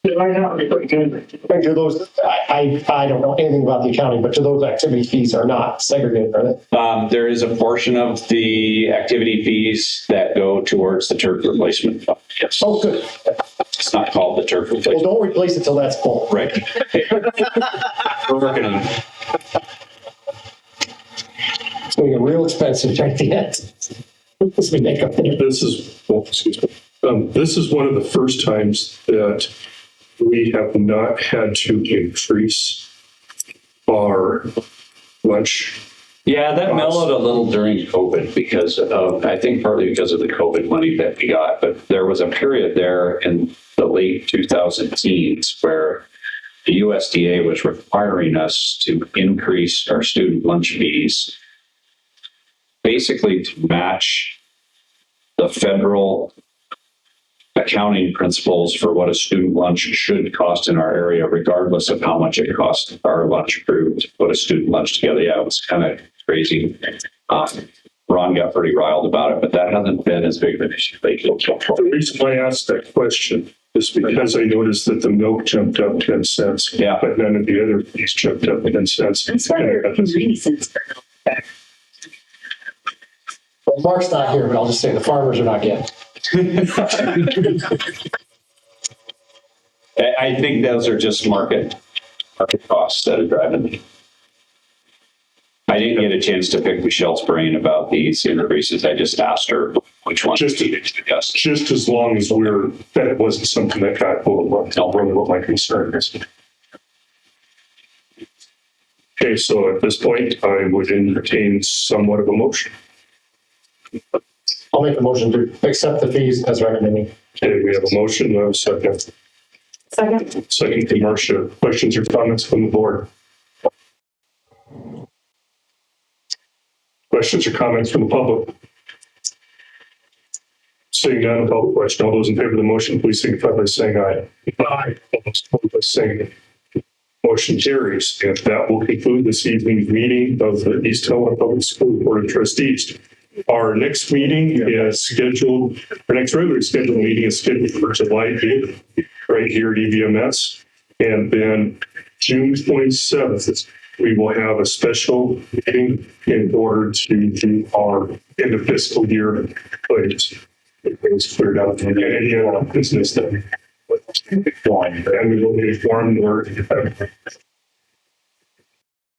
But right now, we're pretty good. and do those, I don't know anything about the accounting, but do those activity fees are not segregated, are they? There is a portion of the activity fees that go towards the turf replacement fund. Yes. Oh, good. It's not called the turf Well, replacement. don't replace it till that's full. Right. We're working on it. It's going to get real expensive right at the end. As we make up there. This is one of the first times that we have not had to increase our lunch. Yeah, that mellowed a little during COVID because of, I think partly because of the COVID money that we got, but there was a period there in the late 2010s where the USDA was requiring us to increase our student lunch fees basically to match the federal accounting principles for what a student lunch should cost in our area, regardless of how much it costs our lunch crew to put a student lunch together. Yeah, it was kind of crazy. Ron got pretty riled about it, but that hasn't been as big of an issue lately. The reason why I asked that question is because I noticed that the milk jumped up 10 cents. Yeah. But none of the other fees jumped up 10 cents. That's why we're 90 cents per milk. Well, Mark's not here, but I'll just say the farmers are not getting it. I think those are just market costs that are driving me. I didn't get a chance to pick Michelle's brain about these increases. I just asked her which one Just- needed to adjust. Just as long as that it wasn't something that got overlooked. I'll really what my concern is. Okay, so at this point, I would entertain somewhat of a motion. I'll make a motion to accept the fees as recommended. Okay, we have a motion, we have a second. Second. Second to Marcia. Questions or comments from the board? Questions or comments from the public? Seeing none, a public question. All those in favor of the motion, please signify by saying aye. Aye. All those opposed by saying nay. Motion carries. And that will conclude this evening's meeting of the East Helena Public School Board of Trustees. Our next meeting is scheduled, our next regularly scheduled meeting is scheduled for July 8th, right here at EVMS. And then June 27th, we will have a special meeting in order to do our end of fiscal year budgets. It's cleared out and any other business that we want, and we will be informed or